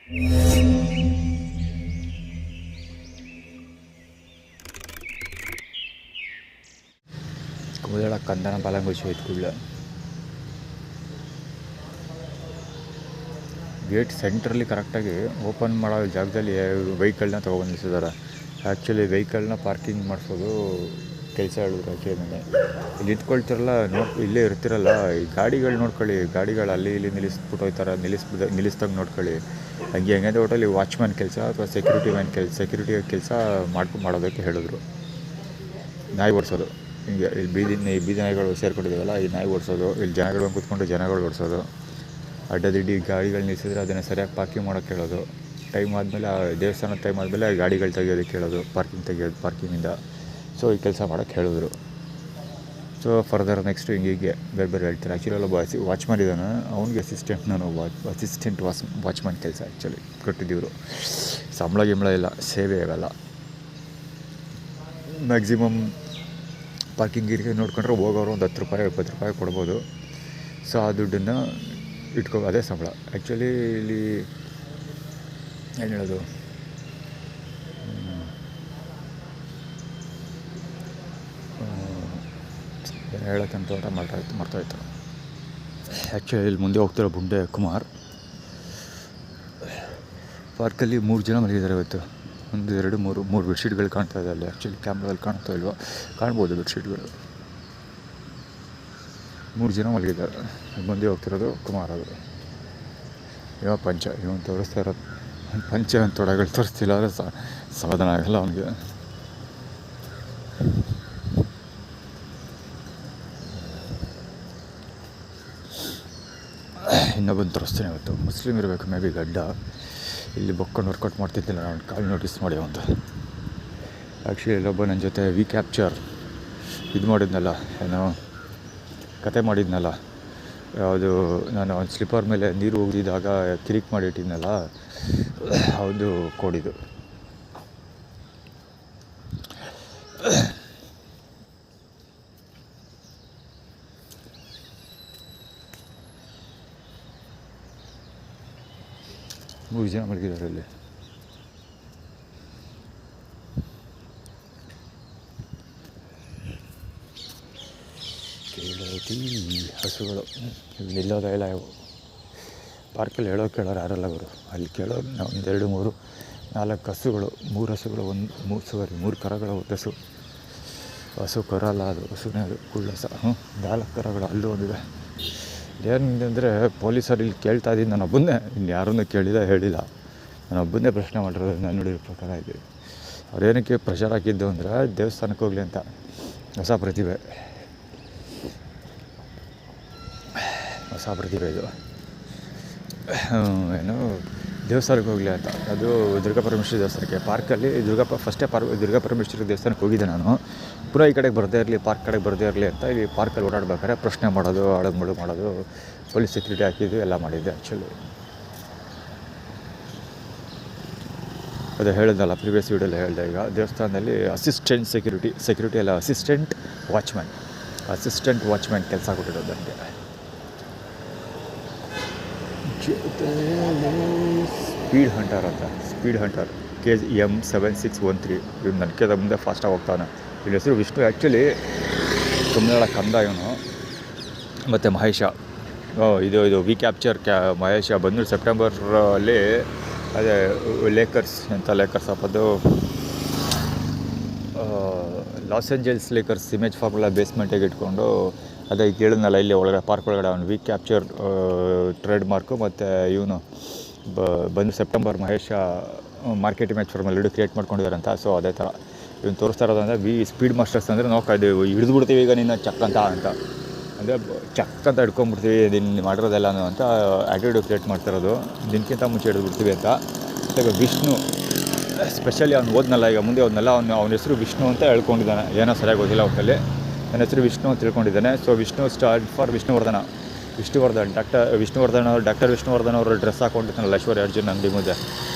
ಕೂದಲ ಕಂದನ ಬಾಲಂಗುಚ್ಚಿ ಐತೆ ಕೂಡಲ ಗೇಟ್ ಸೆಂಟ್ರಲ್ಲಿ ಕರೆಕ್ಟಾಗಿ ಓಪನ್ ಮಾಡೋ ಜಾಗದಲ್ಲಿ ವೆಹಿಕಲ್ನ ತೊಗೊಬಂದು ನಿಲ್ಲಿಸಿದ್ದಾರೆ. ಆ್ಯಕ್ಚುಲಿ ವೆಹಿಕಲ್ನ ಪಾರ್ಕಿಂಗ್ ಮಾಡಿಸೋದು ಕೆಲಸ ಹೇಳಿದ್ರು. ಆ್ಯಕ್ಚುಲಿ ಇಲ್ಲಿ ನಿಂತ್ಕೊಳ್ತಿರಲ್ಲ, ಇಲ್ಲೇ ಇರ್ತಿರಲ್ಲ, ಈ ಗಾಡಿಗಳು ನೋಡ್ಕೊಳ್ಳಿ, ಗಾಡಿಗಳು ಅಲ್ಲಿ ಇಲ್ಲಿ ನಿಲ್ಲಿಸ್ಬಿಟ್ಟು ಹೋಗ್ತಾರೆ, ನಿಲ್ಲಿಸ್ದಂಗೆ ನೋಡ್ಕೊಳ್ಳಿ. ಹಂಗೆ ಒಟ್ಟಲ್ಲಿ ವಾಚ್ಮ್ಯಾನ್ ಕೆಲಸ ಅಥವಾ ಸೆಕ್ಯೂರಿಟಿ ಕೆಲಸ ಮಾಡೋದಕ್ಕೆ ಹೇಳಿದ್ರು. ನಾಯಿ ಓಡಿಸೋದು, ಹಿಂಗೆ ಇಲ್ಲಿ ಬೀದಿ ನಾಯಿಗಳು ಸೇರ್ಕೊಂಡಿದ್ದಾವಲ್ಲ, ಈ ನಾಯಿ ಓಡಿಸೋದು, ಇಲ್ಲಿ ಜನಗಳು ಕೂತ್ಕೊಂಡು ಜನಗಳು ಓಡಿಸೋದು, ಅಡ್ಡದಿಡ್ಡಿ ಗಾಡಿಗಳು ನಿಲ್ಲಿಸಿದ್ರೆ ಅದನ್ನು ಸರಿಯಾಗಿ ಪಾರ್ಕಿಂಗ್ ಮಾಡೋಕ್ಕೆ ಹೇಳೋದು. ಟೈಮ್ ಆದಮೇಲೆ ದೇವಸ್ಥಾನದ ಟೈಮ್ ಆದಮೇಲೆ ಗಾಡಿಗಳು ತೆಗಿಯೋದಕ್ಕೆ ಹೇಳೋದು, ಪಾರ್ಕಿಂಗಿಂದ. ಸೊ ಈ ಕೆಲಸ ಮಾಡೋಕ್ಕೆ ಹೇಳಿದ್ರು. ಸೊ ಫರ್ದರ್ ನೆಕ್ಸ್ಟು ಹೀಗೆ ಬೇರೆ ಹೇಳ್ತಾರೆ. ಆ್ಯಕ್ಚುಲಿ ಅಲ್ಲೊಬ್ಬ ವಾಚ್ಮ್ಯಾನ್ ಇದ್ದಾನೆ, ಅವ್ನಿಗೆ ಅಸಿಸ್ಟೆಂಟ್ ವಾಚ್ಮ್ಯಾನ್ ಕೆಲಸ ಆ್ಯಕ್ಚುಲಿ ಕೊಟ್ಟಿದ್ದೀವರು. ಸಂಬಳ ಇಲ್ಲ, ಸೇವೆ ಇವೆಲ್ಲ ಮ್ಯಾಕ್ಸಿಮಮ್ ಪಾರ್ಕಿಂಗ್ ನೋಡ್ಕೊಂಡ್ರೆ ಹೋಗೋರು ಒಂದು 10 ರೂಪಾಯಿ 20 ರೂಪಾಯಿ ಕೊಡ್ಬೋದು. ಸೊ ಆ ದುಡ್ಡನ್ನು ಅದೇ ಸಂಬಳ. ಆ್ಯಕ್ಚುಲಿ ಇಲ್ಲಿ ಏನು ಹೇಳೋದು, ಏನು ಹೇಳೋಕ್ಕಂತ ಮರ್ತಾಯಿತ್ತು. ಆ್ಯಕ್ಚುಲಿ ಇಲ್ಲಿ ಮುಂದೆ ಹೋಗ್ತಿರೋ ಬುಂಡೆ ಕುಮಾರ್ ಪಾರ್ಕಲ್ಲಿ 3 ಜನ ಮಲಗಿದ್ದಾರೆ ಇವತ್ತು. 1 2 3 ಬೆಡ್ಶೀಟ್ಗಳು ಕಾಣ್ತಾ ಇದೆ ಅಲ್ಲಿ. ಆ್ಯಕ್ಚುಲಿ ಕ್ಯಾಮ್ರಾದಲ್ಲಿ ಕಾಣ್ತಾ ಇಲ್ವೋ, ಕಾಣ್ಬೋದು ಬೆಡ್ಶೀಟ್ಗಳು. 3 ಜನ ಮಲಗಿದ್ದಾರೆ. ಮುಂದೆ ಹೋಗ್ತಿರೋದು ಕುಮಾರ್ ಅವರು. ಇವನು ತೋರಿಸ್ತಾ ಇರೋದು ಪಂಚೆ ತೊಡೆಗಳು ತೋರಿಸ್ತಿಲ್ಲ ಅಂದರೆ ಸಮಾಧಾನ ಆಗಲ್ಲ ಅವನಿಗೆ. ಇನ್ನೊಬ್ಬನು ತೋರಿಸ್ತಾನೆ ಇವತ್ತು. ಮುಸ್ಲಿಮ್ ಇರಬೇಕು, ಮೇ ಬಿ ಗಡ್ಡ. ಇಲ್ಲಿ ಬೊಕ್ಕೊಂಡು ವರ್ಕೌಟ್ ಮಾಡ್ತಿದ್ದಿಲ್ಲ, ನಾನು ಕಾಲ್ ನೋಟಿಸ್ ಮಾಡಿ ಅಂತ. ಆ್ಯಕ್ಚುಲಿ ಇಲ್ಲೊಬ್ಬ ನನ್ನ ಜೊತೆ ವಿ ಕ್ಯಾಪ್ಚರ್ ಇದು ಮಾಡಿದ್ನಲ್ಲ, ಏನೋ ಕತೆ ಮಾಡಿದ್ನಲ್ಲ, ಯಾವುದು ನಾನು ಒಂದು ಸ್ಲಿಪ್ಪರ್ ಮೇಲೆ ನೀರು ಹೋಗಿದ್ದಾಗ ಕಿರಿಕ್ ಮಾಡಿಟ್ಟಿದ್ನಲ್ಲ, ಅದು ಕೋಡಿದು. ಮೂರು ಜನ ಮಲಗಿದ್ದಾರೆ ಇಲ್ಲಿ. ಹಸುಗಳು ಇಲ್ಲಿ ನಿಲ್ಲೋದೇ ಇಲ್ಲ. ಇವು ಪಾರ್ಕಲ್ಲಿ ಕೇಳೋರು ಯಾರಲ್ಲ ಅವರು. ಅಲ್ಲಿ ಕೇಳೋರು 1 2 3 4 ಹಸುಗಳು, 3 ಹಸುಗಳು, 3 ಕರಗಳ ಹಸು ಕರ ಅಲ್ಲ, ಅದು ಹಸುನೇ, ಅದು ಕುಳ್ಳಸ. 4 ಕರಗಳು, ಅಲ್ಲೂ ಒಂದಿದೆ. ಏನಂದರೆ ಪೊಲೀಸರು ಇಲ್ಲಿ ಕೇಳ್ತಾ ಇದ್ದೀನಿ, ನಾನು ಒಬ್ಬನ್ನೇ, ಇಲ್ಲಿ ಯಾರನ್ನೂ ಹೇಳಿಲ್ಲ, ನಾನು ಒಬ್ಬನ್ನೇ ಪ್ರಶ್ನೆ ಮಾಡಿರೋದು. ನಾನು ನೋಡಿರೋ ಪ್ರಕಾರ ಇದೆ. ಅವ್ರೇನಕ್ಕೆ ಪ್ರೆಷರ್ ಹಾಕಿದ್ದು ಅಂದರೆ ದೇವಸ್ಥಾನಕ್ಕೆ ಹೋಗಲಿ ಅಂತ. ಹೊಸ ಪ್ರತಿಭೆ ಇದು. ಏನು ದೇವಸ್ಥಾನಕ್ಕೆ ಹೋಗಲಿ ಅಂತ. ಅದು ದುರ್ಗಾಪರಮೇಶ್ವರಿ ದೇವಸ್ಥಾನಕ್ಕೆ. ಪಾರ್ಕಲ್ಲಿ ದುರ್ಗಾಪರಮೇಶ್ವರಿ ದೇವಸ್ಥಾನಕ್ಕೆ ಹೋಗಿದ್ದೆ ನಾನು. ಪುನಃ ಈ ಕಡೆಗೆ ಬರದೇ ಇರಲಿ, ಪಾರ್ಕ್ ಕಡೆಗೆ ಬರದೇ ಇರಲಿ ಅಂತ ಇಲ್ಲಿ ಪಾರ್ಕಲ್ಲಿ ಓಡಾಡ್ಬೇಕಾದ್ರೆ ಪ್ರಶ್ನೆ ಮಾಡೋದು, ಅಳಗ್ಮಳು ಮಾಡೋದು, ಪೊಲೀಸ್ ಸೆಕ್ಯೂರಿಟಿ ಹಾಕಿದ್ದು ಎಲ್ಲ ಮಾಡಿದ್ದೆ. ಆ್ಯಕ್ಚುಲಿ ಅದು ಹೇಳಿದಲ್ಲ, ಪ್ರಿವಿಯಸ್ ವೀಡಿಯೋಲ್ಲಿ ಹೇಳಿದೆ. ಈಗ ದೇವಸ್ಥಾನದಲ್ಲಿ ಅಸಿಸ್ಟೆಂಟ್ ಸೆಕ್ಯೂರಿಟಿ ಅಲ್ಲ, ಅಸಿಸ್ಟೆಂಟ್ ವಾಚ್ಮ್ಯಾನ್ ಕೆಲಸ ಕೊಟ್ಟಿರೋದು ನನಗೆ. Speed hunter KM 7613. ಇವನು ನನಗೆ ಮುಂದೆ ಫಾಸ್ಟಾಗಿ ಹೋಗ್ತಾನೆ. ಇವನ ಹೆಸರು ವಿಷ್ಣು. ಆ್ಯಕ್ಚುಲಿ ತುಮನಾಳ ಕಂದ ಇವನು. ಮತ್ತು ಮಹೇಶ, ಇದು ವಿ ಕ್ಯಾಪ್ಚರ್ ಮಹೇಶ ಬಂದು ಸೆಪ್ಟೆಂಬರಲ್ಲಿ ಅದೇ ಲೇಕರ್ಸ್ ಅದು ಲಾಸ್ ಏಂಜಲ್ಸ್ ಲೇಕರ್ಸ್ ಇಮೇಜ್ ಫಾರ್ಮುಲಾ ಬೇಸ್ಮೆಂಟಿಗೆ ಇಟ್ಕೊಂಡು ಅದೇ ಕೇಳಿದ್ನಲ್ಲ, ಇಲ್ಲಿ ಒಳಗಡೆ ಪಾರ್ಕ್ ಒಳಗಡೆ ಅವನು ವಿ ಕ್ಯಾಪ್ಚರ್ ಟ್ರೇಡ್ ಮಾರ್ಕು. ಮತ್ತು ಇವನು ಬಂದು September Mahesh market image formal 2 create ಮಾಡ್ಕೊಂಡಿದ್ದಾರಂತ. ಸೊ ಅದೇ ಥರ ಇವನು ತೋರಿಸ್ತಾ ಇರೋದಂದರೆ ವಿ ಸ್ಪೀಡ್ ಮಾಸ್ಟರ್ಸ್ ಅಂದರೆ ನೋಡ್ತಾಯಿದ್ದೀವಿ, ಹಿಡಿದ್ಬಿಡ್ತೀವಿ ಈಗ ನಿನ್ನ ಚಕ್ ಅಂದರೆ ಚಕ್ ಅಂತ ಹಿಡ್ಕೊಂಡ್ಬಿಡ್ತೀವಿ ನಿನ್ನ ಮಾಡಿರೋದೆಲ್ಲ ಅಂತ ಆ್ಯಟಿಟ್ಯೂಡ್ ಕ್ರಿಯೇಟ್ ಮಾಡ್ತಿರೋದು. ದಿನಕ್ಕಿಂತ ಮುಂಚೆ ಹಿಡಿದ್ಬಿಡ್ತೀವಿ ಅಂತ. ಈಗ ವಿಷ್ಣು ಸ್ಪೆಷಲಿ ಅವ್ನು ಓದ್ನಲ್ಲ, ಈಗ ಮುಂದೆ ಹೋದ್ನಲ್ಲ, ಅವನ ಹೆಸರು ವಿಷ್ಣು ಅಂತ ಹೇಳ್ಕೊಂಡಿದ್ದಾನೆ. ಏನೋ ಸರಿಯಾಗಿ ಓದಿಲ್ಲ ಒಟ್ಟಲ್ಲಿ. ನನ್ನ ಹೆಸರು ವಿಷ್ಣು ಅಂತ ತಿಳ್ಕೊಂಡಿದ್ದಾನೆ. So Vishnu start for Vishnuvardhan. Doctor Vishnuvardhan ಅವರು ಡ್ರೆಸ್ ಹಾಕೊಂಡಿದ್ದಾನಲ್ಲ ಐಶ್ವರ್ಯ ಅರ್ಜುನ್ ಅಂಗಡಿ ಮುಂದೆ,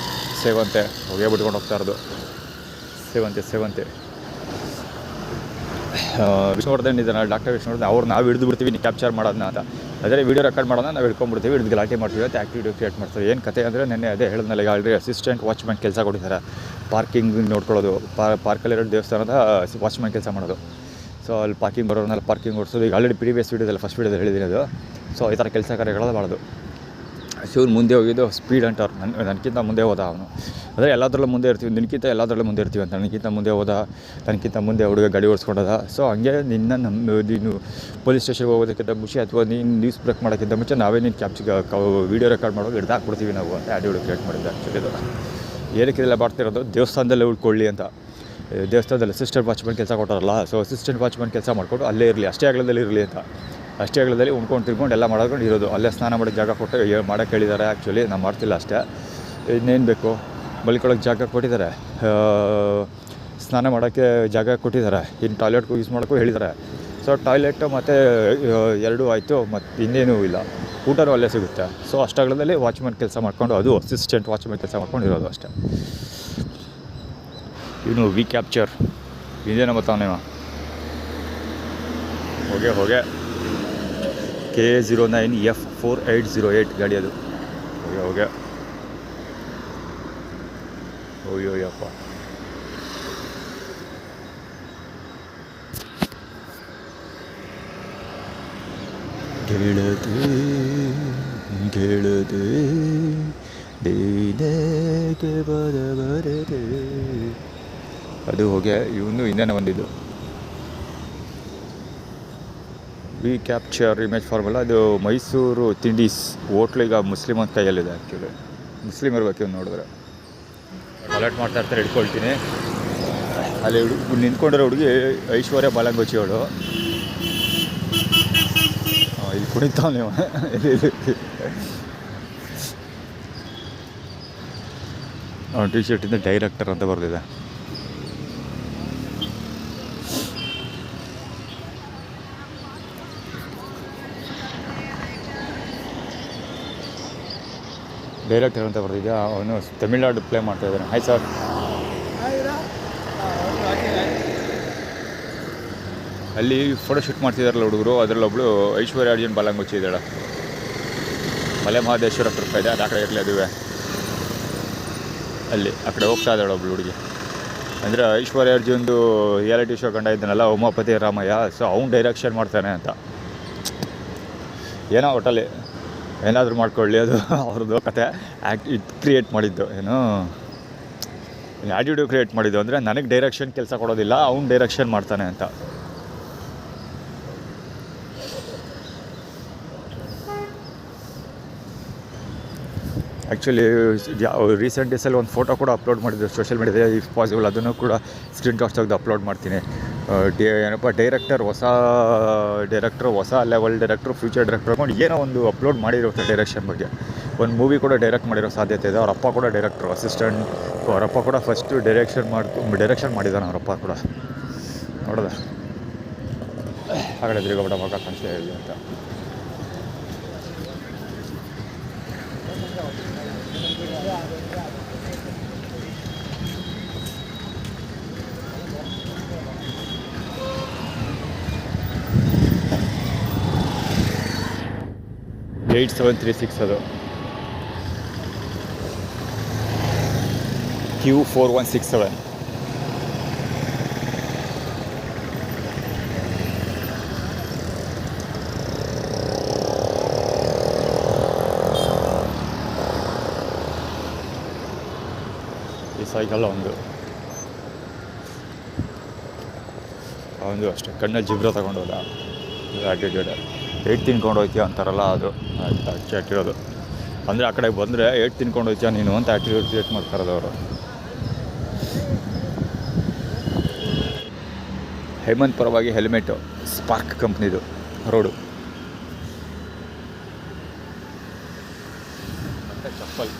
ಸೇವಂತೆ ಹೊಗೆ ಬಿಟ್ಕೊಂಡು ಹೋಗ್ತಾ ಇರೋದು. ಸೇವಂತೆ ವಿಷ್ಣುವರ್ಧನ್ ಇದ್ದಾನೆ, ಡಾಕ್ಟರ್ ವಿಷ್ಣುವರ್ಧನ್, ಅವ್ರು ನಾವು ಹಿಡಿದು ಬಿಡ್ತೀವಿ ನೀವು ಕ್ಯಾಪ್ಚರ್ ಮಾಡೋದನ್ನ ಅಂತ. ಅದೇ ವೀಡಿಯೋ ರೆಕಾರ್ಡ್ ಮಾಡೋಣ, ನಾವು ಹಿಡ್ಕೊಂಡ್ಬಿಡ್ತೀವಿ, ಹಿಡಿದು ಗಲಾಟೆ ಮಾಡ್ತೀವಿ ಅಂತ ಆ್ಯಕ್ಟಿವಿಟಿ ಕ್ರಿಯೇಟ್ ಮಾಡ್ತಾರೆ. ಏನು ಕತೆ ಅಂದರೆ ನೆನ್ನೆ ಅದೇ ಹೇಳಿದ್ನಲ್ಲ, ಈಗ ಆಲ್ರೆಡಿ ಅಸಿಸ್ಟೆಂಟ್ ವಾಚ್ಮ್ಯಾನ್ ಕೆಲಸ ಕೊಟ್ಟಿದ್ದಾರೆ, ಪಾರ್ಕಿಂಗ್ ನೋಡ್ಕೊಳ್ಳೋದು, ಪಾರ್ಕಲ್ಲಿರೋ ದೇವಸ್ಥಾನದ ವಾಚ್ಮ್ಯಾನ್ ಕೆಲಸ ಮಾಡೋದು. ಸೊ ಅಲ್ಲಿ ಪಾರ್ಕಿಂಗ್ ಬರೋರ್ನೆಲ್ಲ ಪಾರ್ಕಿಂಗ್ ಓಡಿಸೋದು. ಈಗ ಆಲ್ರೆಡಿ ಪ್ರೀವಿಯಸ್ ವೀಡಿಯೋದಲ್ಲ, ಫಸ್ಟ್ ವೀಡಿಯೋದಲ್ಲಿ ಹೇಳಿದ್ದೀನಿ ಅದು. ಸೊ ಈ ಥರ ಕೆಲಸ ಕಾರ್ಯಗಳು ಮಾಡೋದು. ಶಿವ್ನು ಮುಂದೆ ಹೋಗಿದ್ದು ಸ್ಪೀಡ್ ಅಂಟರ್, ನನಗಿಂತ ಮುಂದೆ ಹೋದ ಅವನು. ಅಂದರೆ ಎಲ್ಲದರಲ್ಲೂ ಮುಂದೆ ಇರ್ತೀವಿ, ನಿನಗಿಂತ ಎಲ್ಲದರಲ್ಲೂ ಮುಂದೆ ಇರ್ತೀವಿ ಅಂತ. ನನಗಿಂತ ಮುಂದೆ ಹೋದ, ನನಗಿಂತ ಮುಂದೆ ಹುಡುಗ ಗಾಡಿ ಓಡಿಸ್ಕೊಂಡದ. ಸೊ ಹಂಗೆ ನೀನು ಪೊಲೀಸ್ ಸ್ಟೇಷನ್ಗೆ ಹೋಗೋದಕ್ಕಿಂತ ಮುಂಚೆ ಅಥವಾ ನೀನು ನ್ಯೂಸ್ ಬ್ರೇಕ್ ಮಾಡೋಕ್ಕಿಂತ ಮುಂಚೆ ನಾವೇ ನೀನು ವೀಡಿಯೋ ರೆಕಾರ್ಡ್ ಮಾಡೋದು ಹಿಡ್ದು ಹಾಕ್ಬಿಡ್ತೀವಿ ನಾವು ಅಂತ ಆಡಿಯೋ ಕ್ರಿಯೇಟ್ ಮಾಡಿದ್ದೆ. ಆ್ಯಕ್ಚುಲಿ ಇದು ಏನಕ್ಕೆಲ್ಲ ಮಾಡ್ತಿರೋದು, ದೇವಸ್ಥಾನದಲ್ಲೇ ಉಳ್ಕೊಳ್ಳಿ ಅಂತ. ದೇವಸ್ಥಾನದಲ್ಲಿ ಅಸಿಸ್ಟೆಂಟ್ ವಾಚ್ಮ್ಯಾನ್ ಕೆಲಸ ಕೊಟ್ಟಾರಲ್ಲ, ಸೊ ಅಸಿಸ್ಟೆಂಟ್ ವಾಚ್ಮ್ಯಾನ್ ಕೆಲಸ ಮಾಡಿಕೊಂಡು ಅಲ್ಲೇ ಇರಲಿ, ಅಷ್ಟೇ ಅಗಲದಲ್ಲಿ ಇರಲಿ ಅಂತ. ಅಷ್ಟೇ ಅಗಲದಲ್ಲಿ ಉಣ್ಕೊಂಡು ತಿರ್ಕೊಂಡು ಎಲ್ಲ ಮಾಡ್ಕೊಂಡು ಇರೋದು. ಅಲ್ಲೇ ಸ್ನಾನ ಮಾಡೋಕ್ಕೆ ಜಾಗ ಕೊಟ್ಟು ಮಾಡೋಕ್ಕೆ ಹೇಳಿದ್ದಾರೆ. ಆ್ಯಕ್ಚುಲಿ ನಾವು ಮಾಡ್ತಿಲ್ಲ ಅಷ್ಟೇ. ಇನ್ನೇನು ಬೇಕು, ಮಲ್ಕೊಳ್ಳೋಕ್ಕೆ ಜಾಗ ಕೊಟ್ಟಿದ್ದಾರೆ, ಸ್ನಾನ ಮಾಡೋಕ್ಕೆ ಜಾಗ ಕೊಟ್ಟಿದ್ದಾರೆ, ಇನ್ನು ಟಾಯ್ಲೆಟ್ಗೂ ಯೂಸ್ ಮಾಡೋಕ್ಕೂ ಹೇಳಿದ್ದಾರೆ. ಸೊ ಟಾಯ್ಲೆಟು ಮತ್ತು 2 ಆಯಿತು, ಮತ್ತು ಇನ್ನೇನೂ ಇಲ್ಲ, ಊಟನೂ ಅಲ್ಲೇ ಸಿಗುತ್ತೆ. ಸೊ ಅಷ್ಟಾಗಲದಲ್ಲಿ ವಾಚ್ಮ್ಯಾನ್ ಕೆಲಸ ಮಾಡ್ಕೊಂಡು, ಅದು ಅಸಿಸ್ಟೆಂಟ್ ವಾಚ್ಮ್ಯಾನ್ ಕೆಲಸ ಮಾಡ್ಕೊಂಡು ಇರೋದು ಅಷ್ಟೇ. ಇವನು ವಿ ಕ್ಯಾಪ್ಚರ್ ಇದೇನ ಬರ್ತಾವನೇ ಹೋಗೆ K09F4808 ಗಾಡಿ ಅದು. ಹೋಗೆ ಅಯ್ಯೋಯ್ಯಪ್ಪ. ಗೆಳದೆ ದೇನಕ್ಕೆ ಬರಬರದೆ ಅದು ಹೋಗೆ. ಇವನು ಇನ್ನೇನೋ ಬಂದಿದ್ದು ವಿ ಕ್ಯಾಪ್ಚರ್ ಇಮೇಜ್ ಫಾರ್ಮುಲಾ. ಅದು ಮೈಸೂರು ತಿಂಡೀಸ್ ಹೋಟ್ಲು ಈಗ ಮುಸ್ಲಿಮ್ ಅಂತ ಕೈಯಲ್ಲಿದೆ. ಆ್ಯಕ್ಚುಲಿ ಮುಸ್ಲಿಮ್ ಇರ್ಬೇಕು ಇವ್ನು ನೋಡಿದ್ರೆ. ಕಲೆಕ್ಟ್ ಮಾಡ್ತಾ ಇರ್ತಾರೆ, ಹಿಡ್ಕೊಳ್ತೀನಿ. ಅಲ್ಲಿ ನಿಂತ್ಕೊಂಡಿರೋ ಹುಡುಗಿ ಐಶ್ವರ್ಯ ಬಾಲಂಗೋಚಿ ಅವಳು. ಇಲ್ಲಿ ಕುಣಿತಾವ ನೀವು. ಟಿ ಶರ್ಟಿಂದ ಡೈರೆಕ್ಟರ್ ಅಂತ ಬರೆದಿದೆ. ಡೈರೆಕ್ಟರ್ ಅಂತ ಬರ್ತಿದ್ಯಾ, ಅವನು ತಮಿಳ್ನಾಡು ಪ್ಲೇ ಮಾಡ್ತಾ ಇದ್ದಾನೆ. Hi sir. ಅಲ್ಲಿ ಫೋಟೋ ಶೂಟ್ ಮಾಡ್ತಿದ್ದಾರಲ್ಲ ಹುಡುಗರು, ಅದರಲ್ಲೊಬ್ಳು ಐಶ್ವರ್ಯ ಅರ್ಜುನ್ ಬಾಲಂಗೋಚಿ ಇದ್ದಾಳೆ. ಮಲೆ ಮಹದೇಶ್ವರ ಕೃಪ ಇದೆ, ಅದು ಆ ಕಡೆ ಇರಲಿ. ಅದುವೇ ಅಲ್ಲಿ ಆ ಕಡೆ ಹೋಗ್ತಾ ಇದ್ದಾಳೆ ಒಬ್ಳು ಹುಡುಗಿ. ಅಂದರೆ ಐಶ್ವರ್ಯ ಅರ್ಜುನ್ದು ರಿಯಾಲಿಟಿ ಶೋ ಕಂಡ ಇದ್ದಾನಲ್ಲ, ಉಮಾಪತಿ ರಾಮಯ್ಯ, ಸೊ ಅವ್ನು ಡೈರೆಕ್ಷನ್ ಮಾಡ್ತಾನೆ ಅಂತ. ಏನೋ ಒಟ್ಟಲ್ಲಿ ಏನಾದರೂ ಮಾಡ್ಕೊಳ್ಳಿ, ಅದು ಅವ್ರದ್ದು ಕತೆ. ಇದು ಕ್ರಿಯೇಟ್ ಮಾಡಿದ್ದು ಏನು ಆ್ಯಟಿಟ್ಯೂಡ್ ಕ್ರಿಯೇಟ್ ಮಾಡಿದ್ದು. ಅಂದರೆ ನನಗೆ ಡೈರೆಕ್ಷನ್ ಕೆಲಸ ಕೊಡೋದಿಲ್ಲ, ಅವ್ನು ಡೈರೆಕ್ಷನ್ ಮಾಡ್ತಾನೆ ಅಂತ. ಆ್ಯಕ್ಚುಲಿ ರೀಸೆಂಟ್ ಡೇಸಲ್ಲಿ ಒಂದು ಫೋಟೋ ಕೂಡ ಅಪ್ಲೋಡ್ ಮಾಡಿದ್ರು ಸೋಷಿಯಲ್ ಮೀಡಿಯಾದಲ್ಲಿ. ಇಫ್ ಪಾಸಿಬಲ್ ಅದನ್ನು ಕೂಡ ಸ್ಕ್ರೀನ್ ಕಾಸ್ಟ್ ತೆಗೆದು ಅಪ್ಲೋಡ್ ಮಾಡ್ತೀನಿ. ಏನಪ್ಪ ಡೈರೆಕ್ಟ್ರು ಹೊಸ ಲೆವೆಲ್ ಡೈರೆಕ್ಟ್ರು, ಫ್ಯೂಚರ್ ಡೈರೆಕ್ಟ್ರು ಮಾಡಿ ಏನೋ ಒಂದು ಅಪ್ಲೋಡ್ ಮಾಡಿರುತ್ತೆ ಡೈರೆಕ್ಷನ್ ಬಗ್ಗೆ. ಒಂದು ಮೂವಿ ಕೂಡ ಡೈರೆಕ್ಟ್ ಮಾಡಿರೋ ಸಾಧ್ಯತೆ ಇದೆ. ಅವರಪ್ಪ ಕೂಡ ಡೈರೆಕ್ಟ್ರು, ಅಸಿಸ್ಟೆಂಟ್. ಅವರಪ್ಪ ಕೂಡ ಫಸ್ಟು ಡೈರೆಕ್ಷನ್ ಮಾಡಿದ್ದಾನೆ ಅವರಪ್ಪ ಕೂಡ. ನೋಡೋದ ಆ ಕಡೆ ಎದುರುಗಡೆ ಮಗ ಕಾಣಿಸ್ತಾ ಹೇಳಿ ಅಂತ. Q736 ಅದು Q4167. ಈ ಸೈಕಲ್ ಒಂದು ಅಷ್ಟೇ ಕಣ್ಣಲ್ಲಿ ಜಿಬ್ರ ತಗೊಂಡೋದ ಆ್ಯಟಿಟ್ಯೂಡ್. ಏಟ್ ತಿನ್ಕೊಂಡು ಹೋಗ್ತೀಯ ಅಂತಾರಲ್ಲ, ಅದು ಆ್ಯಕ್ಟಿರೋದು. ಅಂದರೆ ಆ ಕಡೆ ಬಂದರೆ ಏಟ್ ತಿನ್ಕೊಂಡು ಹೋಗ್ತೀಯ ನೀನು ಅಂತ ಆ್ಯಕ್ಟಿಟ್ಯೂಡ್ ಕ್ರಿಯೇಟ್ ಮಾಡ್ತಾರದು ಅವರು. ಹೇಮಂತ್ ಪರವಾಗಿ ಹೆಲ್ಮೆಟು, ಸ್ಪಾರ್ಕ್ ಕಂಪ್ನಿದು ರೋಡು. ಮತ್ತು ಚಪ್ಪಲ್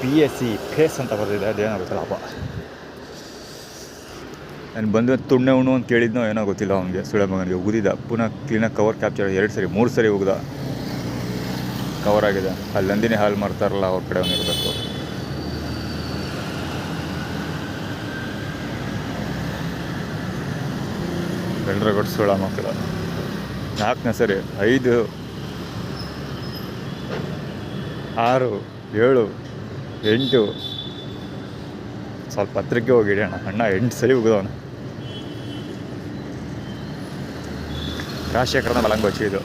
PSC ಫೇಸ್ ಅಂತ ಬರ್ತಿದೆ. ಅದೇನಾಗುತ್ತಲ್ಲಪ್ಪ, ನಾನು ಬಂದು ತುಣ್ಣೆ ಉಣ್ಣು ಅಂತ ಕೇಳಿದ್ನೋ ಏನೋ ಗೊತ್ತಿಲ್ಲ ಅವನಿಗೆ, ಸುಳೆ ಮಗನಿಗೆ. ಉಗಿದ ಪುನಃ ಕ್ಲೀನಾಗಿ ಕವರ್ ಕ್ಯಾಪ್ಚರ್ 3 ಸರಿ ಉಗ್ದ, ಕವರ್ ಆಗಿದೆ. ಅಲ್ಲಿ ನಂದಿನಿ ಹಾಲ್ ಮಾಡ್ತಾರಲ್ಲ ಅವ್ರ ಕಡೆ ಅವನಿರಬೇಕು. ಗಂಡ್ರಗೌಡ ಸುಳ ಮಕ್ಕಳು 4ನೇ ಸರಿ 5 6 7 8 ಸ್ವಲ್ಪ ಹತ್ರಕ್ಕೆ ಹೋಗಿಡಿ ಅಣ್ಣ 8 ಸರಿ ಹೋಗೋದವನು. ರಾಜಶೇಖರನ ಬಲಂಗ್ ಬಚ್ಚಿ ಇದು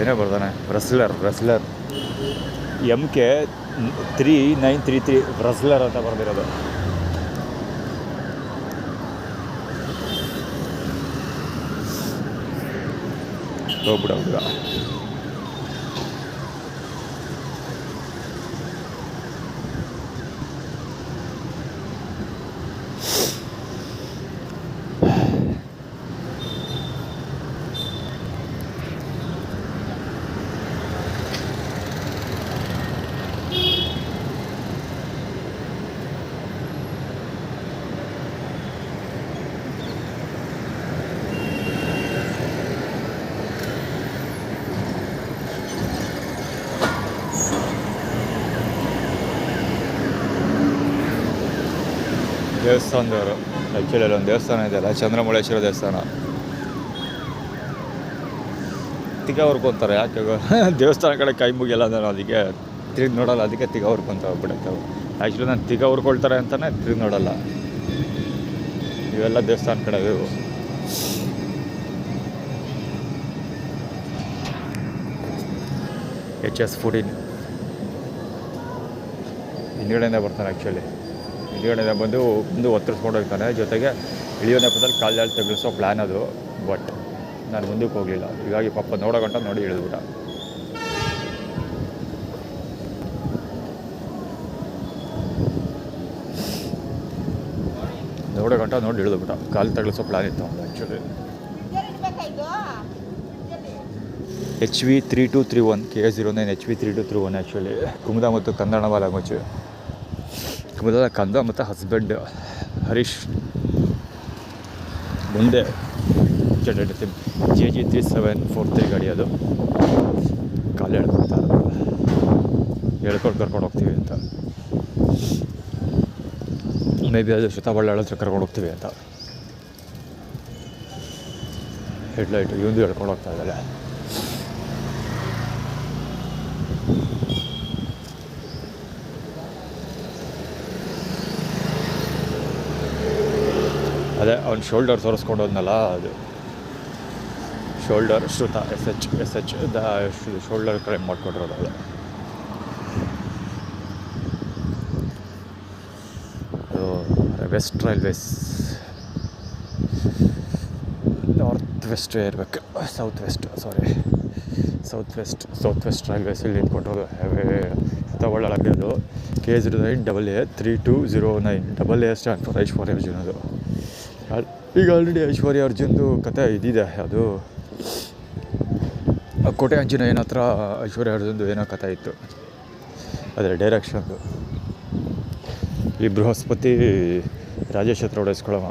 ಏನೇ ಬರ್ತಾನೆ ರಸ್ಲರ್ MK 3933 ರಸ್ಲರ್ ಅಂತ ಬರ್ದಿರೋದು. ಹೋಗ್ಬಿಡ ಹುಡುಗ ದೇವಸ್ಥಾನದವರು. ಆ್ಯಕ್ಚುಲಿ ಅಲ್ಲೊಂದು ದೇವಸ್ಥಾನ ಇದೆಯಲ್ಲ, ಚಂದ್ರಮೌಳೇಶ್ವರ ದೇವಸ್ಥಾನ. ತಿಗ ಹೊರ್ಕೊಂತಾರೆ. ಯಾಕೆ ದೇವಸ್ಥಾನ ಕಡೆ ಕೈ ಮುಗಿಯಲ್ಲ ನಾನು ಅದಕ್ಕೆ ತಿರುಗಿ ನೋಡಲ್ಲ, ಅದಕ್ಕೆ ತಿಗ ಹೊರ್ಕೊಂತ ಹೋಗ್ಬಿಡುತ್ತೆ. ಆ್ಯಕ್ಚುಲಿ ನಾನು ತಿಗ ಹೊರ್ಕೊಳ್ತಾರೆ ಅಂತಲೇ ತಿರುಗಿ ನೋಡಲ್ಲ. ಇವೆಲ್ಲ ದೇವಸ್ಥಾನ ಕಡೆ ಇವು. HS14 ಹಿಂದ್ಗಡೆಯಿಂದ ಬರ್ತಾನೆ. ಆ್ಯಕ್ಚುಲಿ ಹಿಂದ್ಗಡೆಯಿಂದ ಬಂದು ಒತ್ತರಿಸ್ಕೊಂಡು ಹೋಗ್ತಾನೆ. ಜೊತೆಗೆ ಇಳಿಯೋ ನೆಪದಲ್ಲಿ ಕಾಲು ತೆಗೆಸೋ ಪ್ಲ್ಯಾನ್ ಅದು. ಬಟ್ ನಾನು ಮುಂದಕ್ಕೆ ಹೋಗಲಿಲ್ಲ. ಹೀಗಾಗಿ ಪಾಪ ನೋಡೋ ಗಂಟ ನೋಡಿ ಇಳಿದ್ಬಿಟ್ಟ. ನೋಡೋ ಗಂಟ ನೋಡಿ ಇಳಿದ್ಬಿಟ್ಟ. ಕಾಲು ತಗಲಿಸೋ ಪ್ಲ್ಯಾನ್ ಇತ್ತು ಅವ್ನು. Actually HV3231 KA09 HV3231 actually Kumuda ಮತ್ತು ಕನ್ನಡ ಲ್ಯಾಂಗ್ವೇಜ್. ಕುಮುದದ ಕಂದ ಮತ್ತು ಹಸ್ಬೆಂಡ್ ಹರೀಶ್ ಮುಂದೆ JG 3743 ಗಾಡಿ ಅದು. ಕಾಲು ಹೇಳ್ಕೊಂಡು ಕರ್ಕೊಂಡು ಹೋಗ್ತೀವಿ ಅಂತ. ಮೇ ಬಿ ಅದು ಶತಬಳ್ಳಾಳ ಹತ್ರ ಕರ್ಕೊಂಡು ಹೋಗ್ತೀವಿ ಅಂತ. ಹೆಡ್ಲೈಟು ಇವಂದು ಹೇಳ್ಕೊಂಡು ಹೋಗ್ತಾ ಇದ್ದಾಳೆ. ಅದೇ ಅವ್ನು ಶೋಲ್ಡರ್ ತೋರಿಸ್ಕೊಂಡು ಹೋದ್ನಲ್ಲ, ಅದು ಶೋಲ್ಡರ್ ಶ್ರುತ SH ಶೋಲ್ಡರ್ ಕ್ಲೈಮ್ ಮಾಡಿಕೊಟ್ಟಿರೋದು ಅದು. ವೆಸ್ಟ್ ರೈಲ್ವೇಸ್ ನಾರ್ತ್ ವೆಸ್ಟ್ ಇರಬೇಕು, ಸೌತ್ ವೆಸ್ಟ್ ರೈಲ್ವೇಸಲ್ಲಿ ನಿಂತ್ಕೊಂಡಿರೋದು. ತಗೊಳ್ಳೋಕ್ಕೆ ಅದು KA09AA3209 AA ಸ್ಟ್ಯಾಂಡ್ ಫಾರ್ ಐಶ್ವರ್ಯ ಅರ್ಜುನ್. ಅದು ಈಗ ಆಲ್ರೆಡಿ ಐಶ್ವರ್ಯ ಅರ್ಜುನ್ದು ಕತೆ ಇದಿದೆ. ಅದು ಕೋಟೆ ಆಂಜನೇಯನ ಹತ್ರ ಐಶ್ವರ್ಯ ಅರ್ಜುನ್ದು ಏನೋ ಕತೆ ಇತ್ತು, ಅದರ ಡೈರೆಕ್ಷನ್ದು. ಈ ಬೃಹಸ್ಪತಿ ರಾಜೇಶ್ ಹತ್ರ ಹೊಡೆಸ್ಕೊಳ್ಳೋಣ.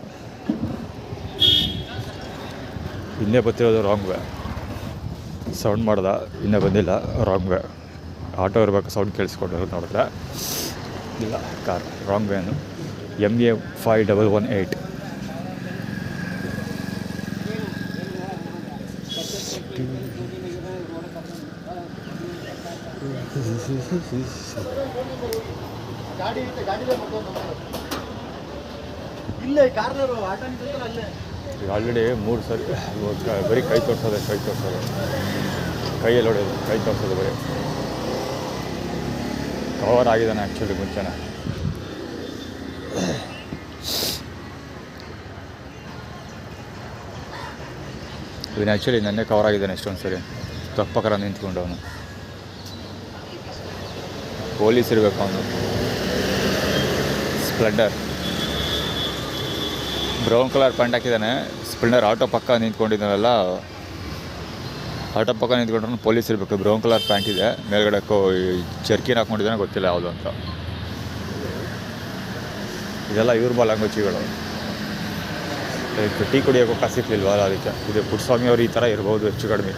ಇನ್ನೇ ಬರ್ತಿರೋದು ರಾಂಗ್ ವೇ. ಸೌಂಡ್ ಮಾಡ್ದ, ಇನ್ನೇ ಬಂದಿಲ್ಲ, ರಾಂಗ್ ವೇ. ಆಟೋ ಇರಬೇಕು, ಸೌಂಡ್ ಕೇಳಿಸ್ಕೊಂಡಿರೋದು ನೋಡಿದ್ರೆ. ಇಲ್ಲ, ಕಾರ್ ರಾಂಗ್ ವೇನು. MA 5118. ಆಲ್ರೆಡಿ 3 ಸರಿ ಬರೀ ಕೈ ತೋರಿಸೋದೆ, ಕೈಯಲ್ಲಿ ಹೊಡೆಯೋದು, ಕೈ ತೋರಿಸೋದು ಬರೀ. ಕವರ್ ಆಗಿದ್ದಾನೆ ಆ್ಯಕ್ಚುಲಿ ಮುಂಚೆನೇ. ಇವನು ಆ್ಯಕ್ಚುಲಿ ನನ್ನೇ ಕವರ್ ಆಗಿದ್ದಾನೆ ಎಷ್ಟೊಂದು ಸರಿ. ತಪ್ಪಕರ ನಿಂತ್ಕೊಂಡು ಅವನು ಪೊಲೀಸ್ ಇರಬೇಕು. ಅವನು ಸ್ಪ್ಲೆಂಡರ್ ಬ್ರೌನ್ ಕಲರ್ ಪ್ಯಾಂಟ್ ಹಾಕಿದ್ದಾನೆ. ಸ್ಪ್ಲೆಂಡರ್ ಆಟೋ ಪಕ್ಕ ನಿಂತ್ಕೊಂಡಿದ್ದಾನಲ್ಲ, ಆಟೋ ಪಕ್ಕ ನಿಂತ್ಕೊಂಡ್ರು ಪೊಲೀಸ್ ಇರಬೇಕು. ಬ್ರೌನ್ ಕಲರ್ ಪ್ಯಾಂಟ್ ಇದೆ, ಮೇಲ್ಗಡೆ ಜರ್ಕಿನ್ ಹಾಕ್ಕೊಂಡಿದ್ದಾನೆ, ಗೊತ್ತಿಲ್ಲ ಯಾವುದು ಅಂತ. ಇದೆಲ್ಲ ಇವ್ರ ಲ್ಯಾಂಗ್ವೇಜ್ಗಳು. ಟೀ ಕುಡಿಯೋಕ್ಕೂ ಕಾಸು ಸಿಕ್ಲಿಲ್ವಲ್ಲ, ಅದಕ್ಕೆ. ಇದು ಪುಟ್ಟಸ್ವಾಮಿ ಅವರು ಈ ಥರ ಇರ್ಬೋದು ಹೆಚ್ಚು ಕಡಿಮೆ.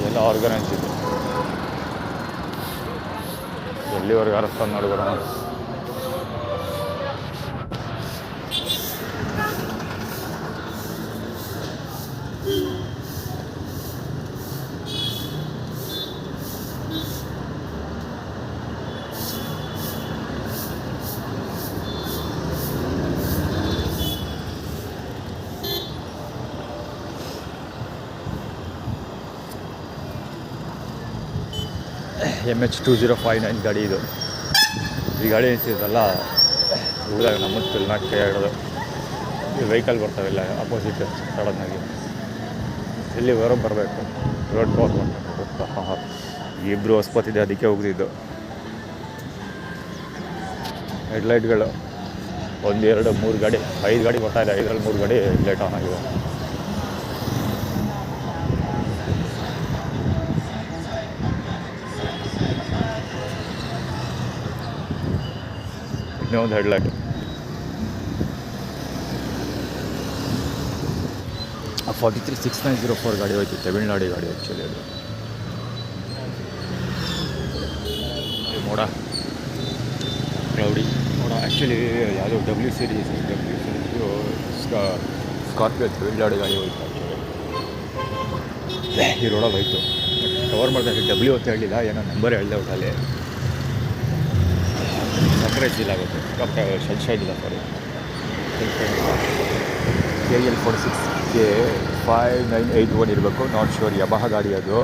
ಎಲ್ಲ ಆರ್ಗನೈಸ್ ಇದೆ. ಎಲ್ಲಿವರೆಗೆ ಅರ್ಥ ನೋಡಿದ್ರು MH2059 ಗಾಡಿ ಇದು. ಈ ಗಾಡಿ ನಿಲ್ಸಿದ್ದಲ್ಲ ಊರಾಗ ನಮ್ಮ ತುಲ್ನಾಕ್ಕೆ ಹೇಳೋದು. ಈ ವೆಹಿಕಲ್ ಬರ್ತಾವಿಲ್ಲ ಅಪೋಸಿಟ್ ಸಡನ್ನಾಗಿ ಇಲ್ಲಿ ಬರಬೇಕು ರೋಡ್ ಕ್ರಾಸ್ ಮಾಡ್ಕೊಂಡು. ಇಬ್ಬರು ಹೊಸ್ಪತ್ತಿದೆ ಅದಕ್ಕೆ ಹೋಗ್ತಿದ್ದು. ಹೆಡ್ಲೈಟ್ಗಳು 1 2 3 ಗಾಡಿ 5 ಗಾಡಿ ಬರ್ತಾಯಿದೆ. 5ರಲ್ಲಿ 3 ಗಾಡಿ ಹೆಡ್ಲೈಟ್ ಆನ್ ಆಗಿದೆ. ಇನ್ನೊಂದು ಹೆಡ್ಲೈಟ್. 436904 ಗಾಡಿ ಹೋಯ್ತು. ತಮಿಳ್ನಾಡು ಗಾಡಿ ಆ್ಯಕ್ಚುಲಿ ಅದು. ಮೋಡ ಕ್ಲೌಡಿ ಮೋಡ ಆ್ಯಕ್ಚುಲಿ ಯಾವುದೋ W ಸೀರೀಸು ಸ್ಕಾರ್ಪಿಯೋ ತಮಿಳ್ನಾಡು ಗಾಡಿ ಹೋಯ್ತು ಆ್ಯಕ್ಚುಲಿ. ಈ ರೋಡಲ್ಲಿ ಹೋಯ್ತು. ಕವರ್ ಮಾಡಿದಾಗ W ಅಂತ ಹೇಳಲಿಲ್ಲ, ಏನೋ ನಂಬರ್ ಹೇಳಿದೆ ಒಟ್ಟಲ್ಲಿ. ಸನ್ರೈಸ್ ಇಲ್ಲ ಆಗುತ್ತೆ. ಸನ್ಶೈನ್ ಇಲ್ಲ ಸಾರಿ. KL46K5981 ಇರಬೇಕು. Not sure. ಯಮಹ ಗಾಡಿ ಅದು.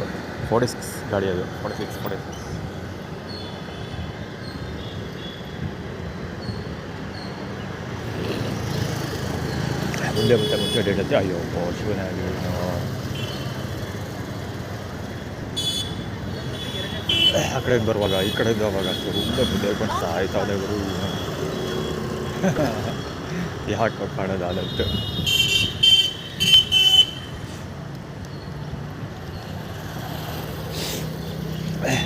46 ಗಾಡಿ ಅದು. 46 ಮುಂದೆ ಮುಂದೆ ಡೇಟತ್ತೆ. ಅಯ್ಯೋ ಶಿವನಾಗಿ ಆ ಕಡೆಯಿಂದ ಬರುವಾಗ ಈ ಕಡೆಯಿಂದ ಹೋಗುವಾಗ ಮುಂದೆ ಬಂದು ಸಾಯ್ತಾವೆ ಗುರು. ಯಾಕೆ ಕಾಣೋದಾದತ್ತು.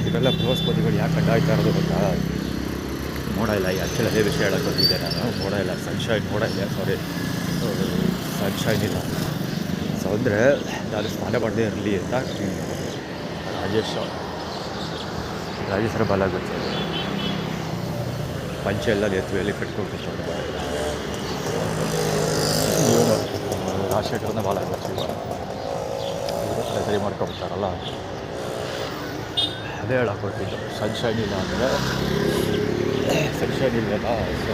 ಇವೆಲ್ಲ ಬೃಹಸ್ಪತಿಗಳು ಯಾಕೆ ಕಂಡಾಯ್ತಾ ಇರೋದು ಗೊತ್ತಾ? ಮೋಡ ಇಲ್ಲ. ಆ್ಯಕ್ಚುಲಿ ಅದೇ ವಿಷಯ ಹೇಳಕ್ಕೆ ಬಂದಿದ್ದೆ ನಾನು. ಮೋಡ ಇಲ್ಲ, ಸನ್ಶೈನ್ ಮೋಡ ಇಲ್ಲ, ಸಾರಿ ಸನ್ಶೈನ್ ಇಲ್ಲ. ಸೊ ಅಂದರೆ ನಾನು ಸ್ನಾನ ಮಾಡದೇ ಇರಲಿ ಅಂತ ರಾಜೇಶ್ವರ ಬಾಲಾಗುತ್ತೆ. ಪಂಚೆ ಎಲ್ಲ ಎತ್ತುವೆಯಲ್ಲಿ ಕಟ್ಕೊಂಡು ಇವನು ರಾಜಶೇಖರನ ಭಾಳ ಸರಿ ಮಾಡ್ಕೊಬಿಡ್ತಾರಲ್ಲ, ಅದೇ ಹೇಳಕ್ಕೊಟ್ಟಿದ್ದು. ಸನ್ಶೈನ್ ಇಲ್ಲ ಅಂದರೆ ಸನ್ಶೈನ್ ಇಲ್ಲಲ್ಲ. ಸೊ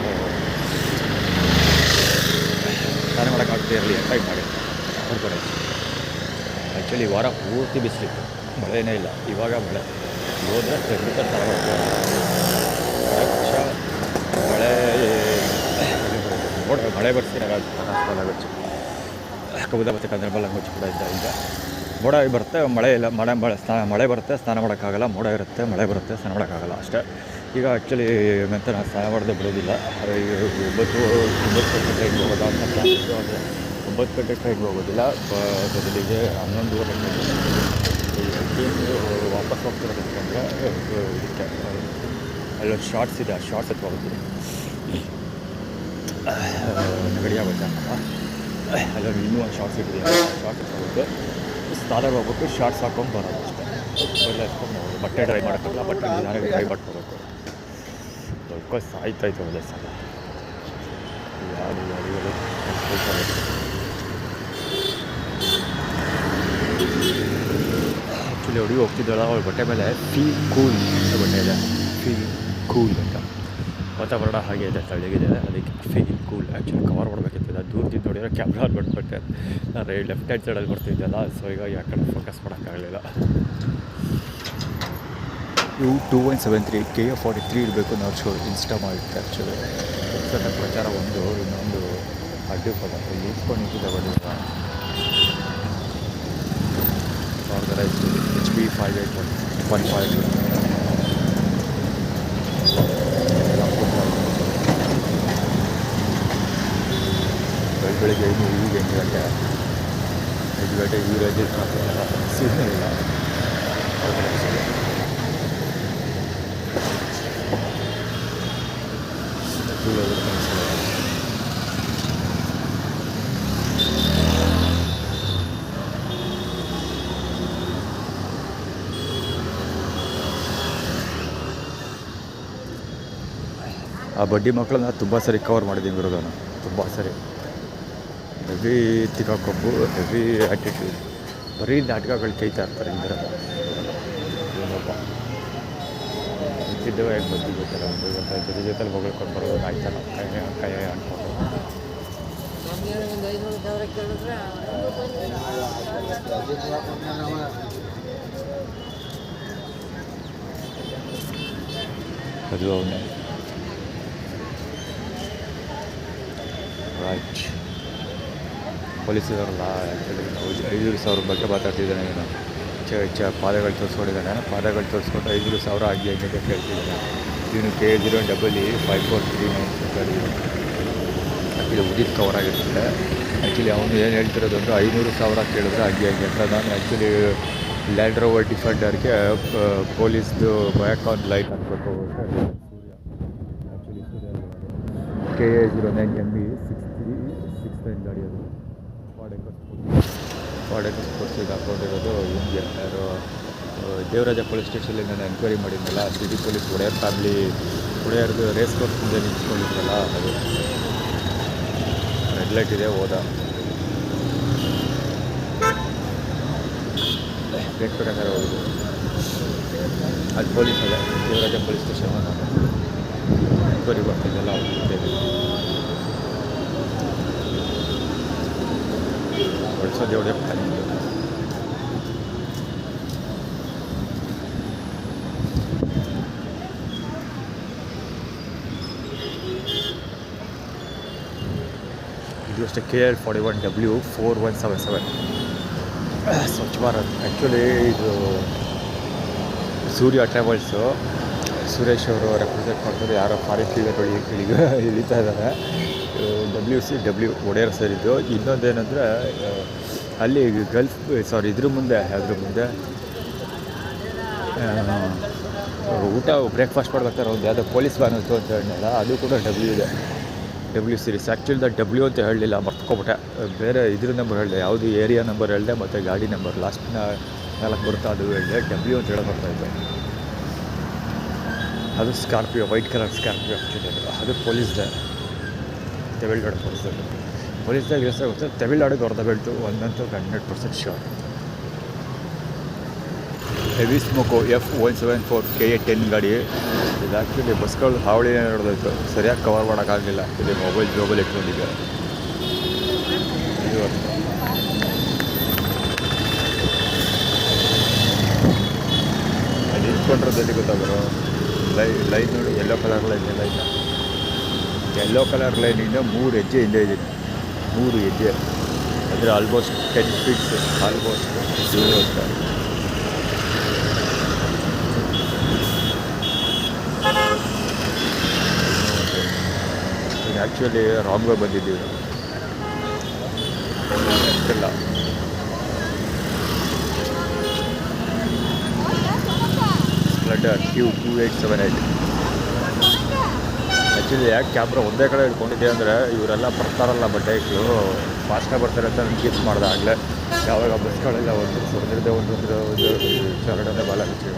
ಸ್ನಾನ ಮಾಡೋಕ್ಕಾಗದೇ ಇರಲಿ ಅಂತ ಇದು ಮಾಡಿ ಹೊರಗಡೆ. ಆ್ಯಕ್ಚುಲಿ ವಾರ ಪೂರ್ತಿ ಬಿಸಿಲಿತ್ತು, ಮಳೆನೇ ಇಲ್ಲ. ಇವಾಗ ಮಳೆ ಹೋದರೆ ಖಂಡಿತ ಸ್ನಾನ ಮಾಡ್ತಾರೆ. ಮಳೆ ಬರ್ತೀನಿ ಆಗುತ್ತೆ. ಕಬ್ಬುದ ಮತ್ತು ಕನ್ನಡ ಮುಚ್ಚಿ ಕೂಡ ಇದ್ದ ಈಗ ಮೋಡ ಬರುತ್ತೆ, ಮಳೆ ಇಲ್ಲ. ಮಳೆ ಬರುತ್ತೆ, ಸ್ನಾನ ಮಾಡೋಕ್ಕಾಗಲ್ಲ. ಮೋಡ ಇರುತ್ತೆ, ಮಳೆ ಬರುತ್ತೆ, ಸ್ನಾನ ಮಾಡೋಕ್ಕಾಗಲ್ಲ ಅಷ್ಟೇ. ಈಗ ಆ್ಯಕ್ಚುಲಿ ಮೆಂತ ನಾನು ಸ್ನಾನ ಮಾಡೋದೇ ಬಿಡೋದಿಲ್ಲ. 9 ಗಂಟೆ ಟ್ರೈನ್ಗೆ ಹೋಗೋದಾ ಅಂತ ಪ್ಲಾನ್ ಇತ್ತು. ಆದರೆ 9 ಗಂಟೆ ಟ್ರೈನ್ಗೆ ಹೋಗೋದಿಲ್ಲ. ಬದಲಿಗೆ 11 ಗಂಟೆ ವಾಪಸ್ ಹೋಗ್ತಿರೋದಕ್ಕೆ ಅಂದರೆ ಇದಕ್ಕೆ ಅಲ್ಲೊಂದು ಶಾರ್ಟ್ಸ್ ಇದೆ. ಆ ಶಾರ್ಟ್ಸ್ ಹತ್ರ ಹೋಗ್ತೀನಿ. ನೆಗಡಿ ಆಗುತ್ತಲ್ಲ, ಅಲ್ಲೊಂದು ಇನ್ನೂ ಒಂದು ಶಾರ್ಟ್ಸ್ ಇಟ್ಟಿದೆ. ಶಾರ್ಟ್ಸ್ ಹತ್ರ ಹೋಗುತ್ತೆ, ಸ್ನಾನಕ್ಕೆ ಹೋಗ್ಬಿಟ್ಟು ಶಾರ್ಟ್ಸ್ ಹಾಕೊಂಡು ಬರೋದು ಅಷ್ಟೇ. ಒಳ್ಳೆ ಹಾಕೊಂಡು ಬಟ್ಟೆ ಡ್ರೈ ಮಾಡೋಕ್ಕಲ್ಲ, ಬಟ್ಟೆ ನಿಧಾನಕ್ಕೆ ಡ್ರೈ ಮಾಡ್ಕೋಬೇಕು. ದೊಡ್ಡ ಸಾಯ್ತಾಯಿತ್ತು ಒಳ್ಳೆ ಸಲ. ಯಾವುದು ಗಾಡಿಗಳು ಆ್ಯಕ್ಚುಲಿ ಹುಡುಗಿ ಹೋಗ್ತಿದ್ದಳ, ಅವಳ ಬಟ್ಟೆ ಮೇಲೆ ಫೀಲ್ ಕೂಲ್ ಅಂತ ಬಟ್ಟೆ ಇದೆ. ಫೀಲ್ ಕೂಲ್ ಅಂತ ವಾತಾವರಣ ಹಾಗೆ ಇದೆ, ತಳ್ಳಗಿದೆ. ಅದಕ್ಕೆ ಫೀಲ್ ಕೂಲ್. ಆ್ಯಕ್ಚುಲಿ ಕವರ್ ಮಾಡಬೇಕಿತ್ತು. ದೂರದಿಂದ ನೋಡಿದ್ರೆ ಕ್ಯಾಮ್ರಾ ಬಿಟ್ಬಿಟ್ಟೆ. ನಾನು ಲೆಫ್ಟ್ ಹ್ಯಾಂಡ್ ಸೈಡಲ್ಲಿ ಬರ್ತಿದ್ದೆಲ್ಲ. ಸೊ ಈಗ ಆ ಕಡೆ ಫೋಕಸ್ ಮಾಡೋಕ್ಕಾಗಲಿಲ್ಲ. ಇವು 2173 KA43 ಇರಬೇಕು. ನಾವು ಇನ್ಸ್ಟಾ ಮಾಡಿದ್ದೆ ಆ್ಯಕ್ಚುಲಿ. ನನ್ನ ಪ್ರಚಾರ ಒಂದು, ಇನ್ನೊಂದು ಅಡ್ಡಿ ಪದ ಇಸ್ಕೊಂಡು ನಿಂತಿದ್ದೆ. ಬಂದಿಲ್ಲ ಆರ್ಗನೈಸ್ HP 5815 ಬೆಳಿಗ್ಗೆ 5 ಗಂಟೆ 5 ಗಂಟೆ ಯೂರೇಜ್ ಸಿಗ್ನೇ ಇಲ್ಲ. ಆ ಬಡ್ಡಿ ಮಕ್ಕಳನ್ನ ತುಂಬ ಸರಿ ಕವರ್ ಮಾಡಿದ್ದೀನಿ ವಿರೋಧನ, ತುಂಬ ಸರಿ. ಹೆವಿ ತಿಕ್ಕಾಕೊಬ್ಬು, ಹೆವಿ ಆ್ಯಟಿಟ್ಯೂಡ್, ಬರೀ ನಾಟಕಗಳು ಕೈತಾ ಇರ್ತಾರೆ ಇಂದಿರ. ಏನಪ್ಪ ಇದ್ದಿದ್ದವ ಹೇಗೆ ಗೊತ್ತಿಲ್ಲ ಒಂದು ಜೊತೆ ಜೊತೆಲಿ ಹೊಗಳ್ಕೊಂಡು ಬರೋದು ಆಯ್ತಲ್ಲ, ಕೈ ಅಂದ್ಕೊಂಡು ಅದು ಅವನೇ ರೈಟ್. ಪೊಲೀಸರಲ್ಲ ಆ್ಯಕ್ಚುಲಿ 5,000 ಬಗ್ಗೆ ಮಾತಾಡ್ತಿದ್ದಾನೆ ಇವನು. ಪಾದಗಳು ತೋರಿಸ್ಕೊಂಡಿದ್ದಾನೆ, ಪಾದಗಳು ತೋರಿಸ್ಕೊಂಡು 5,000 ಆಗಿ ಅಂತ ಕೇಳ್ತಿದ್ದಾನೆ. ಇವನು KA05543 ಗಾಡಿ ಆ್ಯಕ್ಚುಲಿ ಉದಿತ್ ಕವರ್ ಆಗಿರ್ತದೆ. ಆ್ಯಕ್ಚುಲಿ ಅವನು ಏನು ಹೇಳ್ತಿರೋದು ಅಂದರೆ 500,000 ಕೇಳಿದ್ರೆ ಹಾಗೆ ಅಂತ. ನಾನು ಆ್ಯಕ್ಚುಲಿ ಲ್ಯಾಂಡ್ ರೋವರ್ ಡಿಫೆಂಡರ್ಗೆ ಪೊಲೀಸ್ದು ಬಯಾಕಾನ್ ಲೈಟ್ ಹಾಕಬೇಕು ಅಂತ ಆ್ಯಕ್ಚುಲಿ KA09ME 6369 ಗಾಡಿ ಅದು ವಾಡೆಕ ಸ್ಪೋರ್ಟ್ಸಿಗೆ ಹಾಕೊಂಡಿರೋದು. ಹಿಂಗೆ ಯಾರು ದೇವರಾಜ ಪೊಲೀಸ್ ಸ್ಟೇಷನಲ್ಲಿ ನಾನು ಎನ್ಕ್ವೈರಿ ಮಾಡಿದ್ನಲ್ಲ, ಸಿಟಿ ಪೊಲೀಸ್ ಒಡೆಯರ್ದು ರೇಸ್ ಕೋರ್ಸ್ ಮುಂದೆ ನಿಂತ್ಕೊಂಡಿದ್ರಲ್ಲ, ಅದು ರೆಡ್ ಲೈಟ್ ಇದೆ ಹೋದ ಗೇಟ್ ಪ್ರಕಾರ ಹೋಗಿದ್ದು. ಅದು ಪೊಲೀಸ್ ಅದೇ ದೇವರಾಜ ಪೊಲೀಸ್ ಸ್ಟೇಷನ್ ನಾನು ಎನ್ಕ್ವೈರಿ ಬರ್ತಿದ್ದೆಲ್ಲ ಬಳಸೋದು ಹೊಡೆಯ ಇದು ಅಷ್ಟೇ KL41W 4177 ಸ್ವಚ್ಛ ಭಾರತ್. ಆ್ಯಕ್ಚುಲಿ ಇದು ಸೂರ್ಯ ಟ್ರಾವೆಲ್ಸು, ಸುರೇಶ್ ಅವರು ರೆಪ್ರೆಸೆಂಟ್ ಮಾಡ್ತಾರೆ. ಯಾರೋ ಫಾರಿನ್ ಕ್ರೀಡೆಗಳಿಗೆ ಇಳಿತಾ ಇದ್ದಾರೆ. WCW ಒಡೆಯರ್ ಸೇರಿದ್ದು. ಇನ್ನೊಂದೇನೆಂದರೆ ಅಲ್ಲಿ ಗಲ್ಫ್ ಇದ್ರ ಮುಂದೆ ಊಟ ಬ್ರೇಕ್ಫಾಸ್ಟ್ ಮಾಡ್ಬೇಕಾದ್ರೆ ಒಂದು ಯಾವುದೋ ಪೊಲೀಸ್ ವ್ಯಾನ್ ಇತ್ತು ಅಂತ ಹೇಳಿದ್ನಲ್ಲ, ಅದು ಕೂಡ ಇದೆ W ಸೀರೀಸ್. ಆ್ಯಕ್ಚುಲಿ W ಅಂತ ಹೇಳಲಿಲ್ಲ, ಮರ್ತ್ಕೊಬಿಟ್ಟೆ. ಬೇರೆ ಇದ್ರ ನಂಬರ್ ಹೇಳಿದೆ, ಯಾವುದು ಏರಿಯಾ ನಂಬರ್ ಹೇಳಿದೆ ಮತ್ತು ಗಾಡಿ ನಂಬರ್ ಲಾಸ್ಟ್ 4 ಬರುತ್ತಾ ಅದು ಹೇಳಿದೆ. W ಅಂತ ಹೇಳೋ ಬರ್ತಾಯಿತ್ತು. ಅದು Scorpio, white colour Scorpio actually ಅದು ಪೊಲೀಸ್ದೆ. ತಮಿಳ್ನಾಡು ಪೊಲೀಸ್ದಾಗ ಗೊತ್ತೆ. ತಮಿಳ್ನಾಡಿಗೆ ಹೊರದ ಬೆಲ್ಟು ಒಂದಂತೂ 100% sure. Heavy smoke F174 KA10 ಗಾಡಿ. ಇದು ಆ್ಯಕ್ಚುಲಿ ಬಸ್ಗಳು ಹಾವಳಿನೇ ನಡೆದೋಯ್ತು, ಸರಿಯಾಗಿ ಕವರ್ ಮಾಡೋಕ್ಕಾಗಲಿಲ್ಲ. ಆ್ಯಕ್ಚುಲಿ ಮೊಬೈಲ್ ಇಟ್ಕೊಂಡಿದ್ದೆ. ಇದು ಅಲ್ಲಿ ನಿಂತ್ಕೊಂಡಿರೋದಲ್ಲಿ ಗೊತ್ತಾಗೋರು ಲೈನ್ ನೋಡಿ, ಯೆಲ್ಲೋ ಕಲರ್ ಲೈನ್ ಎಲ್ಲ ಇಲ್ಲ. ಯೆಲ್ಲೋ ಕಲರ್ ಲೈನಿಂದ 3 ಹೆಜ್ಜೆ ಹಿಂದೆ ಇದ್ದೀನಿ. 3 ಹೆಜ್ಜೆ ಅಂದರೆ ಆಲ್ಮೋಸ್ಟ್ 10 ಫೀಟ್ಸ್ ಆಲ್ಮೋಸ್ಟ್ ದೂರ ಹೋಗ್ತಾ. ಆ್ಯಕ್ಚುಲಿ ರಾಂಗ್ ವೇ ಬಂದಿದ್ದೀವಿ ಅಷ್ಟೆಲ್ಲ. Splendor Q2878. ಆ್ಯಕ್ಚುಲಿ ಯಾಕೆ ಕ್ಯಾಮ್ರಾ ಒಂದೇ ಕಡೆ ಇಟ್ಕೊಂಡಿದ್ದೆ ಅಂದರೆ ಇವರೆಲ್ಲ ಬರ್ತಾರಲ್ಲ ಬಡ್ಡೈಕ್ಳು ಫಾಸ್ಟಾಗಿ ಬರ್ತಾರೆ ಅಂತ ನಾನು ಕಿಸ್ ಮಾಡಿದೆ. ಆಗಲೇ ಯಾವಾಗ ಬಸ್ಗಳೆಲ್ಲ ಒಂದು ಚರಡನೆ ಬಾಲ ಹಚ್ಚಿವ,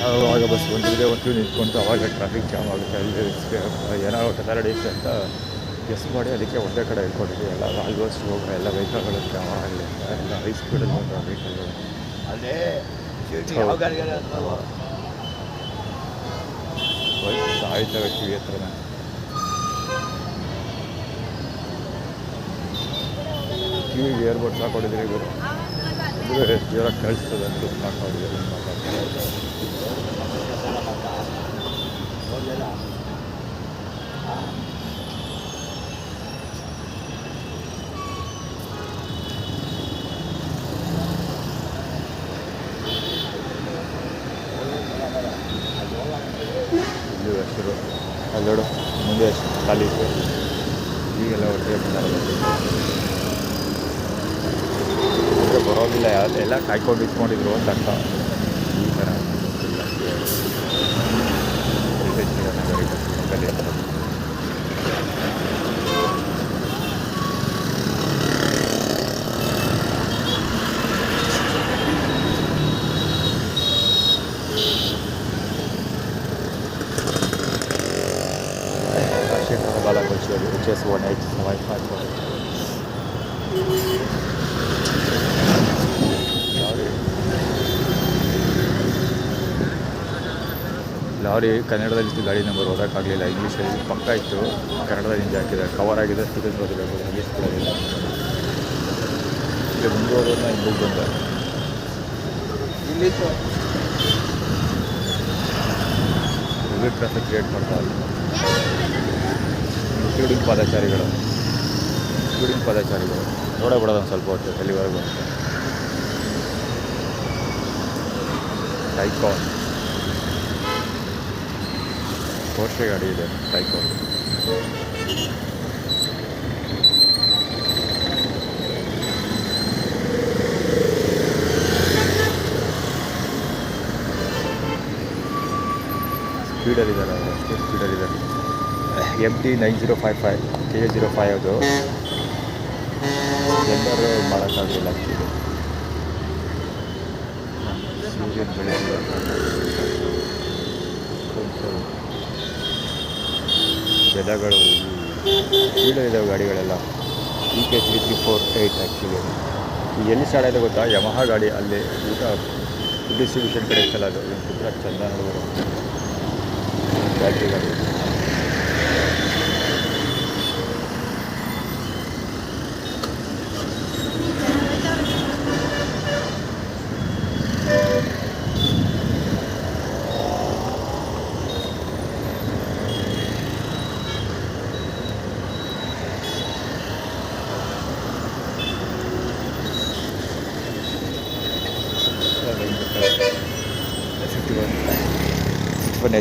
ಆವಾಗ ಬಸ್ ಒಂದು ನಿಂತ್ಕೊಂಡು ಅವಾಗ ಟ್ರಾಫಿಕ್ ಜಾಮ್ ಆಗುತ್ತೆ. ಅಲ್ಲಿ ಏನೋ ಕತಾರಡಿಸಿ ಅಂತ ಗೆಸ್ ಮಾಡಿ ಅದಕ್ಕೆ ಒಂದೇ ಕಡೆ ಇಟ್ಕೊಂಡಿದ್ವಿ. ಎಲ್ಲ ಆಲ್ಮೋಸ್ಟ್ ಎಲ್ಲ ವೆಹಿಕಲ್ಗಳು ಜಾಮ್ ಆಗಲಿ ಅಂತ ಎಲ್ಲ ಹೈ ಸ್ಪೀಡಲ್ಲಿ ಬಂದ ವೆಹಿಕಲ್ಗಳು. ಆಯ್ತವೆ ಕಿವಿ ಹತ್ರನ. ಕಿವಿಗೆ ಏರ್ಬೋರ್ಡ್ಸ್ ಹಾಕೊಂಡಿದ್ರೆ ಇವರು ಅಂದರೆ ಜೋರಾಗಿ ಕಳಿಸ್ತದೆ ಅಂತ ಹಾಕೊಂಡಿದ್ದಾರೆ. ಇದು ಹೆಸರು ಅಲ್ಲೋಡು ಮುಂದೆ ಎಷ್ಟು ಖಾಲಿ ಇತ್ತು. ಈಗೆಲ್ಲ ಹೊಟ್ಟೆ ಅಂದರೆ ಬರೋದಿಲ್ಲ, ಎಲ್ಲ ಕಾಯ್ಕೊಂಡು ಇಟ್ಕೊಂಡಿದ್ರು ಅಂತ ಅರ್ಥ. ಈ ಥರ ಗಾಡಿ ಅದು HS 1875 ಲಾರಿ ಕನ್ನಡದಲ್ಲಿ ಗಾಡಿ ನಂಬರ್ ಓದೋಕ್ಕಾಗಲಿಲ್ಲ, ಇಂಗ್ಲೀಷಲ್ಲಿ ಪಕ್ಕ ಇತ್ತು, ಕನ್ನಡದಲ್ಲಿ ಹಿಂದೆ ಹಾಕಿದ್ದಾರೆ, ಕವರ್ ಆಗಿದೆ, ಸ್ಟೂಡೆಂಟ್ ಓದಬೇಕು, ಇಂಗ್ಲೀಷ್ ಕೊಡೋದಿಲ್ಲ. ಇಲ್ಲಿ ಮುಂದೆ ಹೋಗೋದನ್ನ ಹಿಂದೆ ಬಂದ ಇಲ್ಲಿ ಟ್ರಾಫಿಕ್ ಕ್ರಿಯೇಟ್ ಮಾಡ್ತಾರೆ, ಇನ್ಕ್ಲೂಡಿಂಗ್ ಪಾದಚಾರಿಗಳು ನೋಡೇ ಬಿಡೋದು ಒಂದು ಸ್ವಲ್ಪ ಹೊತ್ತು ಎಲ್ಲಿವರೆಗೂ ಅಂತ. ಟೈಕಾನ್ ಪೋರ್ಷೆ ಗಾಡಿ ಇದೆ, ಟೈಕಾನ್. ಸ್ಪೀಡಲ್ಲಿದ್ದಾರೆ ಅವರು, ಅಷ್ಟೇ ಸ್ಪೀಡಲ್ಲಿದ್ದಾರೆ. MT 9055 KA05 ಅದು ಎಲ್ಲರೂ ಮಾಡೋಕ್ಕಾಗಲಿಲ್ಲ ಆಗ್ತಿದೆ. ಸೂರ್ಯನ ಬೆಳಗ್ಗೆ ಬೆದಗಳು ಸ್ಪೀಡಲ್ಲಿದ್ದಾವೆ ಗಾಡಿಗಳೆಲ್ಲ. EK 3348 ಆ್ಯಕ್ಚುಲಿ ಎಲ್ಲಿ ಸ್ಟಾರ್ಟ್ ಆಯಿತು ಗೊತ್ತಾ, ಯಮಹಾ ಗಾಡಿ ಅಲ್ಲಿ ಊಟ ಡಿಸ್ಟ್ರಿಬ್ಯೂಷನ್ ಕಡೆ ಇತ್ತಲ್ಲ, ಅದು ಕುದ್ರಾಕ್ ಚಂದ ನೋಡಿದ್ರು ಬ್ಯಾಟ್ರಿ ಗಾಡಿ.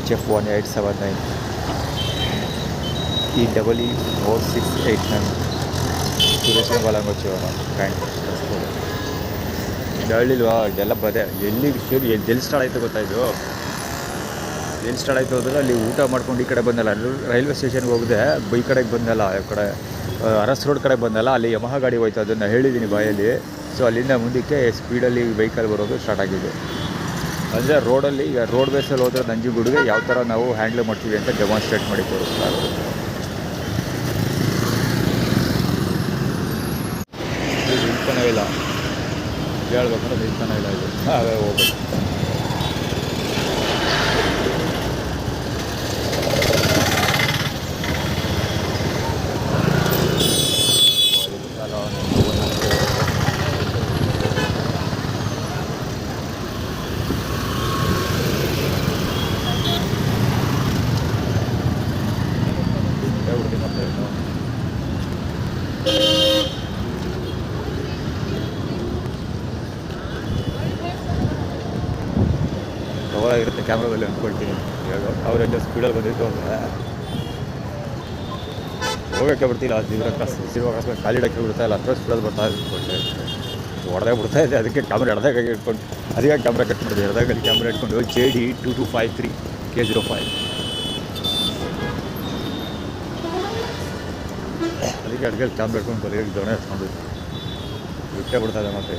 HF 1879 EE4689 ಸುರೇಶನ ಬಾಲಂಗೊಚ್ಚಿವನ ಪ್ಯಾಂಟ್ ಹೇಳಿಲ್ವಾ, ಇದೆಲ್ಲ ಬದೇ ಎಲ್ಲಿ ಸ್ಟಾರ್ಟ್ ಆಯಿತು ಗೊತ್ತಾಯಿತು. ಎಲ್ಲಿ ಸ್ಟಾರ್ಟ್ ಆಯಿತು ಅಂದರೆ ಅಲ್ಲಿ ಊಟ ಮಾಡ್ಕೊಂಡು ಈ ಕಡೆ ಬಂದಲ್ಲ, ರೈಲ್ವೆ ಸ್ಟೇಷನ್ಗೆ ಹೋಗಿದೆ, ಈ ಕಡೆಗೆ ಬಂದಲ್ಲ, ಈ ಕಡೆ ಅರಸ್ ರೋಡ್ ಕಡೆ ಬಂದಲ್ಲ, ಅಲ್ಲಿ ಯಮಹಾ ಗಾಡಿ ಹೋಯ್ತು, ಅದನ್ನು ಹೇಳಿದ್ದೀನಿ ಬಾಯಲ್ಲಿ. ಸೊ ಅಲ್ಲಿಂದ ಮುಂದಕ್ಕೆ ಸ್ಪೀಡಲ್ಲಿ ವೆಹಿಕಲ್ ಬರೋದು ಸ್ಟಾರ್ಟ್ ಆಗಿದೆ. ಅಂದರೆ ರೋಡಲ್ಲಿ ಈಗ ರೋಡ್ ಬೇಸಲ್ಲಿ ಹೋದ್ರೆ ನಂಜನಗೂಡಿಗೆ ಯಾವ ಥರ ನಾವು ಹ್ಯಾಂಡ್ಲ್ ಮಾಡ್ತೀವಿ ಅಂತ ಡೆಮಾನ್ಸ್ಟ್ರೇಟ್ ಮಾಡಿ ತೋರಿಸ್ತಾರೆ. ನಿಲ್ತಾನೆ ಇಲ್ಲ, ಹೇಳ್ಬೇಕಂದ್ರೆ ನಿಲ್ತಾನೆ ಇಲ್ಲ, ಇದು ಅವೇ ಹೋಗ್ಬೇಕು. ಕವರಾಗಿರುತ್ತೆ ಕ್ಯಾಮ್ರಾದಲ್ಲಿ ಅಂದ್ಕೊಳ್ತೀನಿ. ಅವರೆಲ್ಲ ಸ್ಪೀಡಲ್ಲಿ ಬಂದಿತ್ತು ಅಂದರೆ ಹೋಗೋಕ್ಕೆ ಬಿಡ್ತಿಲ್ಲ, ಅಕಸ್ಮಾತ್ ಕಾಲಿಡಕ್ಕೆ ಬಿಡ್ತಾ ಇಲ್ಲ, ಅಥವಾ ಸ್ಪೀಡಲ್ಲಿ ಬರ್ತಾ ಇದ್ದೆ, ಹೊಡೆದೇ ಬಿಡ್ತಾ ಇದೆ. ಅದಕ್ಕೆ ಕ್ಯಾಮ್ರಾ ಎಡ್ದಾಗಿ ಇಟ್ಕೊಂಡು ಅದಕ್ಕೆ ಕ್ಯಾಮ್ರಾ ಕಟ್ ಮಾಡಿದೆ, ಎಡ್ದಾಗಲ್ಲಿ ಕ್ಯಾಮ್ರಾ ಇಟ್ಕೊಂಡು JD 2253 K05 ಅದಕ್ಕೆ ಅಡ್ಗೆಲ್ಲಿ ಕ್ಯಾಮ್ರಾ ಇಟ್ಕೊಂಡು ಬರೀ ದೊಣೆ ಹಚ್ಕೊಂಡು ಬಿಟ್ಟೇ ಬಿಡ್ತಾ ಇದೆ. ಮತ್ತೆ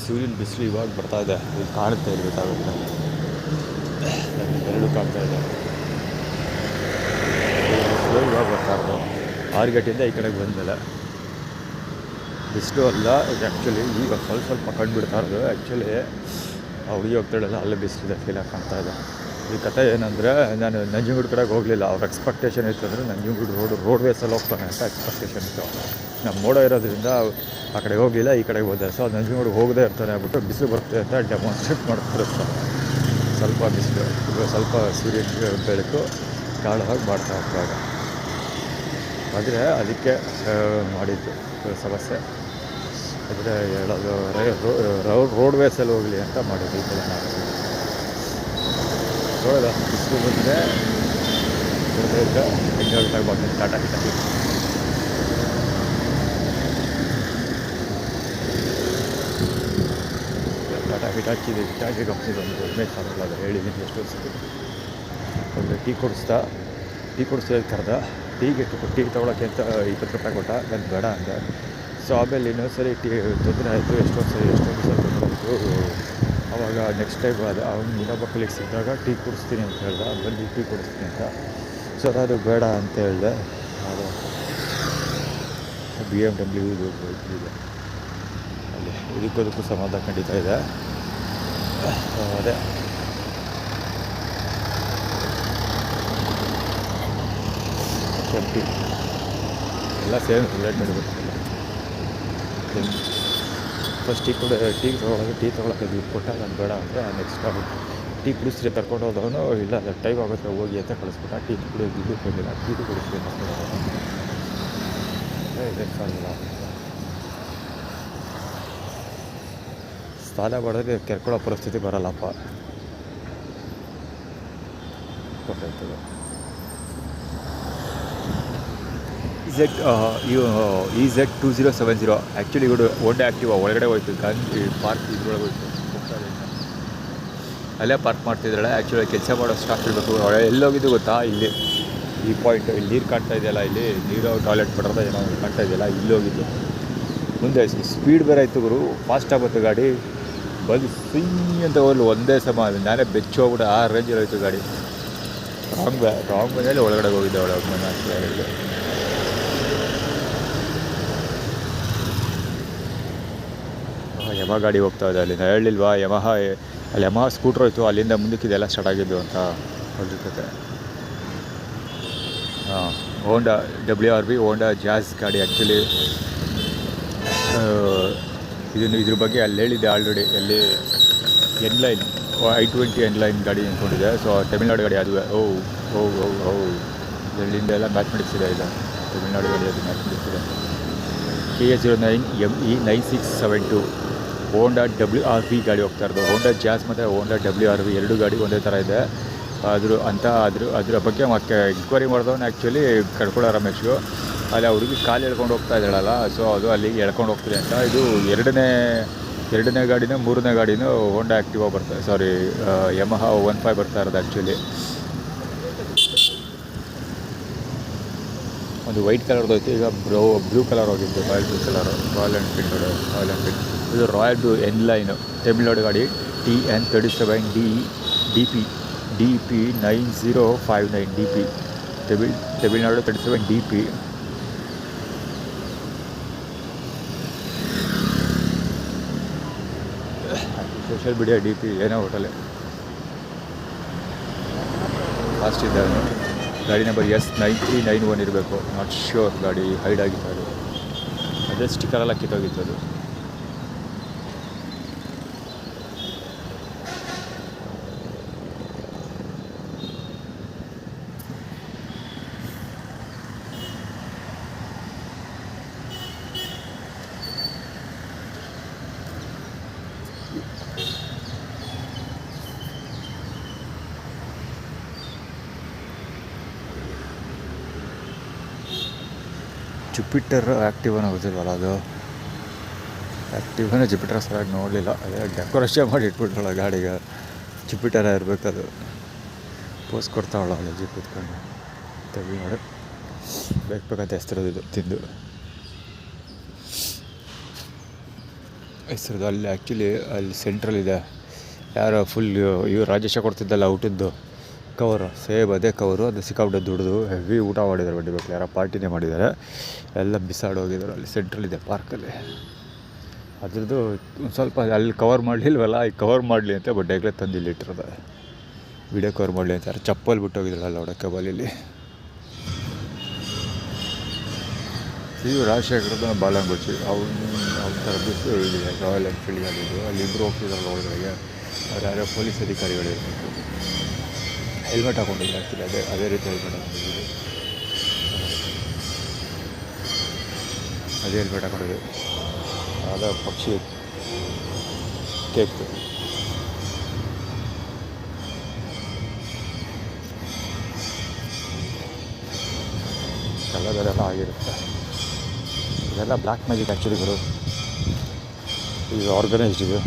ಸೂರ್ಯನ ಬಿಸಿಲು ಇವಾಗ ಬರ್ತಾ ಇದೆ, ಈಗ ಕಾಣುತ್ತೆ, ಇಲ್ಲಿ ಗೊತ್ತಾಗುತ್ತೆ, ಎರಡು ಕಾಣ್ತಾ ಇದೆ. ಇವಾಗ ಬರ್ತಾ ಇರೋದು 6 ಗಂಟೆಯಿಂದ ಈ ಕಡೆಗೆ ಬಂದಮೇಲೆ ಬಿಸಿಲು ಅಲ್ಲ, ಆ್ಯಕ್ಚುಲಿ ಈಗ ಸ್ವಲ್ಪ ಕಂಡುಬಿಡ್ತಾ ಇರೋದು. ಆ್ಯಕ್ಚುಲಿ ಹುಡುಗಿ ಹೋಗ್ತಾಳಲ್ಲ, ಅಲ್ಲೇ ಬಿಸಿಲಿದೆ ಫೀಲ್ ಕಾಣ್ತಾ ಇದೆ. ಈ ಕಥೆ ಏನಂದರೆ, ನಾನು ನಂಜನಗೂಡು ಕಡೆಗೆ ಹೋಗಲಿಲ್ಲ, ಅವ್ರ ಎಕ್ಸ್ಪೆಕ್ಟೇಷನ್ ಇತ್ತು ಅಂದರೆ ನಂಜನಗೂಡು ರೋಡ್ವೇಸಲ್ಲಿ ಹೋಗ್ತಾನೆ ಅಂತ ಎಕ್ಸ್ಪೆಕ್ಟೇಷನ್ ಇತ್ತು. ನಮ್ಮ ಮೋಡ ಇರೋದ್ರಿಂದ ಆ ಕಡೆ ಹೋಗಲಿಲ್ಲ, ಈ ಕಡೆಗೆ ಹೋದೆ. ಸೊ ನಂಜನಗೂಡು ಹೋಗದೇ ಇರ್ತಾನೆ ಆಗ್ಬಿಟ್ಟು ಬಿಸಿಲು ಬರುತ್ತೆ ಅಂತ ಡೆಮಾನ್ಸ್ಟ್ರೇಟ್ ಮಾಡ್ತಾರೆ. ಸ್ವಲ್ಪ ಬಿಸಿಲು, ಸ್ವಲ್ಪ ಸೂರ್ಯ ಬೆಳಕು ಕಾಳವಾಗಿ ಮಾಡ್ತಾ ಇರ್ತಾರೆ. ಆದರೆ ಅದಕ್ಕೆ ಮಾಡಿದ್ದು ಸಮಸ್ಯೆ. ಆದರೆ ಹೇಳೋದು ರೋಡ್ವೇಸಲ್ಲಿ ಹೋಗಲಿ ಅಂತ ಮಾಡಿದ್ದು. ಈ ಥರ ನೋಡೋದ ಬಿಸಿಲು ಬಂದರೆ ಹೆಂಗೆ ಬರ್ತೀನಿ ಟಾಟಾ ಅದು ಹಿಟಾಚಿ ಕಂಪ್ನಿದು ಒಂದು 15,000 ಅದು ಹೇಳಿದ್ದೀನಿ ಎಷ್ಟು ವರ್ಷಕ್ಕೆ. ಒಂದು ಟೀ ಕುಡಿಸ್ತಾ ಕರೆದ ಟೀಗೆ ಟೀ ತೊಗೊಳಕ್ಕೆ ಅಂತ 20 ರೂಪಾಯಿ ಕೊಟ್ಟ, ನಾನು ಬೇಡ ಅಂದೆ. ಸೊ ಆಮೇಲೆ ಇನ್ನೊಂದು ಸರಿ ತೊಂದರೆ ಆಯಿತು, ಎಷ್ಟೊಂದು ಸಲ ತೊಂದರೆ ಆಯಿತು. ಆವಾಗ ನೆಕ್ಸ್ಟ್ ಟೈಮ್ ಅದು ಅವ್ನು ಇನ್ನೊಬ್ಬ ಕಲಿಗೆ ಸಿಕ್ಕಿದಾಗ ಟೀ ಕುಡಿಸ್ತೀನಿ ಅಂತ ಹೇಳ್ದೆ, ಬಂದು ಟೀ ಕುಡಿಸ್ತೀನಿ ಅಂತ. ಸೊ ನಾನು ಬೇಡ ಅಂತ ಹೇಳಿದೆ. ಅದು BMW ಇದು ಇದೆ ಅಲ್ಲಿ, ಇದಕ್ಕೂ ಸಮಾಧಾನ ಖಂಡಿತ ಇದೆ. ಅದೇ ಕೆಂಪಿ ಎಲ್ಲ ಸೇಮ್ ರಿಲೇಟೆಡ್ ಗೊತ್ತಿಲ್ಲ. ಫಸ್ಟ್ ಟೀ ತೊಗೊಳಕ್ಕೆ ದುಡ್ಡು ಕೊಟ್ಟ, ನಾನು ಬೇಡ ಅಂದರೆ ನೆಕ್ಸ್ಟ್ ಟೀ ಕುಡಿಸ್ರಿ ಕರ್ಕೊಂಡು ಹೋದವನು ಇಲ್ಲ ಅದು ಟೈಮ್ ಆಗುತ್ತೆ ಹೋಗಿ ಅಂತ ಕಳಿಸ್ಬಿಟ್ಟ. ಟೀ ಕುಡಿಯೋದು ದುಡ್ಡು ಕೊಡಲಿಲ್ಲ, ಟೀ ಕುಡಿಸ್ತೀನಿ ಇದೆ ಸಾಲಿಲ್ಲ. ಸಾಲ ಮಾಡಿದ್ರೆ ಕೆರ್ಕೊಳ್ಳೋ ಪರಿಸ್ಥಿತಿ ಬರಲ್ಲಪ್ಪ, ಗೊತ್ತಾಯ್ತದೆ. EZ2070 ಆ್ಯಕ್ಚುಲಿ ಇವರು ಹೋಂಡಾ ಆ್ಯಕ್ಟಿವಾ ಒಳಗಡೆ ಹೋಯ್ತು, ಗಾಂಧಿ ಪಾರ್ಕ್ ಇದ್ರೊಳಗೆ ಹೋಯ್ತು, ಅಲ್ಲೇ ಪಾರ್ಕ್ ಮಾಡ್ತಿದ್ದಾಳೆ. ಆ್ಯಕ್ಚುಲಿ ಕೆಲಸ ಮಾಡೋ ಸ್ಟಾಫ್ ಇರಬೇಕು. ಎಲ್ಲೋಗಿದ್ದು ಗೊತ್ತಾ, ಇಲ್ಲಿ ಈ ಪಾಯಿಂಟ್ ಇಲ್ಲಿ ನೀರು ಕಾಣ್ತಾ ಇದೆಯಲ್ಲ, ಇಲ್ಲಿ ನೀರು ಟಾಯ್ಲೆಟ್ ಬರೋದ ಏನೋ ಕಾಣ್ತಾ ಇದೆಯಲ್ಲ, ಇಲ್ಲಿ ಹೋಗಿದ್ದು. ಮುಂದೆ ಸ್ಪೀಡ್ ಬೇರೆ ಆಯಿತು ಗುರು, ಫಾಸ್ಟ್ ಆಗುತ್ತೆ ಗಾಡಿ, ಬಂದು ಸಿಂಗ್ ಅಂತ ಹೋಗ್ಲು ಒಂದೇ ಸಮ. ನಾನೇ ಬೆಚ್ಚೋಗ್ಬಿಟ್ಟು ಆ ರೇಂಜಲ್ಲಿ ಹೋಯ್ತು ಗಾಡಿ. ರಾಂಗ್ ಮನೇಲಿ ಒಳಗಡೆ ಹೋಗಿದ್ದೆ, ಒಳಗೆ ಮನೆ ಹೇಳಿದೆ. ಯಮ ಗಾಡಿ ಹೋಗ್ತಾ ಇದೆ ಅಲ್ಲಿ, ನಾನು ಹೇಳಿಲ್ವಾ ಅಲ್ಲಿ ಯಮ ಸ್ಕೂಟ್ರ್ ಹೋಯ್ತು, ಅಲ್ಲಿಂದ ಮುಂದಕ್ಕೆ ಇದೆಲ್ಲ ಸ್ಟಾರ್ಟ್ ಆಗಿದ್ದು ಅಂತ ಹೊರಟಿರ್ತದೆ. ಹೋಂಡಾ WRV ಹೋಂಡಾ ಜಾಸ್ ಗಾಡಿ. ಆ್ಯಕ್ಚುಲಿ ಇದ್ರ ಬಗ್ಗೆ ಅಲ್ಲಿ ಹೇಳಿದ್ದೆ ಆಲ್ರೆಡಿ, ಎಲ್ಲಿ ಎನ್ಲೈನ್ i20 ಎನ್ಲೈನ್ ಗಾಡಿ ಅಂದ್ಕೊಂಡಿದ್ದೆ. ಸೊ ತಮಿಳ್ನಾಡು ಗಾಡಿ ಅದು. ಇಲ್ಲಿಂದ ಎಲ್ಲ ಮ್ಯಾಥಮೆಟಿಕ್ಸ್ ಇದೆ, ಇಲ್ಲ ತಮಿಳ್ನಾಡು ಗಾಡಿ ಅದು ಮ್ಯಾಥಮೆಟಿಕ್ಸ್ ಇದೆ. KA09 ME 9672 ಹೋಂಡಾ WRV ಗಾಡಿ ಹೋಗ್ತಾ ಇರೋದು. ಹೋಂಡಾ ಜಾಸ್ ಮತ್ತು ಹೋಂಡಾ WRV ಎರಡು ಗಾಡಿ ಒಂದೇ ಥರ ಇದೆ. ಅದ್ರ ಬಗ್ಗೆ ಮತ್ತೆ ಎಂಕ್ವೈರಿ ಮಾಡಿದವನು ಆ್ಯಕ್ಚುಲಿ ಕರ್ಕೊಳ್ಳೋ ರಮೇಶು, ಅಲ್ಲಿ ಆ ಹುಡುಗಿ ಕಾಲು ಎಳ್ಕೊಂಡು ಹೋಗ್ತಾ ಇದ್ದಾಳಲ್ಲ, ಸೊ ಅದು ಅಲ್ಲಿಗೆ ಎಳ್ಕೊಂಡು ಹೋಗ್ತಿದೆ ಅಂತ. ಇದು ಎರಡನೇ ಗಾಡಿನೂ ಮೂರನೇ ಗಾಡಿನೂ ಹೋಂಡಾ ಆ್ಯಕ್ಟಿವಾ ಬರ್ತಾರೆ, ಸಾರಿ ಯಮಹಾ 15 ಬರ್ತಾ ಇರೋದು. ಆ್ಯಕ್ಚುಲಿ ಒಂದು ವೈಟ್ ಕಲರ್ದು ಹೋಯ್ತು, ಈಗ ಬ್ಲೂ ಕಲರ್ ಹೋಗಿದ್ದು, ರಾಯಲ್ ಎನ್ಫೀಲ್ಡ್. ಇದು ರಾಯಲ್ ಎನ್ಲೈನು ತಮಿಳ್ನಾಡು ಗಾಡಿ, TN37 DP 9059 DP Tamil Nadu 37 DP. Social media DP ಏನೋ ಹೋಟೆಲೆ ಫಾಸ್ಟ್ ಇದ್ದಾವೆ. ಗಾಡಿ ನಂಬರ್ S9391 ಇರಬೇಕು, ನಾಟ್ ಶ್ಯೂರ್. ಗಾಡಿ ಹೈಡ್ ಆಗಿತ್ತು, ಅದು ಅದೇ ಸ್ಟಿಕ್ಕರೆಲ್ಲ ಕಿತ್ತೋಗಿತ್ತು ಅದು. ಜುಪಿಟರ್ ಆ್ಯಕ್ಟಿವಾನ ಗೊತ್ತಿಲ್ವಲ್ಲ, ಅದು ಆ್ಯಕ್ಟಿವಾನ ಜುಪಿಟರ್ ಸರಿಯಾಗಿ ನೋಡಲಿಲ್ಲ. ಅದೇ ಡೆಕೋರೇಷನ್ ಮಾಡಿ ಇಟ್ಬಿಟ್ರಲ್ಲ ಗಾಡಿಗೆ, ಜುಪಿಟರ ಇರಬೇಕು. ಅದು ಪೋಸ್ ಕೊಡ್ತಾವಳ ಅಲ್ಲ ಜೀಪ್ ಇಟ್ಕೊಂಡು ತಮಿಳ್ನಾಡು ಬೇಕಂತ ಹೆಸರದು ತಿಂದು ಹೆಸರದು. ಅಲ್ಲಿ ಆ್ಯಕ್ಚುಲಿ ಅಲ್ಲಿ ಸೆಂಟ್ರಲ್ ಇದೆ, ಯಾರೋ ಫುಲ್ ಇವ್ರು ರಾಜೇಶ ಕೊಡ್ತಿದ್ದಲ್ಲ ಊಟದ್ದು ಕವರು, ಸೇಮ್ ಅದೇ ಕವರು. ಅದು ಸಿಕ್ಕಾಬಿಟ್ಟು ದುಡ್ದು ಹೆವಿ ಊಟ ಮಾಡಿದ್ದಾರೆ, ಬಡ್ಡಿ ಬೇಕು ಯಾರೋ ಪಾರ್ಟಿನೇ ಮಾಡಿದ್ದಾರೆ, ಎಲ್ಲ ಬಿಸಾಡೋಗಿದ್ದಾರೆ. ಅಲ್ಲಿ ಸೆಂಟ್ರಲ್ ಇದೆ ಪಾರ್ಕಲ್ಲಿ. ಅದ್ರದ್ದು ಒಂದು ಸ್ವಲ್ಪ ಅಲ್ಲಿ ಕವರ್ ಮಾಡಲಿಲ್ವಲ್ಲ, ಈಗ ಕವರ್ ಮಾಡಲಿ ಅಂತ ಬಡ್ಡೆಗಳೇ ತಂದು ಇಲ್ಲಿ ಇಟ್ಟಿರೋದು, ವಿಡಿಯೋ ಕವರ್ ಮಾಡಲಿ ಅಂತ. ಯಾರು ಚಪ್ಪಲ್ ಬಿಟ್ಟೋಗಿದ್ರಲ್ಲ ಹೊಡಕ್ಕೆ ಬಾಲಿಲಿ. ಇದು ರಾಜಶೇಖರದ ಬಾಲಂಗುಚ್ಚಿ, ಅವ್ನ ಥರದ್ದು ಇದೆ ರಾಯಲ್ ಎನ್ಫೀಲ್ಡ್ ಗಾಡಿದು. ಅಲ್ಲಿ ಇಬ್ಬರು ಹೋಗ್ತಿದ್ರಲ್ಲ ಒಳಗಡೆಗೆ, ಅವ್ರು ಯಾರೋ ಪೊಲೀಸ್ ಅಧಿಕಾರಿಗಳಿರಬೇಕು. ಹೆಲ್ಮೆಟ್ ಹಾಕೊಂಡಿಲ್ಲ ಆ್ಯಕ್ಚುಲಿ, ಅದೇ ರೀತಿ ಹೆಲ್ಮೆಟ್ ಹಾಕೊಂಡಿದ್ದೀವಿ, ಅದೇ ಹೆಲ್ಮೆಟ್ ಹಾಕೊಂಡಿದ್ದೀವಿ. ಅದ ಪಕ್ಷಿ ಕೇಕ್ ಕಲ್ಲದೆಲ್ಲ ಆಗಿರುತ್ತೆ. ಇದೆಲ್ಲ ಬ್ಲ್ಯಾಕ್ ಮ್ಯಾಜಿಕ್ ಆ್ಯಕ್ಚುಲಿ ಬರೋದು, ಇದು ಆರ್ಗನೈಸ್ಡ್ ಇದು.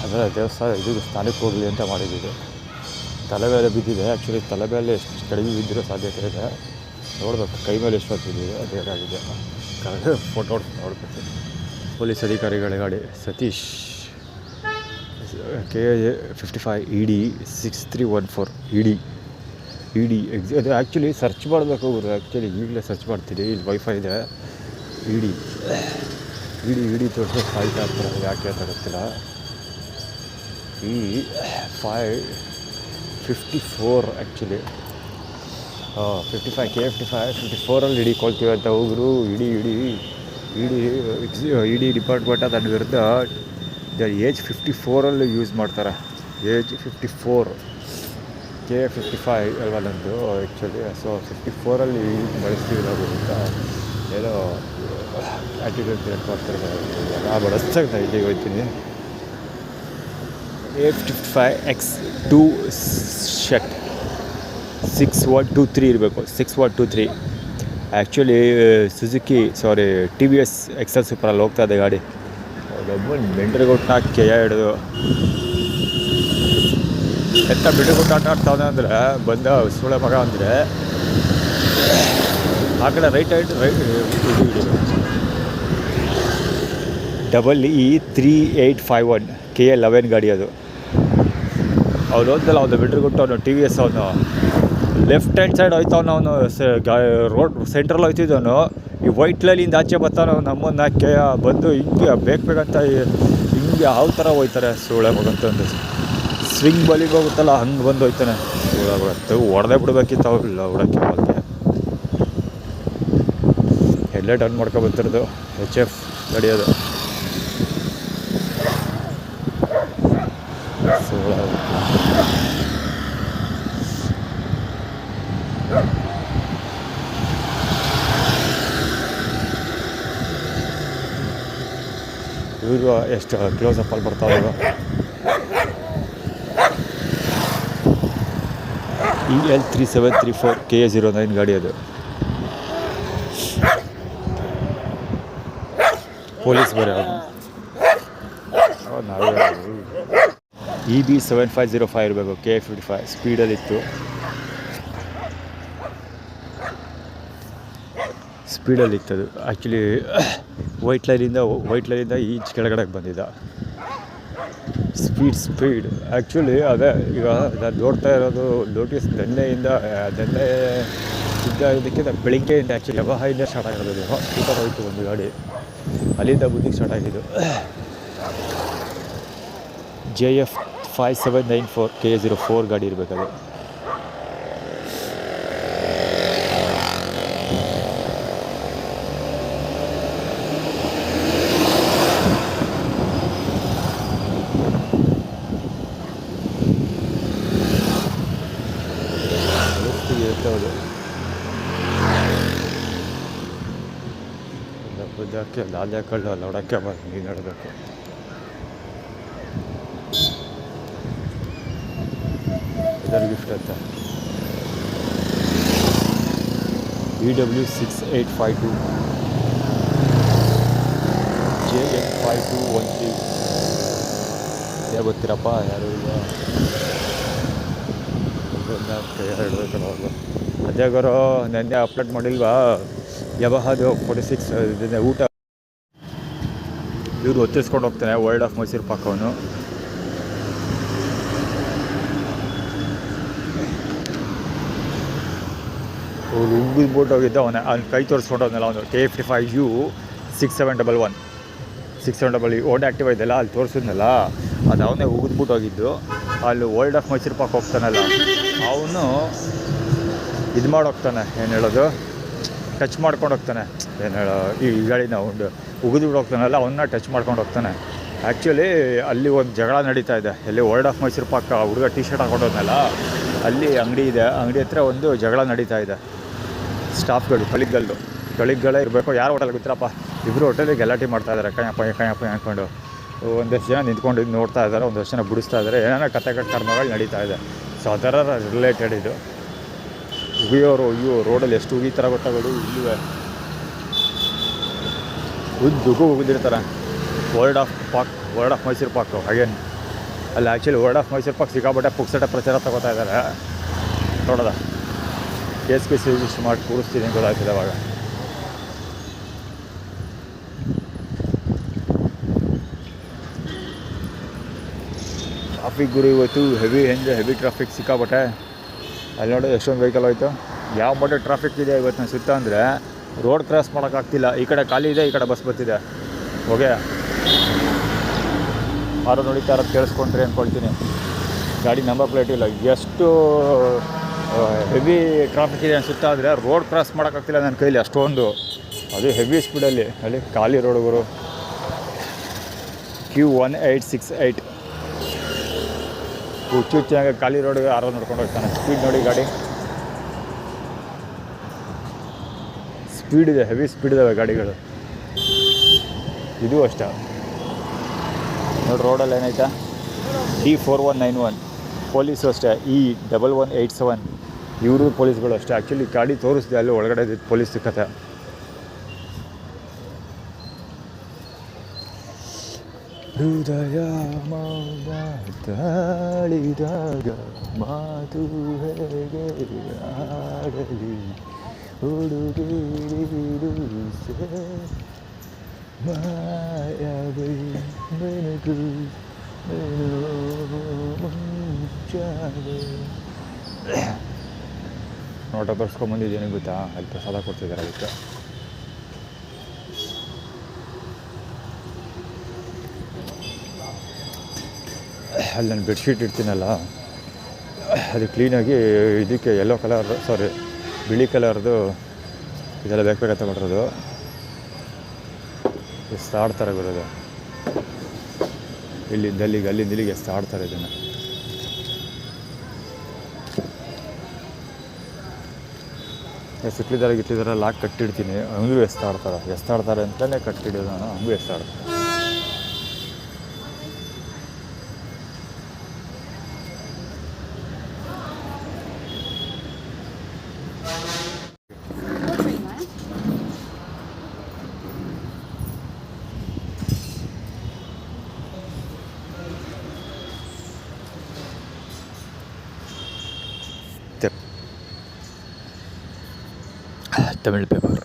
ಅದರ ದೇವಸ್ಥಾನ ಇದು ಸ್ಥಾನಕ್ಕೆ ಹೋಗಲಿ ಅಂತ ಮಾಡಿದ್ದಿದೆ. ತಲೆಬೇಲೆ ಬಿದ್ದಿದೆ. ಆ್ಯಕ್ಚುಲಿ ತಲೆಬೇಲೆ ಎಷ್ಟು ಕಡಿಮೆ ಬಿದ್ದಿರೋ ಸಾಧ್ಯತೆ ಇದೆ. ನೋಡ್ಬೇಕು ಕೈ ಮೇಲೆ ಎಷ್ಟು ಹೊತ್ತಿದೆ ಅದೇನಾಗಿದೆ ಕರೆಕ್ಟ್ ಫೋಟೋ ನೋಡ್ಬೇಕು. ಪೊಲೀಸ್ ಅಧಿಕಾರಿಗಳ ಗಾಡಿ ಸತೀಶ್ KA55 ED 6314 ಇಡಿ ಅದು ಆ್ಯಕ್ಚುಲಿ ಸರ್ಚ್ ಮಾಡಬೇಕು ಅವರು. ಆ್ಯಕ್ಚುಲಿ ಈಗಲೇ ಸರ್ಚ್ ಮಾಡ್ತೀನಿ. ಇಲ್ಲಿ ವೈಫೈ ಇದೆ. ಇಡಿ ತೋರಿಸೋ ಸಾಯ್ತಾ ಇರ್ತಾರೆ, ಯಾಕೆ ಅಂತ ಗೊತ್ತಿಲ್ಲ. E554 ಆ್ಯಕ್ಚುಲಿ 55 KA55 54 ಹಿಡಿಕೊಳ್ತೀವಿ ಅಂತ ಹೋಗರು. ಇಡಿ ಡಿಪಾರ್ಟ್ಮೆಂಟ್ ಅದರ ವಿರುದ್ಧ ಏಜ್ 54 ಯೂಸ್ ಮಾಡ್ತಾರೆ. ಏಜ್ 54 KA55 ಅಲ್ವಾ ನಂದು ಆ್ಯಕ್ಚುಲಿ. ಸೊ 54 ಬಳಸ್ತೀವಿ ನಾವು ಅಂತ ಏನೋ ಆ್ಯಟಿಟ್ಯೂಡ್ ಕ್ರಿಯೇಟ್ ಮಾಡ್ತಿರ್ತಾರೆ. ನಾನು ಬಳಸ್ತಾಗ್ತಾ ಇಲ್ಲಿಗೆ ಹೋಗ್ತೀನಿ. A55X2 ಶಟ್ 6123 ಇರಬೇಕು. 6123 ಆ್ಯಕ್ಚುಲಿ ಸುಜುಕಿ TVS XL ಸೂಪರಲ್ಲಿ ಹೋಗ್ತಾ ಇದೆ ಗಾಡಿ. ಮೆಂಡ್ರಿಗೊಟ್ಟನ ಕೆಯ ಹಿಡಿದು ಎಂಥ ಮೆಂಡ್ರಿಗೊಟ್ಟು ಆಟ ಆಡ್ತಾವೆ ಅಂದರೆ ಬಂದ ಸುಳೆ ಮಗ ಅಂದರೆ ಆ ಕಡೆ ರೈಟ್ EE3851 KA11 ಗಾಡಿ ಅದು. ಅವ್ನು ಹೋದ್ನಲ್ಲ ಅವನು ಮೆಂಡ್ರಿಗೊಟ್ಟು ಅವನು TVS ಅವನು ಲೆಫ್ಟ್ ಹ್ಯಾಂಡ್ ಸೈಡ್ ಹೋಯ್ತವನು. ಅವನು ರೋಡ್ ಸೆಂಟ್ರಲ್ಲಿ ಹೋಯ್ತಿದ್ದವನು. ಈ ವೈಟ್ ಲೈನಿಂದ ಆಚೆ ಬರ್ತಾನೆ ನಮ್ಮನ್ನು ಕೆಯ ಬಂದು ಹಿಂಗೆ ಬೇಕಂತ ಹಿಂಗೆ ಯಾವ ಥರ ಹೋಯ್ತಾರೆ ಸೂಳೆ ಮಗಂತಂದು. ಸ್ವಿಂಗ್ ಬಲಿಗೆ ಹೋಗುತ್ತಲ್ಲ ಹಂಗೆ ಬಂದು ಹೋಯ್ತಾನೆ ಸೂಳೆ ಮಗಂತ. ಹೊಡೆದೇ ಬಿಡ್ಬೇಕಿತ್ತು ಅವಿಲ್ಲ ಹೊಡೋಕ್ಕೆ ಹೋದೆ. ಹೆಡ್ಲೈಟ್ ಆನ್ ಮಾಡ್ಕೊಬರ್ತಿರೋದು HF ನಡೆಯೋದು ಸೂಳೆ. ಇವರು ಎಷ್ಟು ಕ್ಲೋಸಪ್ಪಲ್ಲಿ ಬರ್ತಾವೆ. EL3734 KA09 ಗಾಡಿ ಅದು. ಪೊಲೀಸ್ ಬರೋ ನಾವೇ EB7505 ಇರಬೇಕು. KA55 ಸ್ಪೀಡಲ್ಲಿತ್ತು. ಅದು ಆ್ಯಕ್ಚುಲಿ ವೈಟ್ ಲೈನಿಂದ ಈಚ್ ಕೆಳಗಡೆ ಬಂದಿದ್ದ. ಸ್ಪೀಡ್ ಆ್ಯಕ್ಚುಲಿ ಅದೇ ಈಗ ನಾನು ನೋಡ್ತಾ ಇರೋದು ನೋಟಿಸ್ ದಂಡೆಯಿಂದ ಇದಕ್ಕಿಂತ ಬೆಳಿಗ್ಗೆಯಿಂದ ಆ್ಯಕ್ಚುಲಿ ಯಮಹಾಯಿಂದ ಸ್ಟಾರ್ಟ್ ಆಗಿರೋದು. ಸ್ಕೂಟರ್ ಹೋಯ್ತು ಒಂದು ಗಾಡಿ, ಅಲ್ಲಿಂದ ಬುದ್ಧಿಗೆ ಸ್ಟಾರ್ಟ್ ಆಗಿದ್ದು. JF 5794 KA04 ಗಾಡಿ ಇರಬೇಕದು. ಬುದ್ಧಕ್ಕೆ ಲಾಲ್ಯ ಕಳ್ಳು ಲೊಡಕ್ಕೆ ಬಂದು ನೀನು ನಡಬೇಕು. ಇದರ ಗಿಫ್ಟ್ ಅಂತ EW6852 JF5213 ಯಾರು ಗೊತ್ತಿರಪ್ಪ ಯಾರು ಇಲ್ಲ. ಅದೇ ಗುರು ನೆನ್ನೆ ಅಪ್ಲೋಡ್ ಮಾಡಿಲ್ವಾ ಯಮಹಾದು 46 ಇದನ್ನೇ ಊಟ. ಇವರು ಒತ್ತಿಸ್ಕೊಂಡು ಹೋಗ್ತಾನೆ ವರ್ಲ್ಡ್ ಆಫ್ ಮೈಸೂರು ಪಾಕ್. ಅವನು ಉಗ್ಬಿಟ್ಟು ಹೋಗಿದ್ದ. ಅವನ ಕೈ ತೋರಿಸ್ಕೊಂಡವನಲ್ಲ ಅವನು KA55U 6711 ಓಲ್ಡ್ ಆ್ಯಕ್ಟಿವ್ ಇದೆಯಲ್ಲ ಅಲ್ಲಿ ತೋರಿಸಿದ್ನಲ್ಲ ಅದು ಅವನೇ ಉಗಿದ್ಬಿಟ್ಟು ಹೋಗಿದ್ದು. ಅಲ್ಲಿ ವರ್ಲ್ಡ್ ಆಫ್ ಮೈಸೂರು ಪಾಕ್ ಹೋಗ್ತಾನಲ್ಲ ಅವನು ಇದು ಮಾಡೋಗ್ತಾನೆ, ಏನು ಹೇಳೋದು, ಟಚ್ ಮಾಡ್ಕೊಂಡು ಹೋಗ್ತಾನೆ. ಏನು ಹೇಳೋ ಈ ಗಾಡಿನ ಒಂದು ಉಗಿದ್ಬಿಟ್ಟು ಹೋಗ್ತಾನಲ್ಲ ಅವನ್ನ ಟಚ್ ಮಾಡ್ಕೊಂಡು ಹೋಗ್ತಾನೆ. ಆ್ಯಕ್ಚುಲಿ ಅಲ್ಲಿ ಒಂದು ಜಗಳ ನಡೀತಾ ಇದೆ. ಎಲ್ಲಿ ವರ್ಲ್ಡ್ ಆಫ್ ಮೈಸೂರು ಪಾಕ್ ಹುಡುಗ ಟಿ ಶರ್ಟ್ ಹಾಕೊಂಡೋದ್ನಲ್ಲ ಅಲ್ಲಿ ಅಂಗಡಿ ಇದೆ. ಅಂಗಡಿ ಹತ್ರ ಒಂದು ಜಗಳ ನಡೀತಾ ಇದೆ. ಸ್ಟಾಫ್ಗಳು ಕಳಿಗಳೇ ಇರಬೇಕು. ಯಾರು ಹೋಟೆಲ್ ಗೊತ್ತಿರಪ್ಪ, ಇಬ್ಬರು ಹೋಟೆಲಿಗೆ ಗಲಾಟೆ ಮಾಡ್ತಾಯಿದ್ದಾರೆ. ಕಯ್ಯಪ್ಪ ಹಾಕ್ಕೊಂಡು ಒಂದಷ್ಟು ಜನ ನಿಂತ್ಕೊಂಡು ನೋಡ್ತಾ ಇದ್ದಾರೆ, ಒಂದಷ್ಟು ಜನ ಬಿಡಿಸ್ತಾ ಇದ್ದಾರೆ. ಏನೇನೋ ಕರ್ಮಗಳು ನಡೀತಾ ಇದೆ. ಸೊ ಅದರ ರಿಲೇಟೆಡ್ ಇದು. ಉಗಿಯೋರು ರೋಡಲ್ಲಿ ಎಷ್ಟು ಉಗಿತಾರ ಗೊತ್ತಾಗೋದು. ಇಲ್ಲಿವೆ ಉಗಿದಿರ್ತಾರೆ ವರ್ಲ್ಡ್ ಆಫ್ ಮೈಸೂರು ಪಾಕು ಹಾಗೇನು ಅಲ್ಲಿ actually word of Mysuru Pak ಸಿಕ್ಕಾಪಟ್ಟೆ ಪುಕ್ಸಟ ಪ್ರಚಾರ ತಗೋತಾ ಇದ್ದಾರೆ. ನೋಡೋದ ಕೇಸ್ ರಿಜಿಸ್ಟರ್ ಮಾಡಿ ಕೂರಿಸ್ತೀನಿ ಗೊತ್ತಾಗ್ತದೆ ಅವಾಗ. ಟ್ರಾಫಿಕ್ ಗುರು ಇವತ್ತು ಹೆವಿ ಟ್ರಾಫಿಕ್ ಸಿಕ್ಕಾಪಟ್ಟೆ. ಅಲ್ಲಿ ನೋಡಿ ಎಷ್ಟೊಂದು ವೆಹಿಕಲ್ ಹೋಯ್ತು. ಯಾವ ಮಟ್ಟ ಟ್ರಾಫಿಕ್ ಇದೆ ಇವತ್ತು ನಾನು ಸುತ್ತ ಅಂದರೆ ರೋಡ್ ಕ್ರಾಸ್ ಮಾಡೋಕ್ಕಾಗ್ತಿಲ್ಲ. ಈ ಕಡೆ ಖಾಲಿ ಇದೆ, ಈ ಕಡೆ ಬಸ್ ಬರ್ತಿದೆ. ಓಕೆ, ಯಾರು ನೋಡಿತಾ ಇರೋದು ಕೇಳಿಸ್ಕೊಂಡ್ರಿ ಅಂದ್ಕೊಳ್ತೀನಿ. ಗಾಡಿ ನಂಬರ್ ಪ್ಲೇಟ್ ಇಲ್ಲ. ಎಷ್ಟು ಹೆವಿ ಟ್ರಾಫಿಕ್ ಇದೆ ಸುತ್ತ ಅಂದರೆ ರೋಡ್ ಕ್ರಾಸ್ ಮಾಡೋಕ್ಕಾಗ್ತಿಲ್ಲ ನನ್ನ ಕೈಲಿ ಅಷ್ಟೊಂದು. ಅದು ಹೆವಿ ಸ್ಪೀಡಲ್ಲಿ. ಅಲ್ಲಿ ಖಾಲಿ ರೋಡ್ಗಳು Q1868 ಹುಚ್ಚುಚ್ಚಾಗ ಖಾಲಿ ರೋಡ್ಗೆ ಯಾರೋ ನೋಡ್ಕೊಂಡು ಹೋಗ್ತಾನೆ. ಸ್ಪೀಡ್ ನೋಡಿ ಗಾಡಿ, ಸ್ಪೀಡ್ ಇದೆ, ಹೆವಿ ಸ್ಪೀಡ್ ಇದ್ದಾವೆ ಗಾಡಿಗಳು. ಇದು ಅಷ್ಟೇ ನೋಡಿ. ರೋಡಲ್ಲಿ ಏನೈತಾ D4191 ಪೊಲೀಸು ಅಷ್ಟೇ, E1187 ಇವರು ಪೊಲೀಸ್ಗಳು ಅಷ್ಟೇ. ಆ್ಯಕ್ಚುಲಿ ಗಾಡಿ ತೋರಿಸಿದೆ ಅಲ್ಲಿ ಒಳಗಡೆ ಪೊಲೀಸ್ ಸಿಕ್ಕತ್ತೆ. ಹೃದಯ ಮೌನ ತಾಳಿದಾಗ ಮಾತು ಹೇಗೆ ಆಡಲಿ ಹುಡುಗಿರು ಮಾಯವೇ ಬೆನಕು ಮುಂಚಾವೆ. ನೋಟ ಬರ್ಸ್ಕೊಂಬಂದಿದ್ದೇನೆ ಗೊತ್ತಾ, ಅಲ್ಲಿ ಪ್ರಸಾದ ಕೊಡ್ತಿದ್ದಾರೆ ಅದಕ್ಕೆ. ಅಲ್ಲಿ ನಾನು ಬೆಡ್ಶೀಟ್ ಇಡ್ತೀನಲ್ಲ, ಅದು ಕ್ಲೀನಾಗಿ ಇದಕ್ಕೆ ಯೆಲ್ಲೋ ಕಲರ್ ಬಿಳಿ ಕಲರ್ದು ಇದೆಲ್ಲ ಬೇಕಾಗ ತಗೊಂಡಿರೋದು. ಎಷ್ಟು ಆಡ್ತಾರೆ ಬರೋದು, ಇಲ್ಲಿಂದ ಇಲ್ಲಿಗೆ ಎಷ್ಟು ಆಡ್ತಾರೆ ಇದನ್ನು. ಇಟ್ಲಿದಾರ ಲಾಕ್ ಕಟ್ಟಿಡ್ತೀನಿ. ಹಂಗೂ ಎಸ್ತಾಡ್ತಾರೆ ಅಂತಲೇ ಕಟ್ಟಿಡೋದು ನಾನು. ಹಂಗೂ ಎಸ್ತಾಡ್ತಾರೆ. ತಮಿಳ್ ಪೇಪರ್.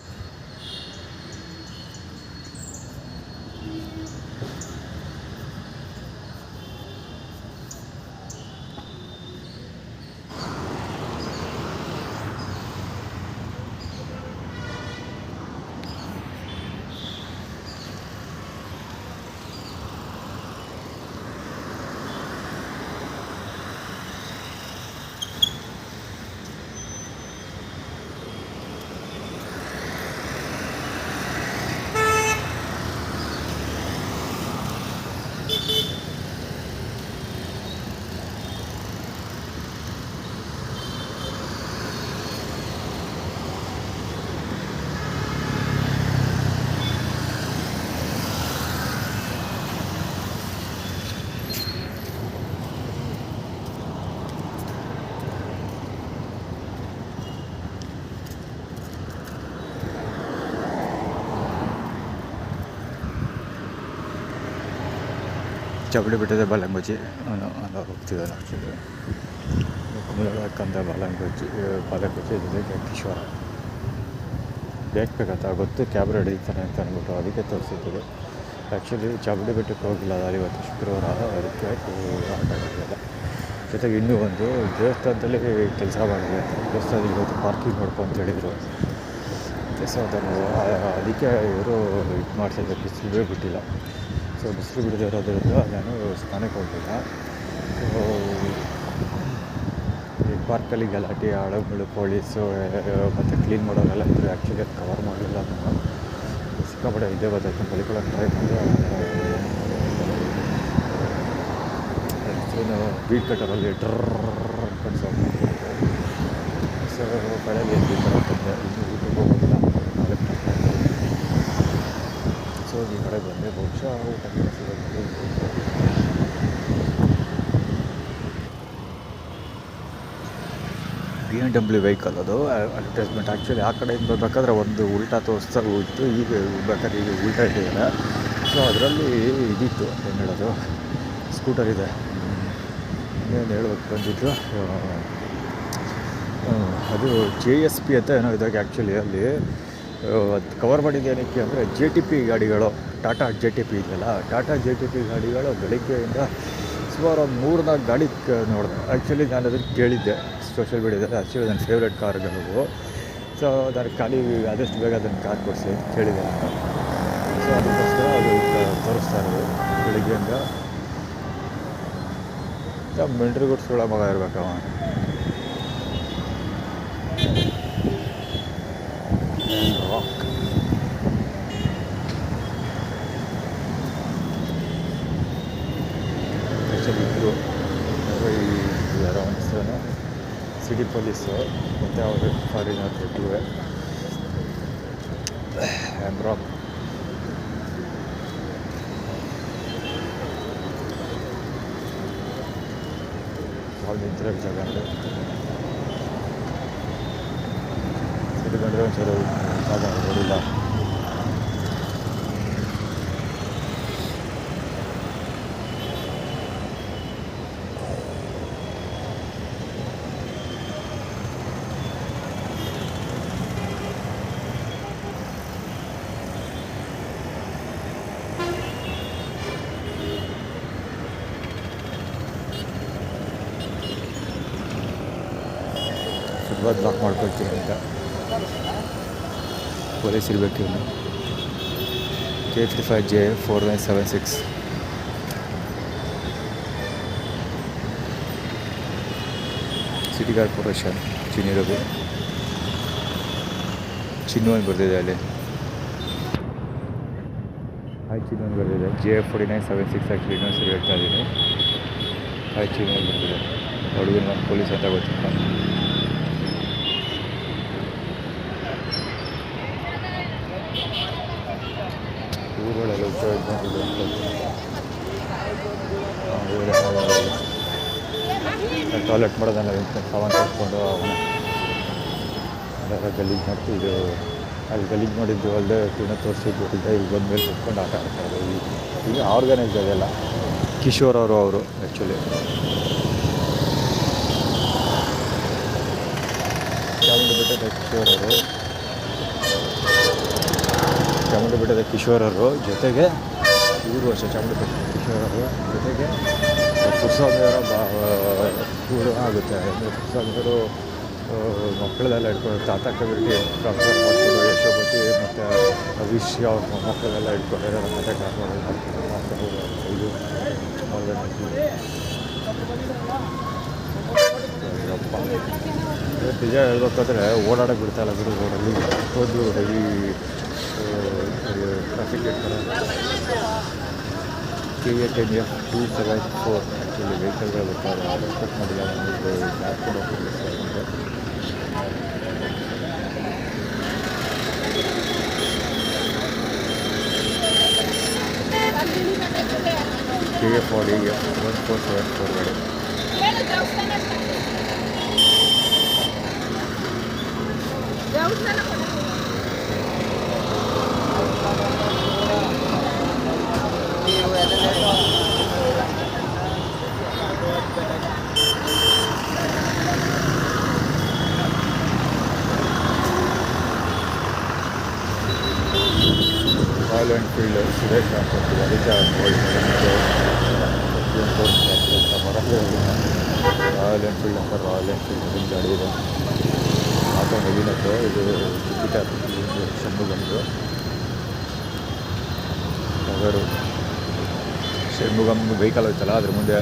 ಚಪ್ಪಡಿ ಬಿಟ್ಟಿದೆ ಬಾಲಂಗೋಚಿ. ಅವನು ಹೋಗ್ತಿದ್ದಾನೆ ಆ್ಯಕ್ಚುಲಿ. ಕಂದ ಬಾಲಂಗೋಚಿ ಜೊತೆಗೆ ಕಿಶೋರ ಬೇಕಂತ ಗೊತ್ತು. ಕ್ಯಾಬ್ ರೆಡಿ ಇರ್ತಾನೆ ಅಂತ ಅಂದ್ಬಿಟ್ಟು ಅದಕ್ಕೆ ತೋರಿಸಿದ್ದೀವಿ. ಆ್ಯಕ್ಚುಲಿ ಚಾಮುಂಡಿ ಬೆಟ್ಟಕ್ಕೆ ಹೋಗಿಲ್ಲ ಅದು ಇವತ್ತು ಶುಕ್ರವಾರ, ಅದಕ್ಕೆ ಆಟಾಡೋದಿಲ್ಲ. ಜೊತೆಗೆ ಇನ್ನೂ ಒಂದು ದೇವಸ್ಥಾನದಲ್ಲಿ ಕೆಲಸ ಮಾಡಿದೆ. ದೇವಸ್ಥಾನದಲ್ಲಿ ಇವತ್ತು ಪಾರ್ಕಿಂಗ್ ಮಾಡ್ಕೊ ಅಂತ ಹೇಳಿದರು. ಸೊ ಅದನ್ನು ಅದಕ್ಕೆ ಇವರು ಇದು ಮಾಡ್ತಿದ್ದೆ. ಬಿಸಿಲು ಬಿಟ್ಟಿಲ್ಲ. ಸೊ ಬಿಸಿಲು ಬಿಡದೇ ಇರೋದ್ರಿಂದ ನಾನು ಸ್ನಾನಕ್ಕೆ ಹೋಗಲಿಲ್ಲ. ಸೊ ಈ ಪಾರ್ಕಲ್ಲಿ ಗಲಾಟೆ ಆಳುಗಳು ಪೊಲೀಸು ಮತ್ತು ಕ್ಲೀನ್ ಮಾಡೋರೆಲ್ಲ ಇದ್ದರು. ಆ್ಯಕ್ಚುಲಿ ಅದು ಕವರ್ ಮಾಡಲಿಲ್ಲ. ನಾನು ಸಿಕ್ಕಾಪಟ್ಟೆ ಇದ್ದೇ ಗೊತ್ತಾಯ್ತು. ಬಲಿಕೊಳ್ಳೋಕೆ ಟ್ರೈ ಮಾಡಿದೆ. ಬೀಟ್ ಕಟ್ಟರಲ್ಲಿ ಅನ್ಕೊಂಡು ಸೊ ಕಡೆಯಲ್ಲಿ ಬೀಟ್ ಕಟ್ಟರ್ ಬಂದೆ. ಇನ್ನೂ ಊಟಕ್ಕೆ ಹೋಗೋದಿಲ್ಲ. ಸೊ ಈ ಕಡೆ ಬಂದೆ. ಬಹುಶಃ ಊಟಕ್ಕೆ ಸಿಗೋದು. BMW ವೆಹಿಕಲ್ ಅದು ಅಡ್ವರ್ಟೈಸ್ಮೆಂಟ್. ಆ್ಯಕ್ಚುಲಿ ಆ ಕಡೆಯಿಂದ ಬರಬೇಕಾದ್ರೆ ಒಂದು ಉಲ್ಟಾ ತೋರಿಸ್ತಾ ಹೋಯಿತು. ಈಗ ಬೇಕಾದ್ರೆ ಈಗ ಉಲ್ಟಾ ಇಟ್ಟಿದ್ದಾರೆ. ಸೊ ಅದರಲ್ಲಿ ಇದಿತ್ತು, ಏನು ಹೇಳೋದು, ಸ್ಕೂಟರ್ ಇದೆ. ಇನ್ನೇನು ಹೇಳ್ಬೇಕು ಬಂದಿದ್ದು, ಅದು JSP ಅಂತ ಏನೋ ಇದಾಗ ಆ್ಯಕ್ಚುಲಿ ಅಲ್ಲಿ ಅದು ಕವರ್ ಮಾಡಿದ್ದು ಏನಕ್ಕೆ ಅಂದರೆ JTP ಗಾಡಿಗಳು, ಟಾಟಾ JTP ಇದೆಯಲ್ಲ, ಟಾಟಾ JTP ಗಾಡಿಗಳು ಬೆಳಗ್ಗೆಯಿಂದ ಸುಮಾರು ಒಂದು 3-4 ಗಾಡಿ ನೋಡಿದೆ. ಆ್ಯಕ್ಚುಲಿ ನಾನು ಅದನ್ನು ಕೇಳಿದ್ದೆ ಸೋಷಿಯಲ್ ಮೀಡಿಯಾದಲ್ಲಿ, ಆ್ಯಕ್ಚುಲಿ ನನ್ನ ಫೇವ್ರೆಟ್ ಕಾರ್ಗಳು. ಸೊ ನಾನು ಖಾಲಿ ಆದಷ್ಟು ಬೇಗ ಅದನ್ನು ಕಾರ್ ಕೊಡಿಸಿ ಅಂತ ಕೇಳಿದೆ ನಾನು. ಸೊ ಅದಕ್ಕೋಸ್ಕರ ಅದು ತೋರಿಸ್ತಾ ಇರೋದು ಬೆಳಗ್ಗೆಯಿಂದ. ಮೆಂಟ್ರಿ ಗುಡ್ಸ್ಕೊಳ್ಳೋ ಮಗ ಇರಬೇಕವ. ಇಬ್ಬರು ಯಾರೋ ಅನಿಸ್ತಾನೆ, ಸಿಟಿ ಪೊಲೀಸು ಮತ್ತು ಅವರು ಫಾರಿನರ್ ಇಬ್ಬರು. ರಾಕ್ ಭಾಳ ನಿಂತಿರೋ ಜಾಗ ಅಂದರೆ ಸಿಟಿ ಬಂದರೆ ಒಂದ್ಸಲ ಜಾಗ ನೋಡಿಲ್ಲ. ಫುಟ್ಬಾಲ್ ಬ್ಲಾಕ್ ಮಾಡ್ಕೊಳ್ತೀನಿ ಅಂತ ಪೊಲೀಸ್ ಇರಬೇಕು. ಇನ್ನು K35J4976 ಸಿಟಿ ಕಾರ್ಪೊರೇಷನ್ ಚಿನ್ನಿರೋದು. ಚಿನ್ನು ಅಂತ ಬರ್ತಿದೆ ಅಲ್ಲಿ. ಹಾಯ್ ಚಿನ್ನು ಅಂತ ಬರ್ತಿದೆ. J4976 ಆ್ಯಕ್ಚುಲಿ ಇನ್ನೊಂದು ಸರಿ ಹೇಳ್ತಾ ಇದ್ದೀನಿ. ಹಾಯ್ ಚಿನ್ನು ಅಂತ ಬರ್ತಿದೆ. ಹುಡುಗರು ನಮ್ಮ ಪೊಲೀಸ್ ಅಂತ ಗೊತ್ತಿಲ್ಲ. ಊರುಗಳೆಲ್ಲ ಟಾಯ್ಲೆಟ್ ಮಾಡೋದನ್ನ ಸಾಮಾನು ತರಿಸ್ಕೊಂಡು ಅದೆಲ್ಲ ಗಲೀಜು ಮಾಡ್ತಿದ್ದು. ಅಲ್ಲಿ ಗಲೀಜು ಮಾಡಿದ್ದು ಅಲ್ಲದೆ ಇನ್ನೂ ತೋರಿಸಿದ್ದು ಇಲ್ಲಿ ಬಂದಮೇಲೆ ಕುತ್ಕೊಂಡು ಆಟ ಆಡ್ತಾರೆ. ಈಗ ಆರ್ಗನೈಸ್ ಅದೆಲ್ಲ. ಕಿಶೋರ್ ಅವರು ಆ್ಯಕ್ಚುಲಿ ಚಾಮುಂಡಿ ಬೆಟ್ಟದ ಕಿಶೋರ್ ಅವರು ಜೊತೆಗೆ ಇವರು ವರ್ಷ ಚಾಮುಂಡಿ ಬೆಟ್ಟದ ಕಿಶೋರ್ ಅವರು ಜೊತೆಗೆ ಪುರಸ್ವಾಮಿಯವರ ಊರು ಆಗುತ್ತೆ. ಅಂದರೆ ಪುರಸ್ವಾಮಿಯವರು ಮಕ್ಕಳದೆಲ್ಲ ಇಟ್ಕೊಂಡು ತಾತ ಕವಿರಿಗೆ ಟ್ರಾನ್ಸ್ಫರ್ ಮಾಡಿಕೊಂಡು ಯಶೋಪತಿ ಮತ್ತು ವಿಶ್ ಅವ್ರ ಮಕ್ಕಳೆಲ್ಲ ಇಟ್ಕೊಂಡು ಎಲ್ಲ ಕತೆ ಟ್ರಾನ್ಸ್ಫರ್ ಇದು ಅಪ್ಪ ನಿಜ ಹೇಳ್ಬೇಕಾದ್ರೆ ಓಡಾಡೋಕೆ ಬಿಡ್ತಾಯಿಲ್ಲ ಬಿಡು ರೋಡಲ್ಲಿ. ಅಷ್ಟೊಂದು ಹೆವಿ ಟ್ರಾಫಿಕ್ ಇರ್ತಾರೆ. KA10F 274 ಆ್ಯಕ್ಚುಲಿ ವೆಹಿಕಲ್ಗಳು ಬರ್ತಾರೆ. ರೆಸ್ಪೆಕ್ಟ್ ಮಾಡಿಲ್ಲ ನಮಗೆ ಹಾಕ್ಕೊಂಡು ಹೋಗ್ತಿಲ್ಲ ಸರ್ ಅಂದರೆ KA40 1474 ಗಾಡಿ. ರಾಯಲ್ ಎನ್ಫೀಲ್ಡ್ ಸುರೇಶ್ ಹಾಕ್ಕೊಡ್ತೀವಿ. ಅದಕ್ಕೆ ರಾಯಲ್ ಎನ್ಫೀಲ್ಡ್ ಅಂತ ರಾಯಲ್ ಎನ್ಫೀಲ್ಡ್ ಅದನ್ನು ಗಾಡಿ ಇದೆ. ಆಟೋ ನವೀನದ್ದು ಇದು ಜುಪಿಟರ್ ಷಣ್ಮುಗಮ್ದು ಟಗರು. ಷಣ್ಮುಗಮ್ ವೆಹಿಕಲ್ ಹೋಯ್ತಲ್ಲ ಅದ್ರ ಮುಂದೆ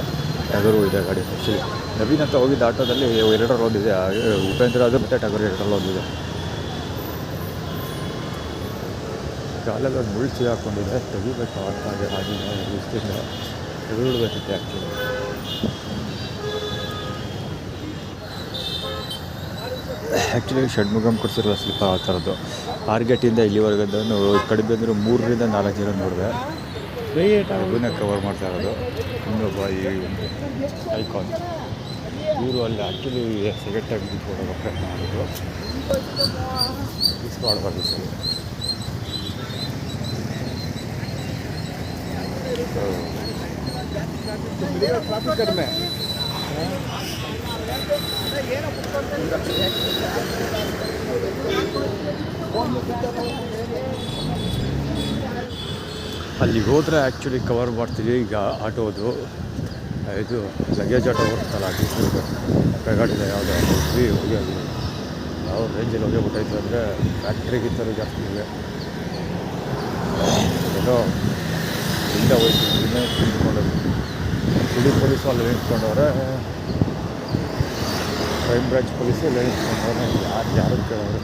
ಟಗರು ಇದೆ ಗಾಡಿ. ಆ್ಯಕ್ಚುಲಿ ನವೀನ್ ಅಂತ ಹೋಗಿದ್ದ ಆಟೋದಲ್ಲಿ 2 ರೋಡ್ ಇದೆ. ಉಪೇಂದ್ರ ಅದು ಮತ್ತು ಟಗರು 2 ಹೋಗಿದೆ. ಕಾಲೆಲ್ಲ ಒಂದು ಮುಳ್ಳು ಸಿಗಾಕೊಂಡಿದೆ, ತೆಗಿಬೇಕು ಆಗ್ತಾಗೆ ಆಗಿಲ್ಲ. ಇಷ್ಟಿಂದ ತೆಗೆದುಬಿಡ್ಬೇಕಿತ್ತು ಆ್ಯಕ್ಚುಲಿ. ಆ್ಯಕ್ಚುಲಿ ಷಣ್ಮುಗಮ್ ಕೊಡ್ಸಿರಲ್ಲ ಸ್ಲಿಪ್ ಆ ಥರದ್ದು. ಆರ್ಗೇಟಿಂದ ಇಲ್ಲಿವರೆಗೆ ಕಡಿಮೆ ಅಂದರೆ 3-4 ಜನ ನೋಡಿದೆ. ಅದನ್ನ ಕವರ್ ಮಾಡ್ತಾ ಇರೋದು. ಇನ್ನೊಬ್ಬ ಈ ಐಕಾನ್ ಇವರು ಅಲ್ಲಿ ಆ್ಯಕ್ಚುಲಿ ಸೆಕೆಂಡಾಗಿ ಫೋಟೋ ಪ್ರಯತ್ನ ಮಾಡಿದ್ರು. ಮಿಸ್ ಮಾಡಬಾರ್ದು ಸರಿ. ಟ್ರಾಫಿಕ್ ಕಡಿಮೆ ಅಲ್ಲಿಗೆ ಹೋದರೆ ಆ್ಯಕ್ಚುಲಿ ಕವರ್ ಮಾಡ್ತೀವಿ. ಈಗ ಆಟೋದು ಇದು ಲಗೇಜ್ ಆಟೋ ಬರ್ತಲ್ಲ ಟೀಚರ್ಗೆ ಕೈಗಾಡಿದೆ ಯಾವುದೋ ಹೋಗಿ ಹೋಗಿ ಯಾವ ರೇಂಜಲ್ಲಿ ಹೋಗಿ ಬಿಟ್ಟೈತೆ ಅಂದರೆ ಫ್ಯಾಕ್ಟ್ರಿಗಿಂತಲೂ ಜಾಸ್ತಿ ಇದೆ. ಏನೋ ಇಲ್ಲ ಹೋಯ್ತು ಇನ್ನೇ ನಿಂತ್ಕೊಂಡೋದು ಸಿಡಿ ಪೊಲೀಸು ಅಲ್ಲಿ ನಿಂತ್ಕೊಂಡವ್ರೆ, ಕ್ರೈಮ್ ಬ್ರಾಂಚ್ ಪೊಲೀಸು ಎಲ್ಲ ನಿಂತ್ಕೊಂಡವ್ರೆ. ಯಾರು ಕೇಳೋರು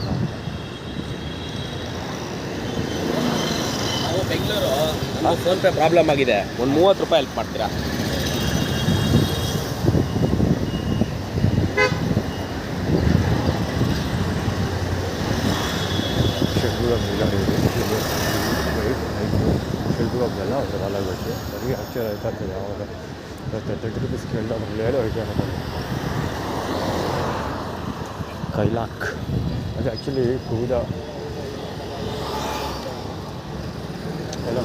ನಾವು ಬೆಂಗಳೂರು ಫೋನ್ಪೇ ಪ್ರಾಬ್ಲಮ್ ಆಗಿದೆ, ಒಂದು 30 ರೂಪಾಯಿ ಹೆಲ್ಪ್ ಮಾಡ್ತೀರಾ? ಶೆಡ್ಯೂಲ್ ಅವ್ರು ಹಾಲಾಗಬೇಕು ಸರಿ ಅಕ್ಷರ ಆಯ್ತಾಗ್ತದೆ. ಯಾವಾಗ 30 ರೂಪೀಸ್ ಕೇಳಿದ ಅದ್ರಲ್ಲಿ ಹೇಳೋ ಐತೆ ಕೈಲಾಕ್ ಅದು ಆ್ಯಕ್ಚುಲಿ ಕೂದ ಎಲ್ಲ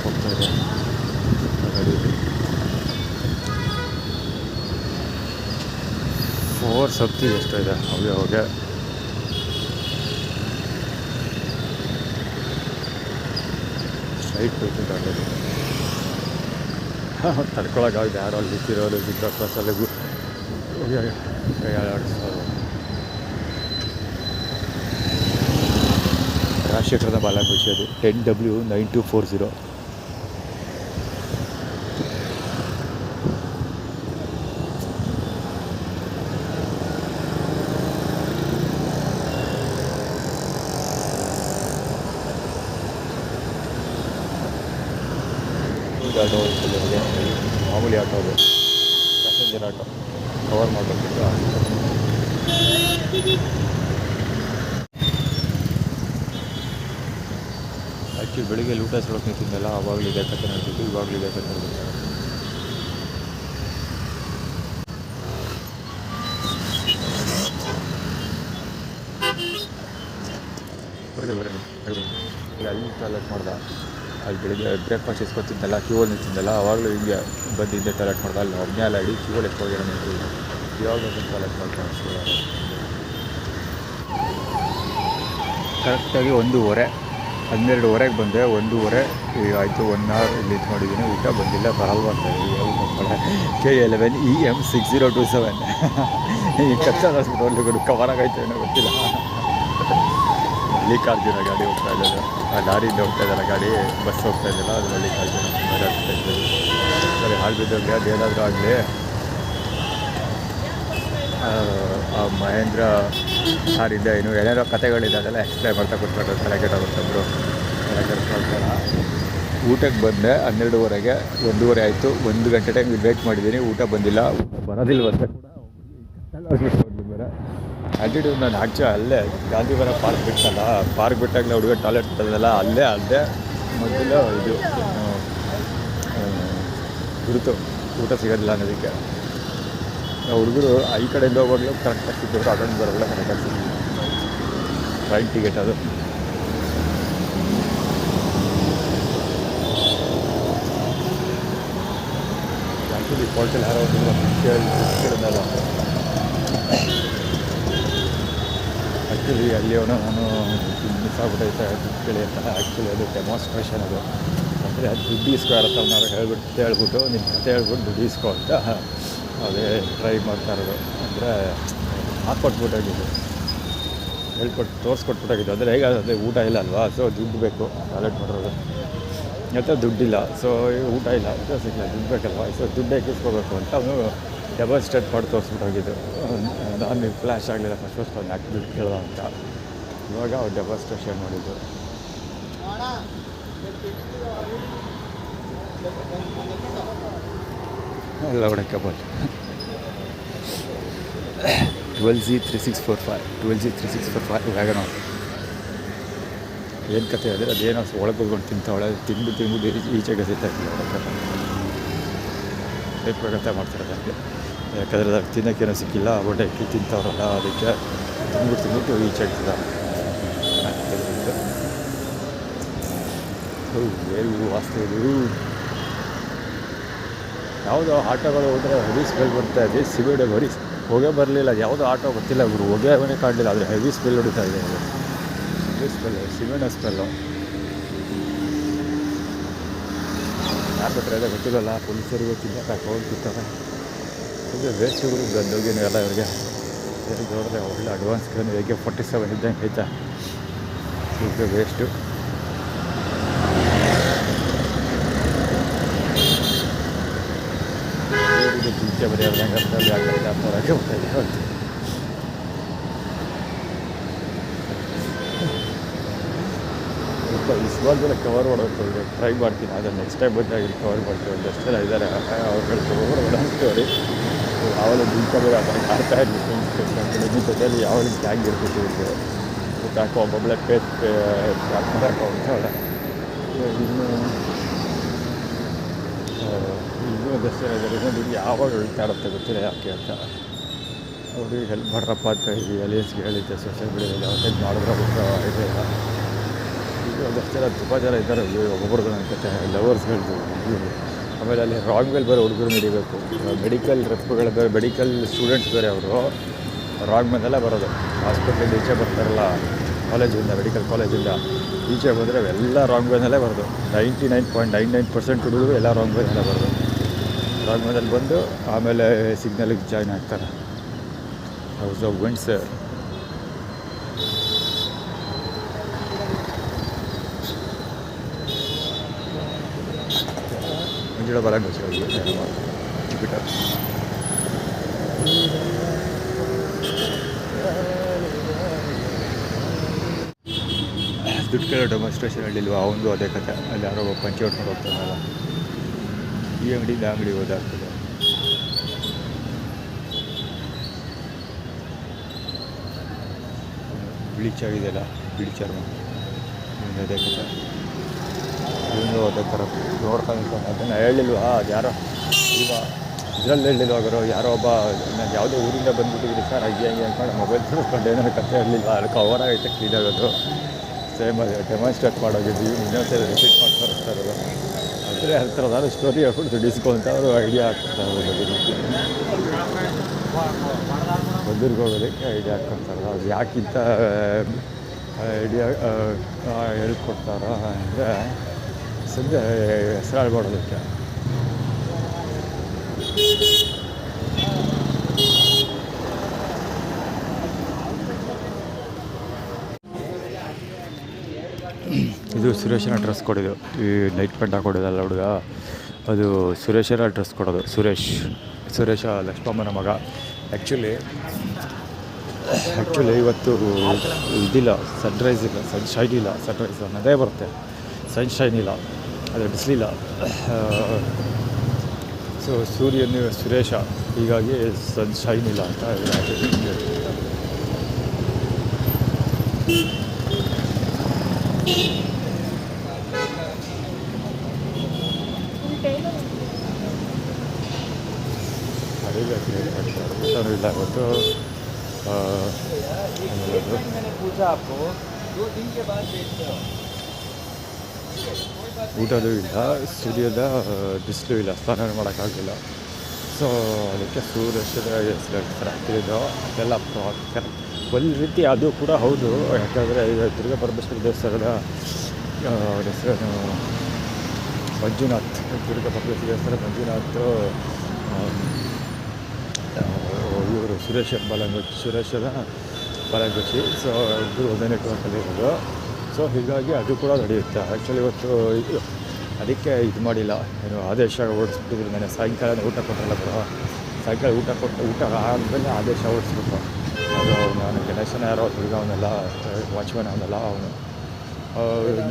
ಹೋಗ್ತಾ ಇದೆ ಗಾಡಿ 4 ಸಬ್ತಿ ಎಷ್ಟು ಇದೆ ಅವಾಗ ಹೋಗಿ ಸ್ಟ್ರೈಟ್ ಹೋಯ್ತು ಆಲ್ರೆಡಿ. ತಡ್ಕೊಳಕ್ಕಾಗಿದೆ ಯಾರೋ ಅಲ್ಲಿ ನಿಂತಿರೋರು ಸಿದ್ಧ ಕ್ಲಾಸಲ್ಲಿ ಕೈ ಆಡಿಸೋದು. ರಾಜಶೇಖರದ ಬಾಲಕೃಷಿ ಅದು NW9240. ಆಟೋ ಮಾಮೂಲಿ ಆಟೋ ಅದು ಪ್ಯಾಸೆಂಜರ್ ಆಟೋ ಕವರ್ ಮಾಡಬೇಕಿತ್ತು. ಆ್ಯಕ್ಚುಲಿ ಬೆಳಿಗ್ಗೆ ಊಟ ಸೊಳಕ್ಕೆ ನಿಂತಿದ್ದಲ್ಲ ಆವಾಗಲೂ ಇದೇ ಕತೆ ನಡೆದಿತ್ತು, ಇವಾಗಲೂ ಇದೇ ಕತೆ ನಡೆದಿತ್ತು. ಅಲ್ಲಿ ಟಾಯ್ಲೆಟ್ ಮಾಡ್ದೆ, ಅಲ್ಲಿ ಬೆಳಿಗ್ಗೆ ಬ್ರೇಕ್ಫಾಸ್ಟ್ ಇಸ್ಕೊತಿದ್ದಲ್ಲ, ಕ್ಯೂವಲ್ಲಿ ನಿಂತಿದ್ದಲ್ಲ, ಆವಾಗಲೂ ಹಿಂಗೆ ಬಂದು ಹಿಂದೆ ಟಾಯ್ಲೆಟ್ ಮಾಡ್ದೆ. ಅಲ್ಲಿ ಒಬ್ಬನೇ ಅಲ್ಲ ಇಡೀ ಕ್ಯೂವಲ್ಲಿ ಎತ್ಕೋಗಿರೋ ನಿಂತಿಲ್ಲ, ಇವಾಗ ಟಾಯ್ಲೆಟ್ ಮಾಡ್ಕೊಂಡು ಅಷ್ಟು ಕರೆಕ್ಟಾಗಿ 1:30 ಬಂದೆ. 1:30 ಆಯಿತು, 1 ಅವರ್ ಇಲ್ಲಿ ನಿಂತ್ಕೊಂಡಿದ್ದೀನಿ. ಊಟ ಬಂದಿಲ್ಲ, ಬರಲ್ವ ಅಂತ KL11 EM 6027 ಈ ಕಚ್ಚಾ ಹಾಸ್ಪಿಟಲ್ ಕವರ್ ಆಗೈತೆ ಏನೋ ಗೊತ್ತಿಲ್ಲ. ಮಲ್ಲಿಕಾರ್ಜುನ ಗಾಡಿ ಹೋಗ್ತಾ ಇದ್ದದ್ದು, ಆ ಲಾರಿಯಿಂದ ಹೋಗ್ತಾ ಇದ್ದಲ್ಲ ಗಾಡಿ, ಬಸ್ ಹೋಗ್ತಾ ಇದ್ದಿಲ್ಲ, ಅದು ಮಲ್ಲಿಕಾರ್ಜುನ ಆಗ್ತಾ ಇದ್ದದ್ದು. ಸರಿ ಹಾಳು ಬಿದ್ದೋಗಿ ಅದು ಏನಾದರೂ ಆಗಲಿ. ಆ ಮಹೇಂದ್ರ ಸಾರಿಂದ ಏನು ಏನೇನೋ ಕತೆಗಳಿದೆ ಅದೆಲ್ಲ ಎಕ್ಸ್ಪ್ಲೈನ್ ಮಾಡ್ತಾ ಕೊಟ್ಬಿಟ್ಟು ತಲೆಗೆಟ್ಟೋಗುತ್ತಂದರು. ತಲೆಗೆಡ್ಸ್ಕೊಳ್ತಾರ. ಊಟಕ್ಕೆ ಬಂದೆ 12:30, 1:30 ಆಯಿತು. 1 ಗಂಟೆ ಟೈಮ್ ವೇಟ್ ಮಾಡಿದ್ದೀನಿ, ಊಟ ಬಂದಿಲ್ಲ. ಊಟ ಬರೋದಿಲ್ವಂತ ಕೂಡ ಬೇರೆ ಆ್ಯಟಿಟ್ಯೂಡ್. ನಾನು ಅಲ್ಲೇ ಗಾಂಧಿವರ ಪಾರ್ಕ್ ಬಿಟ್ಟಲ್ಲ, ಪಾರ್ಕ್ ಬಿಟ್ಟಾಗಲೇ ಹುಡುಗ ಟಾಯ್ಲೆಟ್ ಬಿಟ್ಟದಲ್ಲ, ಅಲ್ಲೇ ಮೊದಲು ಇದು ಗುರುತು ಊಟ ಸಿಗೋದಿಲ್ಲ ಅನ್ನೋದಕ್ಕೆ. ಹುಡುಗರು ಈ ಕಡೆಯಿಂದ ಹೋಗೋಗ್ಲೂ ಕರೆಕ್ಟಾಗಿ ಸಿಕ್ಕಿದ್ರು, ಅದೊಂದು ಬರೋಲ್ಲ ಕರೆಕ್ಟಾಗಿ ಸಿಕ್ಕಿಲ್ಲ. ಟ್ರೈನ್ ಟಿಕೆಟ್ ಅದು. ಆ್ಯಕ್ಚುಲಿ ಪೋಲ್ಟಲ್ಲಿ ಯಾರೋ ಕೇಳಿದಲ್ಲ, ಆ್ಯಕ್ಚುಲಿ ಅಲ್ಲಿ ಅವನು ನಾನು ಮಿಸ್ ಆಗ್ಬಿಟ್ಟೈತೆ ದುಡ್ಡು ಕೇಳಿ ಅಂತ. ಆ್ಯಕ್ಚುಲಿ ಅದು ಡೆಮಾನ್ಸ್ಟ್ರೇಷನ್ ಅದು, ಅಂದರೆ ಅದು ದುಡ್ಡು ಇಸ್ಕೋ ಅಂತ ನಾವು ಹೇಳ್ಬಿಟ್ಟು ನಿಮ್ಮ ಕತೆ ಹೇಳ್ಬಿಟ್ಟು ದುಡ್ಡು ಇಸ್ಕೋ ಅಂತ ಅದೇ ಟ್ರೈ ಮಾಡ್ತಾ ಇರೋದು. ಅಂದರೆ ಹಾಕ್ಕೊಟ್ಬಿಟ್ಟಾಗಿದ್ದು, ತೋರಿಸ್ಕೊಟ್ಬಿಟ್ಟಾಗಿದ್ದು. ಅಂದರೆ ಹೇಗೆ ಅದೇ ಊಟ ಇಲ್ಲ ಅಲ್ವಾ, ಸೊ ದುಡ್ಡು ಬೇಕು ಟಾಯ್ಲೆಟ್ ಮಾಡೋದು ಮತ್ತು ದುಡ್ಡಿಲ್ಲ, ಸೊ ಊಟ ಇಲ್ಲ, ಊಟ ಸಿಗಲ್ಲ, ದುಡ್ಡು ಬೇಕಲ್ವ, ಸೊ ದುಡ್ಡು ಇಸ್ಕೋಬೇಕು ಅಂತ ಅವನು ಡೆಮಾನ್ಸ್ಟ್ರೇಟ್ ಮಾಡಿ ತೋರಿಸ್ಬಿಟ್ಟೋಗಿದ್ದು. ನಾನು ಫ್ಲ್ಯಾಶ್ ಆಗಲಿಲ್ಲ ಫಸ್ಟ್ ಅವ್ನು ಯಾಕೆ ದುಡ್ಡು ಕೇಳ್ದ ಅಂತ. ಇವಾಗ ಅವ್ರು ಡೆಮಾನ್ಸ್ಟ್ರೇಷನ್ ಮಾಡಿದ್ದು. ಎಲ್ಲ ಹೊಡಕ್ಕೆ ಬಂತು. 12Z3645 wagon. ಏನು ಕತೆ ಅಂದರೆ ಅದೇನೋ ಒಳಗೆ ಹೋಗ್ಕೊಂಡು ತಿಂತಾವಳೆ, ತಿಂದು ಈಚೆಗೆ ಸಿಗ್ತಾಯಿಲ್ಲ. ಬೇಕಂತ ಮಾಡ್ತಾರೆ ಅದಕ್ಕೆ. ಯಾಕಂದರೆ ಅದಕ್ಕೆ ತಿನ್ನೋಕ್ಕೇನೋ ಸಿಕ್ಕಿಲ್ಲ, ಹೊಟ್ಟೆ ಇಕ್ಕಿ ತಿಂತವ್ರಲ್ಲ, ಅದಕ್ಕೆ ತಿಂದ್ಬಿಟ್ಟು ಈಚೆ ಇಡ್ತಿದ್ದ. ಏನು ವಾಸ್ತು ಇದು, ಯಾವುದೋ ಆಟೋಗಳು ಹೋದರೆ ಹೆವಿ ಸ್ಮೆಲ್ ಬರ್ತಾ ಇದೆ. ಸಿಬೇಡೆ ಬರೀ ಹೊಗೆ ಬರಲಿಲ್ಲ, ಯಾವುದೋ ಆಟೋ ಗೊತ್ತಿಲ್ಲ ಗುರು, ಹೊಗೆ ಅವನೇ ಕಾಣಲಿಲ್ಲ, ಆದರೆ ಹೆವಿ ಸ್ಮೆಲ್ ಹೊಡಿತಾ ಇದೆ. ಅದು ಹೆವಿ ಸ್ಮೆಲ್ಲು, ಸಿಮೆಂಟ್ ಸ್ಮೆಲ್ಲು. ಯಾರು ಬರ್ತಾರೆ ಗೊತ್ತಿಲ್ಲಲ್ಲ, ಪೊಲೀಸರಿಗೆ ಗೊತ್ತಿಲ್ಲ, ಹೋಗ್ಬಿಡ್ತಾರೆ. ಇದು ವೇಸ್ಟ್ಗಳು ಗಂದೋಗಿನೂ ಎಲ್ಲ ಇವ್ರಿಗೆ ನೋಡಿದ್ರೆ ಒಳ್ಳೆ ಅಡ್ವಾನ್ಸ್ AK-47 ಇದ್ದಂಗೆ ಐತಾ. ಇದು ವೇಸ್ಟು. ಜಿಂಕೆ ಬರೆಯೋದಂಗೆ ಅರ್ಥದಲ್ಲಿ ಯಾಕಂತ ಹೊರಗೆ ಹೋಗ್ತಾಯಿದೆ ಹೊರತು ಸ್ವಲ್ಪ ಇಸ್ವಾಲ್ದೆಲ್ಲ ಕವರ್ ಮಾಡೋದು ಟ್ರೈ ಮಾಡ್ತೀನಿ. ಅದನ್ನು ನೆಕ್ಸ್ಟ್ ಟೈಮ್ ಬಂದಾಗ ಇಲ್ಲಿ ಕವರ್ ಮಾಡ್ತೀವಿ. ಒಂದಷ್ಟು ಜನ ಇದ್ದಾರೆ ಅವ್ರುಗಳು ಕವರ್ ಮಾಡ್ತೀವಿ. ಯಾವಾಗಲೂ ಜಿಂಕೆ ಬರೋ ಅದನ್ನು ಕಾಡ್ತಾ ಇರಲಿ ನಿಮ್ಮ ಜೊತೆಯಲ್ಲಿ ಯಾವಾಗಲೂ ಗ್ಯಾಂಗ್ ಇರ್ಬೇಕು ಇವ್ರಿಗೆ. ಮತ್ತು ಹಾಕೋ ಒಬ್ಬೊಬ್ಬಳೆ ಹಾಕೋ ಅಂತವಲ್ಲ. ಇನ್ನೂ ಒಂದಷ್ಟು ಜನ ಇದ್ದಾರೆ. ಇನ್ನೊಂದು ಯಾವಾಗ ಹೇಳ್ತಾ ಇರುತ್ತೆ ಗೊತ್ತಿಲ್ಲ ಯಾಕೆ ಅಂತ. ಅವ್ರಿಗೆ ಹೆಲ್ಪ್ ಮಾಡ್ರಪ್ಪ ಅಂತ ಈ ಅಲಿಯನ್ಸ್ಗೆ ಹೇಳಿದ್ದೆ ಸೋಷಿಯಲ್ ಮೀಡಿಯಾದಲ್ಲಿ. ಅವತ್ತೇನು ಮಾಡಿದ್ರೆ ಇದೆ ಇಲ್ಲ. ಈಗ ಒಂದಷ್ಟು ಜನ ತುಂಬ ಜನ ಇದ್ದಾರೆ ಒಬ್ಬೊಬ್ರದ್ದು ಅನ್ಸುತ್ತೆ ಲವರ್ಸ್ಗಳದ್ದು. ಆಮೇಲೆ ಅಲ್ಲಿ ರಾಂಗ್ ವೇಲ್ ಬೇರೆ ಹುಡುಗರು ನಡಿಬೇಕು. ಮೆಡಿಕಲ್ ರೆಪ್ಗಳು ಬೇರೆ, ಮೆಡಿಕಲ್ ಸ್ಟೂಡೆಂಟ್ಸ್ ಬೇರೆ, ಅವರು ರಾಂಗ್ ಮೇಲೆಲ್ಲ ಬರೋದು. ಹಾಸ್ಪಿಟ್ಲಿಂದ ಈಚೆ ಬರ್ತಾರಲ್ಲ ಕಾಲೇಜಿಂದ, ಮೆಡಿಕಲ್ ಕಾಲೇಜಿಂದ ಈಚೆ ಬಂದರೆ ಎಲ್ಲ ರಾಂಗ್ ವೇನಲ್ಲೇ ಬರೋದು. 99.99% ಹುಡುಗರು ಎಲ್ಲ ರಾಂಗ್ ವೇನಲ್ಲೇ ಬರೋದು. ರಾಂಗ್ ವೇನಲ್ಲಿ ಬಂದು ಆಮೇಲೆ ಸಿಗ್ನಲಿಗೆ ಜಾಯ್ನ್ ಆಗ್ತಾರೆ. House of winds. ಮುಂಜಾನೆ ಬರೋಂಗೆ ಜುಪಿಟರ್. ದುಡ್ಡು ಕೇಳೋ ಡೆಮಾನ್ಸ್ಟ್ರೇಷನ್ ಹೇಳಿಲ್ವ, ಅವನದು ಅದೇ ಕತೆ. ಅಲ್ಲಿ ಯಾರೋ ಪಂಚೆ ಹೊಡ್ಕೊಂಡು ಹೋಗ್ತಾನಲ್ಲ, ಈ ಅಂಗಡಿಯಿಂದ ಆ ಅಂಗಡಿ ಓದಾಗ್ತದೆ. ಬ್ಲೀಚರ್ ಇದೆಯಲ್ಲ, ಬ್ಲೀಚರ್ ಅದೇ ಕತೆ. ಇವನು ಅದೇ ಥರ ನೋಡ್ಕೊಂಡು ಅದನ್ನು ಹೇಳಿಲ್ವ, ಅದು ಯಾರೋ ಇಲ್ವಾ ಇದರಲ್ಲಿ ಹೇಳಿಲ್ವ ಗುರು, ಯಾರೋ ಒಬ್ಬ ನಾನು ಯಾವುದೋ ಊರಿಂದ ಬಂದುಬಿಟ್ಟಿದ್ದೀನಿ ಸರ್ ಹಂಗೆ ಅಂದ್ಕೊಂಡು ಮೊಬೈಲ್ ತೋರಿಸ್ಕೊಂಡು ಏನಾದ್ರು ಕತೆ ಹೇಳಲಿಲ್ಲ. ಅಲ್ಲಿ ಕವರ್ ಆಗೈತೆ ಕ್ಲೀನ್ ಆಗೋದು. ಸೇಮ್ ಅದು ಡೆಮಾನ್ಸ್ಟ್ರೇಟ್ ಮಾಡೋಗಿದ್ವಿ. ಇನ್ನೊಂದ್ಸಲ ರಿಪೀಟ್ ಮಾಡಿ ತೋರಿಸ್ತಾ ಇರೋದು. ಅಂದರೆ ಆ ಥರ ನಾನು ಸ್ಟೋರಿ ಹೇಳ್ಬಿಟ್ಟು ಡಿಸ್ಕೌಂಟ್ ಅವರು ಐಡಿಯಾ ಹಾಕ್ತಾರೆ. ಬಂದೂರಿಗೆ ಹೋಗೋದಕ್ಕೆ ಐಡಿಯಾ ಹಾಕ್ಕೊತಾರೆ. ಅದು ಯಾಕಿಂತ ಐಡಿಯಾ ಹೇಳ್ಕೊಡ್ತಾರ ಅಂದರೆ ಸದ್ಯ ಹೆಸರು ಮಾಡೋದಕ್ಕೆ. ಇದು ಸುರೇಶನ ಡ್ರೆಸ್ ಕೊಡೋದು. ಈ ನೈಟ್ ಪ್ಯಾಂಟ್ ಹಾಕೊಡೋದಲ್ಲ ಹುಡುಗ, ಅದು ಸುರೇಶನ ಡ್ರೆಸ್ ಕೊಡೋದು. ಸುರೇಶ ಲಕ್ಷ್ಮಮ್ಮನ ಮಗ. ಆ್ಯಕ್ಚುಲಿ ಇವತ್ತು ಇದಿಲ್ಲ, ಸನ್ರೈಸ್ ಇಲ್ಲ, ಸನ್ಶೈನ್ ಇಲ್ಲ. ಸನ್ರೈಸ್ ಅನ್ನೋದೇ ಬರುತ್ತೆ, ಸನ್ಶೈನ್ ಇಲ್ಲ, ಅದು ಬಿಸಿಲಿಲ್ಲ. ಸೊ ಸೂರ್ಯನ ಸುರೇಶ, ಹೀಗಾಗಿ ಸನ್ಶೈನ್ ಇಲ್ಲ ಅಂತ ಊಟನೂ ಇಲ್ಲ ಇವತ್ತು. ಊಟನೂ ಇಲ್ಲ, ಸೂರ್ಯದ ಬಿಸಿಲು ಇಲ್ಲ, ಸ್ನಾನ ಮಾಡೋಕ್ಕಾಗಲಿಲ್ಲ. ಸೊ ಅದಕ್ಕೆ ಸೂರ್ಯದ ಹೆಸರು ಹೇಳ್ತಾರೆ. ಇದು ಎಲ್ಲ ಒಂದು ರೀತಿ ಅದು ಕೂಡ ಹೌದು. ಯಾಕಂದರೆ ದುರ್ಗಾ ಪರಮೇಶ್ವರಿ ದೇವಸ್ಥಾನದ ಹೆಸರು ಮಂಜುನಾಥ್. ದುರ್ಗಾ ಪರಮೇಶ್ವರಿ ದೇವಸ್ಥಾನ ಮಂಜುನಾಥ್. ಇವರು ಸುರೇಶದ ಬಲಂಗುಚಿ. ಸೊ ಇಬ್ಬರು ಒಂದೇ ನೆಟ್ವರ್ಕಲ್ಲಿ ಇರೋದು. ಸೊ ಹೀಗಾಗಿ ಅದು ಕೂಡ ನಡೆಯುತ್ತೆ. ಆ್ಯಕ್ಚುಲಿ ಇವತ್ತು ಅದಕ್ಕೆ ಇದು ಮಾಡಿಲ್ಲ, ಏನು ಆದೇಶ ಓಡಿಸ್ಬಿಟ್ಟಿದ್ರು. ನಾನು ಸಾಯಂಕಾಲ ಊಟ ಕೊಟ್ಟರಲ್ಲ ಬರೋ, ಸಾಯಂಕಾಲ ಊಟ ಆದಮೇಲೆ ಆದೇಶ ಓಡಿಸ್ಬಿಟ್ಟು. ಅದು ನಾನು ಗಣೇಶನ ಯಾರೋ ಹುಡುಗ ಅವನೆಲ್ಲ ವಾಚ್ಮ್ಯಾನ್ ಅವನೆಲ್ಲ ಅವನು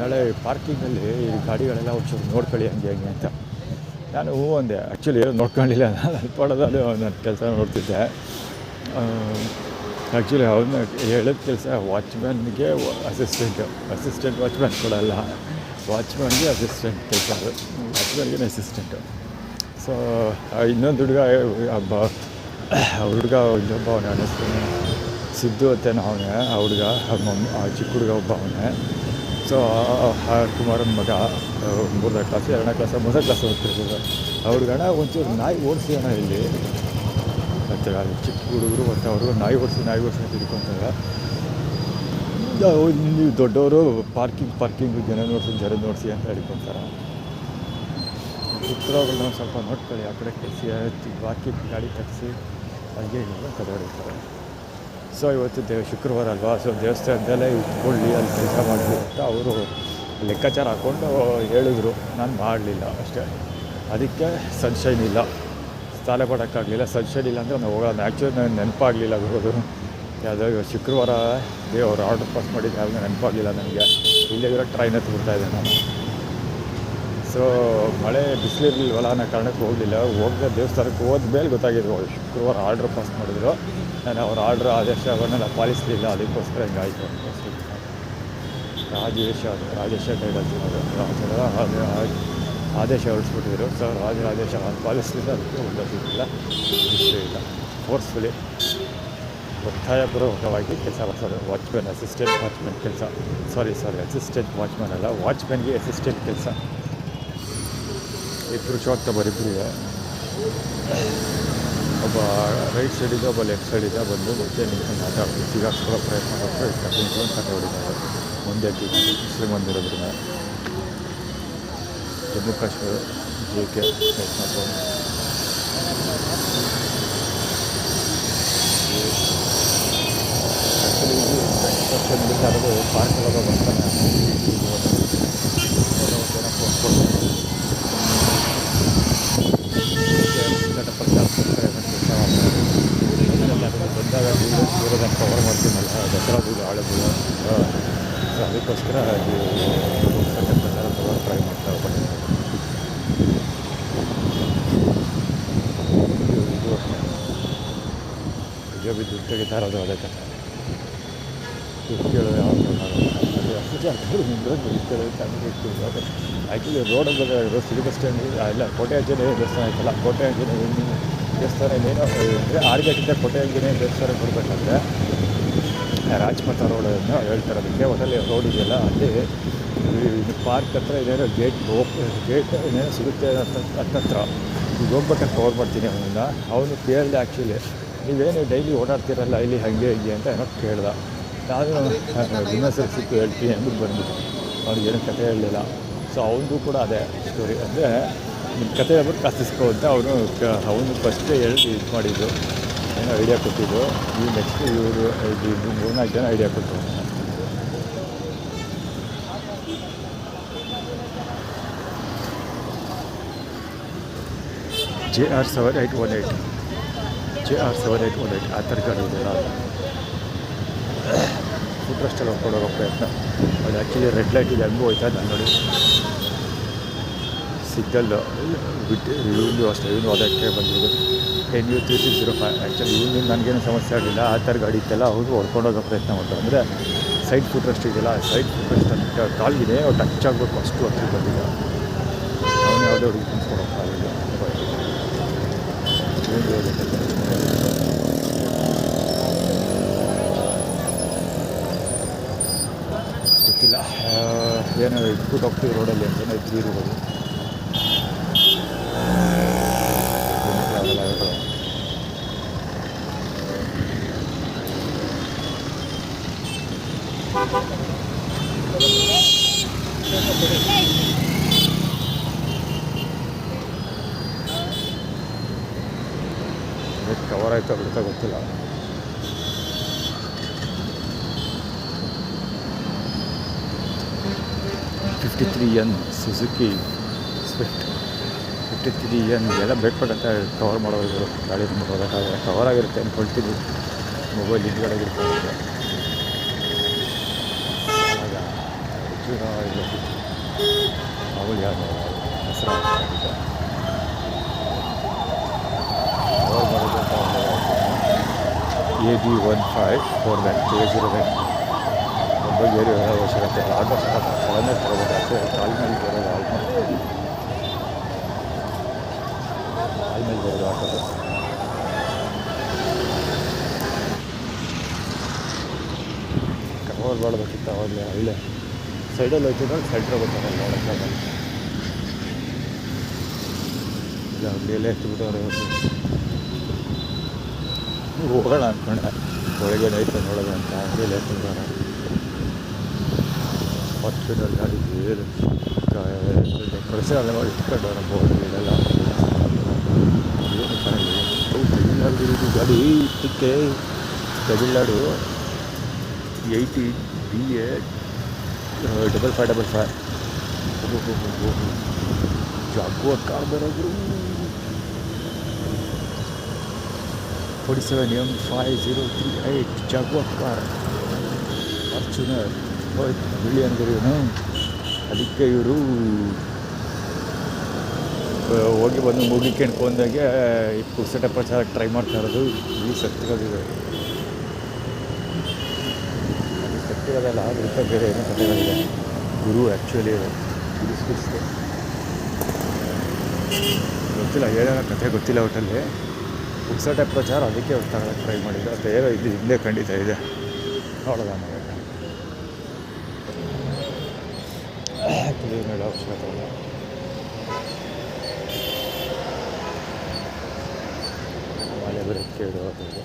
ನಾಳೆ ಪಾರ್ಕಿಂಗಲ್ಲಿ ಈ ಗಾಡಿಗಳೆಲ್ಲ ಒಂಚೂರು ನೋಡ್ಕೊಳ್ಳಿ ಹಂಗೆ ಅಂತ ನಾನು ಅಂದೆ. ಆ್ಯಕ್ಚುಲಿ ನೋಡ್ಕೊಳ್ಳಿಲ್ಲ, ನಾನು ಅಲ್ಪಾಡೋದು ಅದು ನನ್ನ ಕೆಲಸ ನೋಡ್ತಿದ್ದೆ. ಆ್ಯಕ್ಚುಲಿ ಅವನ್ನ ಹೇಳಿದ ಕೆಲಸ ವಾಚ್ಮ್ಯಾನ್ಗೆ ಅಸಿಸ್ಟೆಂಟ್ ವಾಚ್ಮ್ಯಾನ್ ಕೊಡಲ್ಲ, ವಾಚ್ಮ್ಯಾನ್ಗೆ ಅಸಿಸ್ಟೆಂಟ್ ಕೆಲಸ, ಅದು ವಾಚ್ಮ್ಯಾನ್ಗೆ ಅಸಿಸ್ಟೆಂಟು. ಸೊ ಇನ್ನೊಂದು ಹುಡುಗ ಹುಡುಗ ಇನ್ನೊಬ್ಬ ಅವನ ಹೆಸರು ಸಿದ್ದು ಅಂತೇನೋ ಅವನೇ ಆ ಹುಡುಗ ಆ ಚಿಕ್ಕ ಹುಡುಗ ಒಬ್ಬ ಅವನೇ. ಸೊ ಕುಮಾರನ ಮಗ 3ನೇ ಕ್ಲಾಸು 2ನೇ ಕ್ಲಾಸು 3ನೇ ಕ್ಲಾಸ್ ಓದ್ತಿರ್ಬೋದು. ಆ ಹುಡುಗಣ ಒಂಚೂರು ನಾಯಿ ಓಡಿಸಿ ಅಣ್ಣ ಇಲ್ಲಿ ಅಂತೇಳಿ ಅಲ್ಲಿ ಚಿಕ್ಕ ಹುಡುಗರು ಮತ್ತು ಅವರು ನಾಯಿ ಓಡಿಸಿ ಅಂತ ತಿಳ್ಕೊತಾರೆ. ನೀವು ದೊಡ್ಡವರು ಪಾರ್ಕಿಂಗ್ ಜನ ನೋಡಿಸಿ ಅಂತ ಹೇಳ್ಕೊತಾರೆ. ಚಿತ್ರಗಳನ್ನ ಒಂದು ಸ್ವಲ್ಪ ನೋಡ್ಕೊಳ್ಳಿ, ಆ ಕಡೆ ಕೆಸಿ ಪಾರ್ಕಿಂಗ್ ಗಾಡಿ ತರಿಸಿ ಹಂಗೆ ಕದಡಿರ್ತಾರೆ. ಸೊ ಇವತ್ತು ಶುಕ್ರವಾರ ಅಲ್ವಾ, ಸೊ ದೇವಸ್ಥಾನದಲ್ಲೇ ಇಟ್ಕೊಳ್ಳಿ ಅಲ್ಲಿ ಕೆಲಸ ಮಾಡಲಿ ಅಂತ ಅವರು ಲೆಕ್ಕಾಚಾರ ಹಾಕ್ಕೊಂಡು ಹೇಳಿದ್ರು. ನಾನು ಮಾಡಲಿಲ್ಲ ಅಷ್ಟೇ. ಅದಕ್ಕೆ ಸನ್ಶೈನ್ ಇಲ್ಲ, ಸಾಲ ಪಡೋಕ್ಕಾಗಲಿಲ್ಲ. ಸನ್ಶೈನ್ ಇಲ್ಲ ಅಂದರೆ ನಾವು ಹೋಗೋದು. ಆ್ಯಕ್ಚುಲಿ ನನಗೆ ನೆನಪಾಗಲಿಲ್ಲ ಬರೋದು. ಯಾವುದೋ ಶುಕ್ರವಾರ ಅವ್ರು ಆರ್ಡ್ರ್ ಪಾಸ್ ಮಾಡಿದ್ದು ಯಾವುದೂ ನೆನಪಾಗಲಿಲ್ಲ ನನಗೆ. ಇಲ್ಲೇ ಇರೋ ಟ್ರೈನ್ ಹತ್ಬಿಡ್ತಾಯಿದ್ದೆ ನಾನು. ಸೊ ಮಳೆ ಬಿಸಿಲಿರಲಿಲ್ವಲ್ಲ ಅನ್ನೋ ಕಾರಣಕ್ಕೆ ಹೋಗಲಿಲ್ಲ. ಹೋಗದೆ ದೇವಸ್ಥಾನಕ್ಕೆ ಹೋದ್ಮೇಲೆ ಗೊತ್ತಾಗಿದ್ದು ಶುಕ್ರವಾರ ಆರ್ಡ್ರ್ ಪಾಸ್ ಮಾಡಿದ್ರು. ನಾನು ಅವ್ರ ಆರ್ಡ್ರ್ ಆದೇಶವನ್ನೆಲ್ಲ ಪಾಲಿಸಲಿಲ್ಲ, ಅದಕ್ಕೋಸ್ಕರ ಹಿಂಗಾಯಿತು. ರಾಜೇಶ ಕೈಗಾಲ್ತಿರೋದು ಆದೇಶ ಹೊರಡಿಸ್ಬಿಟ್ಟಿದ್ರು. ಸೊ ಆದೇಶ ಪಾಲಿಸಲಿಲ್ಲ, ಅದಕ್ಕೆ ಉಲ್ಲಸಿಲ್ಲ, ಇಷ್ಟೇ ಇಲ್ಲ. ಫೋರ್ಸ್ಫುಲಿ ಒತ್ತಾಯಪೂರ್ವಕವಾಗಿ ಕೆಲಸ ಮಾಡಿಸೋದು. ಅಸಿಸ್ಟೆಂಟ್ ವಾಚ್ಮೆನ್ ಕೆಲಸ. ಅಸಿಸ್ಟೆಂಟ್ ವಾಚ್ಮೆನ್ ಅಲ್ಲ, ವಾಚ್ಮೆನ್ಗೆ ಅಸಿಸ್ಟೆಂಟ್ ಕೆಲಸ. ಇಬ್ಬರು ಬರಿಬ್ಬರಿಗೆ ಒಬ್ಬ ರೈಟ್ ಸೈಡಿದೆ, ಒಬ್ಬ ಲೆಫ್ಟ್ ಸೈಡಿದೆ. ಬಂದು ಮತ್ತೆ ನಿಂತ್ಕೊಂಡು ಮಾತಾಡ್ತೀವಿ, ಸಿಗಾಕ್ಸ್ಕೊಳ್ಳೋ ಪ್ರಯತ್ನ ಮಾಡ್ತಾರೆ. ನಿಂತ್ಕೊಂಡು ಕತೆ ಹೊಡಿತಾರೆ ಮುಂದೆ ಮುಸ್ಲಿಮ್ ಬಂದಿರೋದ್ರಿಂದ. ಜಮ್ಮು ಕಾಶ್ಮೀರ JK ಆ್ಯಕ್ಚುಲಿ ಬೇಕಾದ್ರೆ ಪಾರ್ಕೆಲ್ಲ ಬರ್ತಾನೆ ಬಂದಾಗ ದೂರದ ಕವರ್ ಮಾಡ್ತೀನಲ್ಲ, ದಸರಾ ಬೀಳು ಆಳೆಬೀಳು. ಸೊ ಅದಕ್ಕೋಸ್ಕರ ಪ್ರಚಾರ ತಗೊಂಡು ಟ್ರೈ ಮಾಡ್ತಾ ಹೋಗ್ತೀನಿ. ಇದು ಬಿದ್ದು ತೆಗಿತಾರದು ಅದೇ ಕಥೆ. ದುಡ್ಡು ಕೇಳೋದು ಯಾವಾಗ ಕೇಳೋದು ಆ್ಯಕ್ಚುಲಿ ರೋಡಲ್ಲಿ ಸಿಟಿ ಬಸ್ ಸ್ಟ್ಯಾಂಡ್ ಇಲ್ಲ, ಕೋಟೆ ಆಂಜನೇಯ ದೇವಸ್ಥಾನ ಆಯ್ತಲ್ಲ, ಕೋಟೆ ಆಂಜನೇಯ ದೇವಸ್ಥಾನ ಇನ್ನೇನೋ ಅಂದರೆ 6 ಗಂಟೆಯಿಂದ ಕೋಟೆ ಆಂಜನೇಯ ದೇವಸ್ಥಾನ ಬರಬೇಕಾದ್ರೆ ರಾಜಪಥ ರೋಡನ್ನು ಹೇಳ್ತಾರೆ. ಅದಕ್ಕೆ ಒಟ್ಟಲ್ಲಿ ರೋಡ್ ಇದೆಯಲ್ಲ, ಅಲ್ಲಿ ಪಾರ್ಕ್ ಹತ್ರ ಇದೇನೋ ಗೇಟ್ ಏನೇನೋ ಸಿಗುತ್ತೆ ಹತ್ತತ್ರ. ಈಗ ಹೋಗ್ಬೇಕಾದ್ರೆ ಕವರ್ ಮಾಡ್ತೀನಿ ಅವನು ಕೇಳಿದೆ. ಆ್ಯಕ್ಚುಲಿ ನೀವೇನು ಡೈಲಿ ಓಡಾಡ್ತಿರಲ್ಲ ಇಲ್ಲಿ ಹಾಗೆ ಹೀಗೆ ಅಂತ ಏನೋ ಕೇಳ್ದೆ. ನಾನು ಇನ್ನೊಂದ್ಸರಿ ಸಿಕ್ಕು ಹೇಳ್ತೀನಿ ಅಂದ್ಬಿಟ್ಟು ಬಂದ್ಬಿಟ್ಟು ಅವ್ನಿಗೇನು ಕತೆ ಹೇಳಲಿಲ್ಲ. ಸೊ ಅವನಿಗೂ ಕೂಡ ಅದೇ ಸ್ಟೋರಿ, ಅಂದರೆ ನಿಮ್ಮ ಕತೆ ಹೇಳ್ಬಿಟ್ಟು ಕಾಸಿಸ್ಕೊ ಅಂತ ಅವನು ಫಸ್ಟೇ ಹೇಳಿ ಇದು ಮಾಡಿದ್ದು, ಏನೋ ಐಡಿಯಾ ಕೊಟ್ಟಿದ್ದು. ಈ ನೆಕ್ಸ್ಟ್ ಇವರು 3-4 ಜನ ಐಡಿಯಾ ಕೊಟ್ಟರು. JR7818 ಆ ಥರ ಗಾಡಿ ಇದೆಯಲ್ಲ, ಫುಟ್ರೆಸ್ಟಲ್ಲಿ ಹೊಡ್ಕೊಡೋರೋ ಪ್ರಯತ್ನ. ಅದು ಆ್ಯಕ್ಚುಲಿ ರೆಡ್ ಲೈಟ್ ಇದೆ, ಹಂಗೂ ಹೋಯ್ತಾ ನಾನು ನೋಡಿ. ಸಿಗ್ನಲ್ಲು ಬಿಟ್ಟು ಇವನು ಅಷ್ಟೇ, ಇವನು ಅದಕ್ಕೆ ಬಂದಿದ್ದು NU3605. ಆ್ಯಕ್ಚುಲಿ ಇವನು ನನಗೇನು ಸಮಸ್ಯೆ ಆಗಲಿಲ್ಲ. ಆ ಥರ ಗಾಡಿ ಇತ್ತಲ್ಲ, ಅವರು ಹೊಡ್ಕೊಂಡೋಗೋ ಪ್ರಯತ್ನ ಮಾಡ್ತಾರೆ. ಅಂದರೆ ಸೈಡ್ ಫುಟ್ರೆಸ್ಟ್ ಇದೆಯಲ್ಲ, ಸೈಡ್ ಫುಟ್ರೆಸ್ಟ್ ಅಂತ ಕಾಲಿಗೆ ಟಚ್ ಆಗಬೇಕು ಅಷ್ಟು ಹತ್ತಿರ ಬಂದಿಲ್ಲ. ಅವನು ಯಾವುದೇ ಹುಡುಗಿ ತಿನ್ಸ್ಕೊಡೋಕ್ಕಾಗಿಲ್ಲ. ಗೊತ್ತಿಲ್ಲ ಏನೋ ಇಟ್ಬಿಟ್ಟು ಹೋಗ್ತೀವಿ ರೋಡಲ್ಲಿ ಅಂತಲೇ ಇರ್ಬೋದು. ಕವರ್ ಆಯ್ತಾ ಬಿಡ್ತಾ ಗೊತ್ತಿಲ್ಲ. '53N ಸುಜುಕಿ ಸ್ವಿಫ್ಟ್ 53N ಎಲ್ಲ ಬೇಕಂತ ಕವರ್ ಮಾಡೋರು ಗಾಡಿ ಹೋಗೋಕ್ಕಾಗಲ್ಲ. ಕವರ್ ಆಗಿರುತ್ತೆ ಅಂದ್ಕೊಳ್ತೀನಿ, ಮೊಬೈಲ್ ಹಿಂದ್ಗಡೆಗಿರುತ್ತೆ. ಆಗ ಅವಳು ಯಾರು ಹೆಸರು ಕವರ್ ಮಾಡೋದು ಅಂತ AB1549 ಮೊಬೈಲ್ ಏರಿ ಅವಶ್ಯಕತೆ. ಆಲ್ಮೋಸ್ಟ್ ಸಡನ್ನೇ ತಗೋಬೇಕು, ಅಷ್ಟೇ ಕಾಲ್ ಮೇಲೆ ಬರೋದು ಆಲ್ಮೋಸ್ಟ್. ಆಲ್ಮೇಲೆ ಬರೋದು ಆಟೋದು. ಕವರ್ ಮಾಡಬೇಕಿತ್ತು ಅವಾಗಲೇ ಅಲ್ಲೇ ಸೈಡಲ್ಲಿ ಹೋಗ್ತಿದ್ರೆ ಸೆಂಟ್ರ್ ಬರ್ತಾರೆ ನೋಡೋಕ್ಕಾಗಲ್ಲ. ಇಲ್ಲ ಅಲ್ಲೆಲ್ಲ ಎತ್ತಿಬಿಟ್ಟವ್ರೆ ಹೋಗೋಣ ಅಂದ್ಕೊಂಡೆ ಒಳಗೆ ಐತೆ ನೋಡೋದು ಅಂತ ಅಂಗಡಿಯಲ್ಲಿ ಎತ್ತಿಬಿಟ್ಟವ್ರೆ. ಫಾರ್ಚುನರ್ ಗಾಡಿ ಏನು ಡೆಕೋರೇಷನ್ ಎಲ್ಲ ಮಾಡಿ ಇಟ್ಕೊಂಡವ್ರೆ ಬೋರ್ಡ್ ಇದೆಲ್ಲ ಏನು ತಮಿಳ್ನಾಡು ಗಾಡಿ ಇಟ್ಟಕ್ಕೆ ತಮಿಳ್ನಾಡು 80 BA 5555 ಜಾಗ್ವಾರ್ ಕಾರ್ ಬರೋದು 47 M5038 ಜಾಗ್ವಾರ್ ಕಾರ್ ಫಾರ್ಚುನರ್ ಬಿಳಿ ಅಂಗಡಿಯವನು. ಅದಕ್ಕೆ ಇವರು ಹೋಗಿ ಬಂದು ಮುಗಿಕೊಂಡಾಗೆ ಈ ಪುಸ್ತಕ ಪ್ರಚಾರಕ್ಕೆ ಟ್ರೈ ಮಾಡ್ತಾ ಇರೋದು. ಈ ಸತ್ಯಗಳಿದೆ ಅದು ಸತ್ಯಗಳಲ್ಲ ಅದಕ್ಕೆ ಬೇರೆ ಏನೋ ಕಥೆಗಳಿದೆ. ಗುರು ಆ್ಯಕ್ಚುಲಿ ಗುರುಸ್ಬಿಡಿಸಿದೆ ಗೊತ್ತಿಲ್ಲ, ಏನೇನೋ ಕಥೆ ಗೊತ್ತಿಲ್ಲ ಒಟ್ಟಲ್ಲಿ. ಪುಕ್ಸಟೆ ಪ್ರಚಾರ ಅದಕ್ಕೆ ಅವ್ರು ತಗೊಳಕ್ಕೆ ಟ್ರೈ ಮಾಡಿದ್ರು. ಅದು ಏನೋ ಇದು ಹಿಂದೆ ಖಂಡಿತ ಇದೆ ನೋಡೋಣ ನಾವು. ಆ್ಯಕ್ಚುಲಿ ಮೇಲೆ ಅವಶ್ಯಕತೆ ಇಲ್ಲ. ಮಳೆ ಬರೋಕ್ಕೆ ಇಡುವಂಥದ್ದು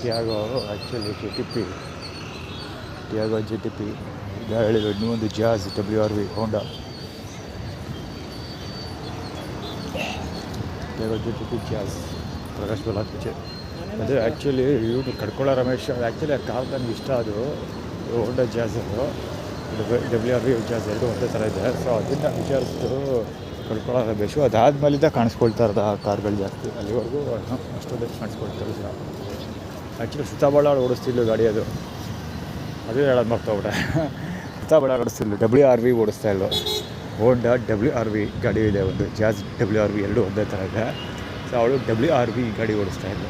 Tiago actually GTP Tiago GTP ಈಗ ಹೇಳಿದ್ರು. ಇನ್ನೊಂದು Jazz WRV Honda Tiago GTP Jazz Prakash ಬಲಾತ್ಮಚೆ. ಅದು ಆ್ಯಕ್ಚುಲಿ ಇವರು ಕಡ್ಕೊಳ್ಳೋ ರಮೇಶ್ ಆ್ಯಕ್ಚುಲಿ ಆ ಕಾರ್ ನನಗೆ ಇಷ್ಟ. ಅದು ಹೋಂಡಾ ಜಾಜ್ ಅದು WRV ಜಾಜ್ ಎರಡು ಒಂದೇ ಥರ ಇದೆ. ಸೊ ಅದನ್ನು ವಿಚಾರಿಸಿದ್ರು ಕಡ್ಕೊಳ್ಳೋ ರಮೇಶು. ಅದಾದಮೇಲಿಂದ ಕಾಣಿಸ್ಕೊಳ್ತಾ ಇರೋದು ಆ ಕಾರ್ಗಳು ಜಾಸ್ತಿ. ಅಲ್ಲಿವರೆಗೂ ಅಷ್ಟೊಂದಕ್ಕೆ ಕಾಣಿಸ್ಕೊಳ್ತಾ ಇರೋದಿಲ್ಲ. ಆ್ಯಕ್ಚುಲಿ ಸುತ್ತಾಬಳ್ಳಾಳ ಓಡಿಸ್ತಿಲ್ಲ ಗಾಡಿ ಅದು ಹೇಳೋದು ಮರ್ತೋಗ್ಬಿಟ್ಟೆ. ಸುತ್ತಾಬಳ್ಳಾಳ ಓಡಿಸ್ತಿಲ್ಲ WRV ಓಡಿಸ್ತಾ ಇಲ್ಲ. ಹೋಂಡಾ WRV ಗಾಡಿ ಇದೆ, ಒಂದು ಜಾಜ್ WRV ಎರಡು ಒಂದೇ ಥರ ಇದೆ. ಸೊ ಅವಳು WRV ಗಾಡಿ ಓಡಿಸ್ತಾ ಇಲ್ಲ.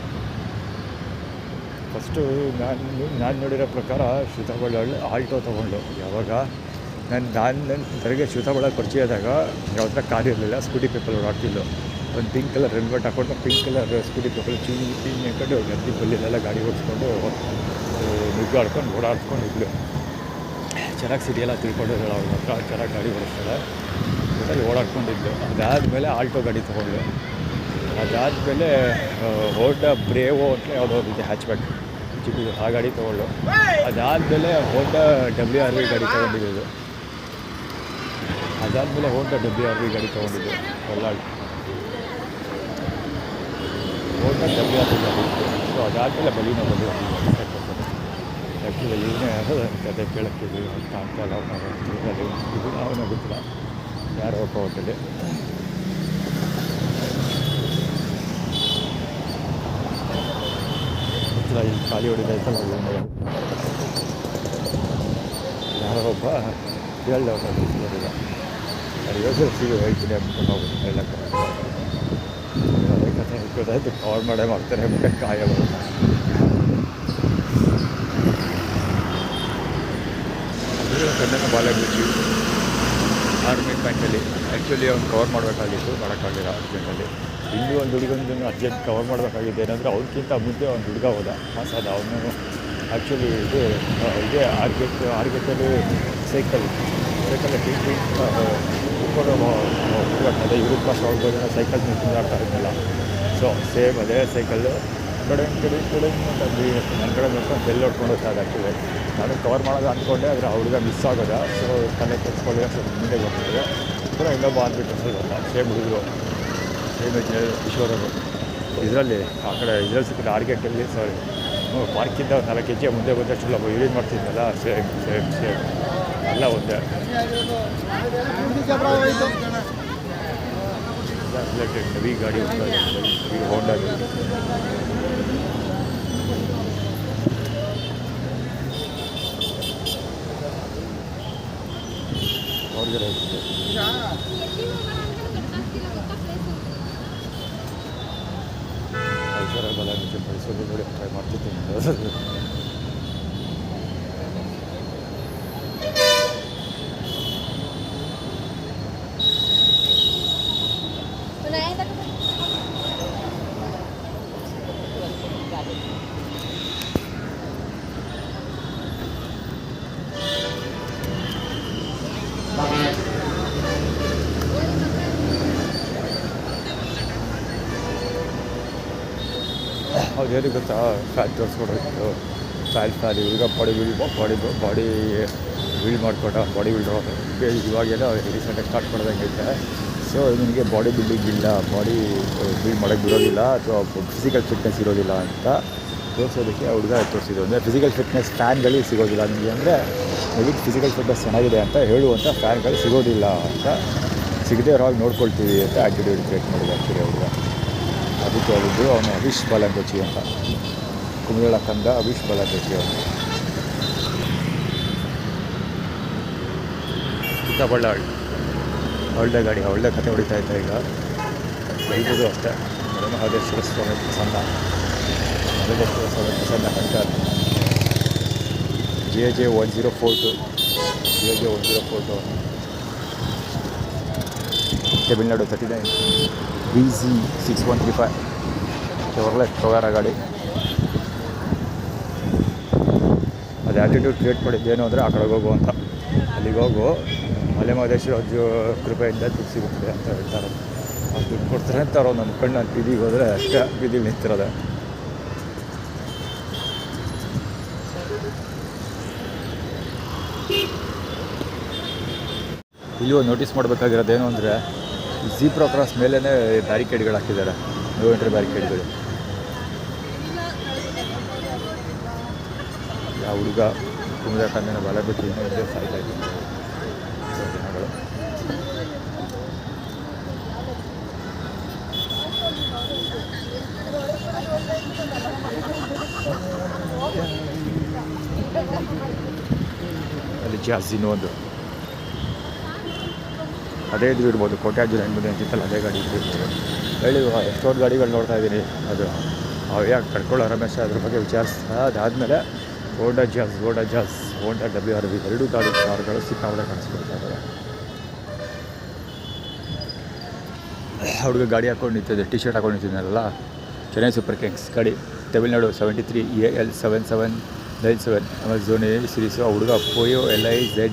ಫಸ್ಟು ನಾನು ನೋಡಿರೋ ಪ್ರಕಾರ ಶ್ವೇತಾಬಳ್ಳಾಳ್ ಆಲ್ಟೋ ತೊಗೊಂಡು ಯಾವಾಗ ನನ್ನ ತನಗೆ ಶ್ವೇತಾಬಳ್ಳಾಳ್ ಪರಿಚಯ ಆದಾಗ ಯಾವ ಥರ ಕಾರ್ ಇರಲಿಲ್ಲ, ಸ್ಕೂಟಿ ಪೇಪರ್ ಓಡಾಡ್ತಿದ್ದು. ಒಂದು ಪಿಂಕ್ ಕಲರ್ ಹೆಲ್ಮೆಟ್ ಹಾಕ್ಕೊಂಡು ಪಿಂಕ್ ಕಲರ್ ಸ್ಕೂಟಿ ಪೇಪರ್ ಚೀನಿ ಹಾಕೊಂಡು ಗದ್ದಿ ಬಲ್ಲಿಲೆಲ್ಲ ಗಾಡಿ ಓಡಿಸ್ಕೊಂಡು ನುಗ್ಗಾಡ್ಕೊಂಡು ಓಡಾಡ್ಕೊಂಡಿದ್ಲು. ಚೆನ್ನಾಗಿ ಸಿಟಿಯೆಲ್ಲ ತಿಳ್ಕೊಂಡಿದ್ದಾಳೆ ಅವ್ರ ಹತ್ರ, ಚೆನ್ನಾಗಿ ಗಾಡಿ ಓಡಿಸ್ತಾಳೆ, ಜೊತೆಲಿ ಓಡಾಡ್ಕೊಂಡಿದ್ಲು. ಅದಾದಮೇಲೆ ಆಲ್ಟೋ ಗಾಡಿ ತೊಗೊಂಡ್ಲು. ಅದಾದಮೇಲೆ ಹೋಂಡಾ ಬ್ರೇವೋ ಅಂತ ಯಾವುದೋ ಇದೆ ಹ್ಯಾಚ್ಬ್ಯಾಕ್ ಚಿಕ್ಕದು, ಆ ಗಾಡಿ ತೊಗೊಂಡು. ಅದಾದಮೇಲೆ ಹೋಂಡಾ WRV ಗಾಡಿ ತೊಗೊಂಡಿದ್ದು. ಅದಾದಮೇಲೆ ಹೋಂಡಾ WRV ಗಾಡಿ ತೊಗೊಂಡಿದ್ದು ಕೋಲಾರ ಹೋಂಡಾ WRV ಗಾಡಿ ಇತ್ತು. ಸೊ ಅದಾದಮೇಲೆ ಬಲೀನೋ ಆ್ಯಕ್ಚುಲಿ ಇವನೇ ಕತೆ ಕೇಳೋಕ್ಕಿದ್ವಿ ಅಂತ ಅಂತಲ್ಲ ಇದು ಅವನೇ ಗೊತ್ತಿಲ್ಲ ಯಾರೋ ಒಬ್ಬ ಹೋಟೆಲಿ. ಗೊತ್ತಿಲ್ಲ, ಇಲ್ಲಿ ಖಾಲಿ ಹೊಡಿದಾಯ್ತಲ್ಲ ಯಾರೋ ಒಬ್ಬ ಹೇಳ್ದವ್ರ ಗೊತ್ತಿಲ್ಲ. ಅದು ಯೋಜನೆ ಹೇಳ್ತೀನಿ ಅಂದ್ಕೊಂಡು ಹೋಗ್ಬೋದು ಹೇಳಕ್ಕೆ. ಅದೇ ಕಥೆ ಗೊತ್ತಾಯ್ತು, ಕವರ್ ಮಾಡೇ ಮಾಡ್ತಾರೆ ಮತ್ತೆ ಕಾಯ ಬರುತ್ತೆ. ಕನ್ನಡ ಬಾಲಗುಚ್ಚಿ ಆರ್ಮಿ ಪ್ಯಾಂಟಲ್ಲಿ ಆ್ಯಕ್ಚುಲಿ ಅವ್ನು ಕವರ್ ಮಾಡಬೇಕಾಗಿತ್ತು, ಮಾಡೋಕ್ಕಾಗಿಲ್ಲ ಅರ್ಜೆಂಟಲ್ಲಿ. ಇನ್ನೂ ಒಂದು ಹುಡುಗಂದು ಅರ್ಜೆಂಟ್ ಕವರ್ ಮಾಡಬೇಕಾಗಿದೆ ಏನಂದರೆ ಅವ್ರಿಗಿಂತ ಮುಂದೆ ಒಂದು ಹುಡುಗ ಹೋದ ಮಾಸಾದ. ಅವನು ಆ್ಯಕ್ಚುಲಿ ಇದೇ ಆರ್ಗೆಟಲ್ಲಿ ಸೈಕಲ್ ಇಟ್ಕೊಂಡು ಅದೇ ಯೂರೋಪ್ ಪಾಸ್ ಹೋಗ್ಬೋದು ಸೈಕಲ್ ತಿಂದಾಡ್ತಾ ಇದ್ದಲ್ಲ. ಸೊ ಸೇಮ್ ಅದೇ ಸೈಕಲ್ಲು ಕಡೆ ಅಂತ ನನ್ನ ಕಡೆ ನೋಡ್ಕೊಂಡು ಬೆಲ್ ಹೊಡ್ಕೊಂಡು ಹೋಗ್ತಾ ಇದೆ. ಆ್ಯಕ್ಚುಲಿ ನಾನು ಕವರ್ ಮಾಡೋದು ಅಂದ್ಕೊಂಡೆ, ಆದರೆ ಆ ಹುಡುಗ ಮಿಸ್ ಆಗೋದ. ಸೊ ತಲೆ ಕೆಚ್ಕೊಳ್ಳಿ ಸ್ವಲ್ಪ ಮುಂದೆ ಬರ್ತಿದೆ ಕೂಡ ಇನ್ನೊಬ್ಬ ಅಂದ್ಬಿಟ್ಟು ಸ್ವಲ್ಪ ಸೇಮ್ ಹುಡುಗರು ಸೇಮ್ ಈಶ್ವರರು ಇದರಲ್ಲಿ ಆ ಕಡೆ ಇದರಲ್ಲಿ ಸಿಕ್ಕಿದ ಆರ್ಗೆಟಲ್ಲಿ ಸಾರಿ ಪಾರ್ಕಿಂದ 4 ಹೆಜ್ಜೆ ಮುಂದೆ ಬಂದಷ್ಟು ಒಬ್ಬ ಯೂಸ್ ಮಾಡ್ತಿದ್ದಲ್ಲ. ಸೇಮ್ ಎಲ್ಲ ಒಂದೇ ರಿಲೇಟೆಡ್ ಹೆವಿ ಗಾಡಿ ಈ ಹೋಂಡಾ ಅವ್ರಿಗೆ ಐಶ್ವರ್ಯ ನಿಜ ಪರಿಸೋದು ನೋಡಿ ಟ್ರೈ ಮಾಡ್ತಿದ್ದೀನಿ. ಅದೇನು ಗೊತ್ತಾ, ಫ್ಯಾನ್ ತೋರಿಸ್ಕೊಡೋದು ಫ್ಯಾನ್ ಈಗ ಬಾಡಿ ಬಿಲ್ಡ್ ಮಾಡಿಕೊಟ್ಟ ಬಾಡಿ ಬಿಲ್ಡರ್ ಇವಾಗೆಲ್ಲ ರೀಸೆಂಟಾಗಿ ಸ್ಟಾರ್ಟ್ ಮಾಡೋದಂಗೆ ಐತೆ. ಸೊ ನಿನಗೆ ಬಾಡಿ ಬಿಲ್ಡಿಂಗ್ ಇಲ್ಲ, ಬಾಡಿ ಬಿಲ್ಡ್ ಮಾಡೋಕ್ಕೆ ಬಿಡೋದಿಲ್ಲ ಅಥವಾ ಫಿಸಿಕಲ್ ಫಿಟ್ನೆಸ್ ಇರೋದಿಲ್ಲ ಅಂತ ತೋರಿಸೋದಕ್ಕೆ ಹುಡುಗ ತೋರಿಸಿದ್ರು. ಅಂದರೆ ಫಿಸಿಕಲ್ ಫಿಟ್ನೆಸ್ ಫ್ಯಾನ್ಗಳಿಗೆ ಸಿಗೋದಿಲ್ಲ ನಿಮಗೆ, ಅಂದರೆ ನಿಮಗೆ ಫಿಸಿಕಲ್ ಫಿಟ್ನೆಸ್ ಚೆನ್ನಾಗಿದೆ ಅಂತ ಹೇಳುವಂಥ ಫ್ಯಾನ್ಗಳು ಸಿಗೋದಿಲ್ಲ ಅಂತ, ಸಿಗದೆ ಇರೋವಾಗ ನೋಡ್ಕೊಳ್ತೀವಿ ಅಂತ ಆ್ಯಟಿಟ್ಯೂಡ್ ಕ್ರಿಯೇಟ್ ಮಾಡಿದೆ ಆ್ಯಕ್ಚುಲಿ ಹುಡುಗ. ಅದಕ್ಕೆ ಹೇಳಿದ್ದು ಅವನು ಅವಿಶ್ ಬಾಲಂಗೋಚಿ ಅಂತ, ಕುಮಿಳ ಕಂದ ಅವಿಶ್ ಬಾಲಂಗೋಚಿ ಅವನು. ಚಿಕ್ಕಬಳ್ಳಾಳಿ ಒಳ್ಳೆ ಗಾಡಿ, ಒಳ್ಳೆ ಕತೆ ಹೊಡಿತಾ ಇದ್ದ. ಈಗ ಬೈಬೋದು ಅಷ್ಟೇ. ಮಹಾದೇಶ್ವರ ಸ್ವಾಮಿ ಪ್ರಸನ್ನ, ಮಹಾದೇಶ್ವರ ಸ್ವಾಮಿ ಪ್ರಸನ್ನ ಕಂಕರ್ JJ 1042 ತಮಿಳ್ನಾಡು 39 BZ 6135 ಚೆವರ್ಲೆಟ್ ಟೊಯಾರಾ ಗಾಡಿ. ಅದು ಆ್ಯಟಿಟ್ಯೂಡ್ ಕ್ರಿಯೇಟ್ ಮಾಡಿದ್ದೇನು ಅಂದರೆ ಆ ಕಡೆಗೆ ಹೋಗು ಅಂತ, ಅಲ್ಲಿಗೆ ಹೋಗು, ಮಲೆ ಮಹದೇಶ್ವರ ಕೃಪೆಯಿಂದ ದುಡ್ಡು ಸಿಗುತ್ತದೆ ಅಂತ ಹೇಳ್ತಾರೆ. ಅವ್ರು ದುಡ್ಡು ಕೊಡ್ತಾರೆ ಅಂತ ಅವ್ರು ನಮ್ಮ ಕಣ್ಣಲ್ಲಿ ಬೀದಿಗೆ ಹೋದರೆ ಅಷ್ಟೇ ಬೀದಿಲಿ ನಿಂತಿರೋದೆ. ಇಲ್ಲಿ ಒಂದು ನೋಟಿಸ್ ಮಾಡಬೇಕಾಗಿರೋದೇನು ಅಂದರೆ, ಝೀಬ್ರಾ ಕ್ರಾಸ್ ಮೇಲೇ ಬ್ಯಾರಿಕೇಡ್ಗಳು ಹಾಕಿದ್ದಾರೆ, ನೋ ಎಂಟ್ರಿ ಬ್ಯಾರಿಕೇಡ್ಗಳು. ಯಾವ ಹುಡುಗ ಕುಮುದಕಂದಿನ ಬಲ ಬಿಟ್ಟು ಇನ್ನೂ ಇದ್ದೇ ಸಾಯ್ತಾ ಇದ್ದೀನಿ ಜನಗಳು. ಅಲ್ಲಿ ಜಾಸ್ತಿ ಒಂದು ಅದೇ ಇದು ಇರ್ಬೋದು, ಕೋಟ್ಯಾರ್ಜುನ ಹೆಣ್ಮುಂದೆ ಅಂತಿತ್ತಲ್ಲ ಅದೇ ಗಾಡಿ ಇರ್ಬೋದು. ಹೇಳಿ ಎಷ್ಟೊಂದು ಗಾಡಿಗಳು ನೋಡ್ತಾ ಇದ್ದೀನಿ. ಅದು ಯಾಕೆ ಕಡ್ಕೊಳ್ಳೋ ರಮೇಶ ಅದ್ರ ಬಗ್ಗೆ ವಿಚಾರಿಸ್ತಾ ಅದಾದಮೇಲೆ ಹೋಂಡಾ ಜಾಸ್, ಹೋಂಡಾ WRV 2 ಕಾರ್ಗಳು ಸಿಕ್ಕಾಪಟ್ಟೆ ಕಾಣಿಸ್ಕೊಳ್ತಾ ಇದ್ದಾರೆ. ಹುಡುಗ ಗಾಡಿ ಹಾಕೊಂಡು ನಿಂತಿದ್ದೆ, ಟಿ ಶರ್ಟ್ ಹಾಕೊಂಡು ನಿಂತಿದ್ದಾನಲ್ಲ, ಚೆನ್ನೈ ಸೂಪರ್ ಕಿಂಗ್ಸ್ ಗಾಡಿ, ತಮಿಳ್ನಾಡು 73 AL 7797 ಅಮೆಝೋನ್ ಸೀರೀಸು. ಆ ಹುಡುಗ ಪೋಯೋ LIZEI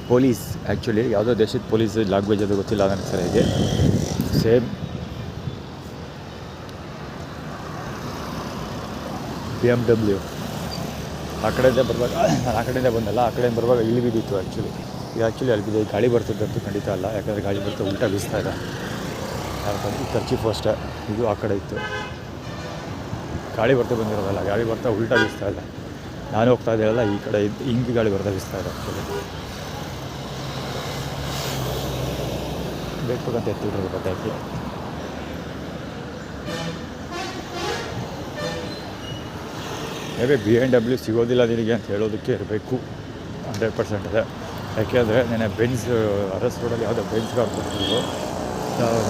ಪೊಲೀಸ್, ಆ್ಯಕ್ಚುಲಿ ಯಾವುದೋ ದೇಶದ ಪೊಲೀಸ್ ಲ್ಯಾಂಗ್ವೇಜ್ ಅದು ಗೊತ್ತಿಲ್ಲ ನನಗೆ ಸರಿಯಾಗಿ. ಸೇಮ್ BMW ಆ ಕಡೆಯಿಂದ ಬಂದಲ್ಲ, ಆ ಕಡೆಯಿಂದ ಬರುವಾಗ ಇಲ್ಲಿ ಬಿದ್ದಿತ್ತು ಆ್ಯಕ್ಚುಲಿ. ಈಗ ಅಲ್ಲಿ ಬಿದ್ದ ಗಾಳಿ ಬರ್ತಿದ್ದಂತೂ ಖಂಡಿತ ಅಲ್ಲ, ಯಾಕಂದರೆ ಗಾಳಿ ಬರ್ತಾ ಉಲ್ಟಾ ಬೀಸ್ತಾ ಇದೆ. ಯಾಕಂದರೆ ಖರ್ಚಿಫು ಅಷ್ಟೇ, ಇದು ಆ ಕಡೆ ಇತ್ತು. ಗಾಳಿ ಬರ್ತಾ ಬಂದಿರೋದಲ್ಲ, ಗಾಳಿ ಬರ್ತಾ ಉಲ್ಟಾ ಬೀಸ್ತಾ ಇಲ್ಲ. ನಾನು ಹೋಗ್ತಾ ಇದ್ದೀರಲ್ಲ ಈ ಕಡೆ ಹಿಂಗೆ ಗಾಳಿ ಬರ್ತಾ ಬೀಸ್ತಾ ಇದೆ ಆ್ಯಕ್ಚುಲಿ. ಬೇಕಂತ ಎತ್ತಿರೋದು ಗೊತ್ತಾಯ್ತು. ಮೇಬಿ BMW ಸಿಗೋದಿಲ್ಲ ನಿನಗೆ ಅಂತ ಹೇಳೋದಕ್ಕೆ ಇರಬೇಕು 100% ಇದೆ. ಯಾಕೆಂದರೆ ನೆನೆ ಬೆನ್ಸ್ ಅರಸ್ ರೋಡಲ್ಲಿ ಯಾವುದೋ ಬೆನ್ಸ್ ಕಾರ್ ಕೊಡ್ತಿದ್ರು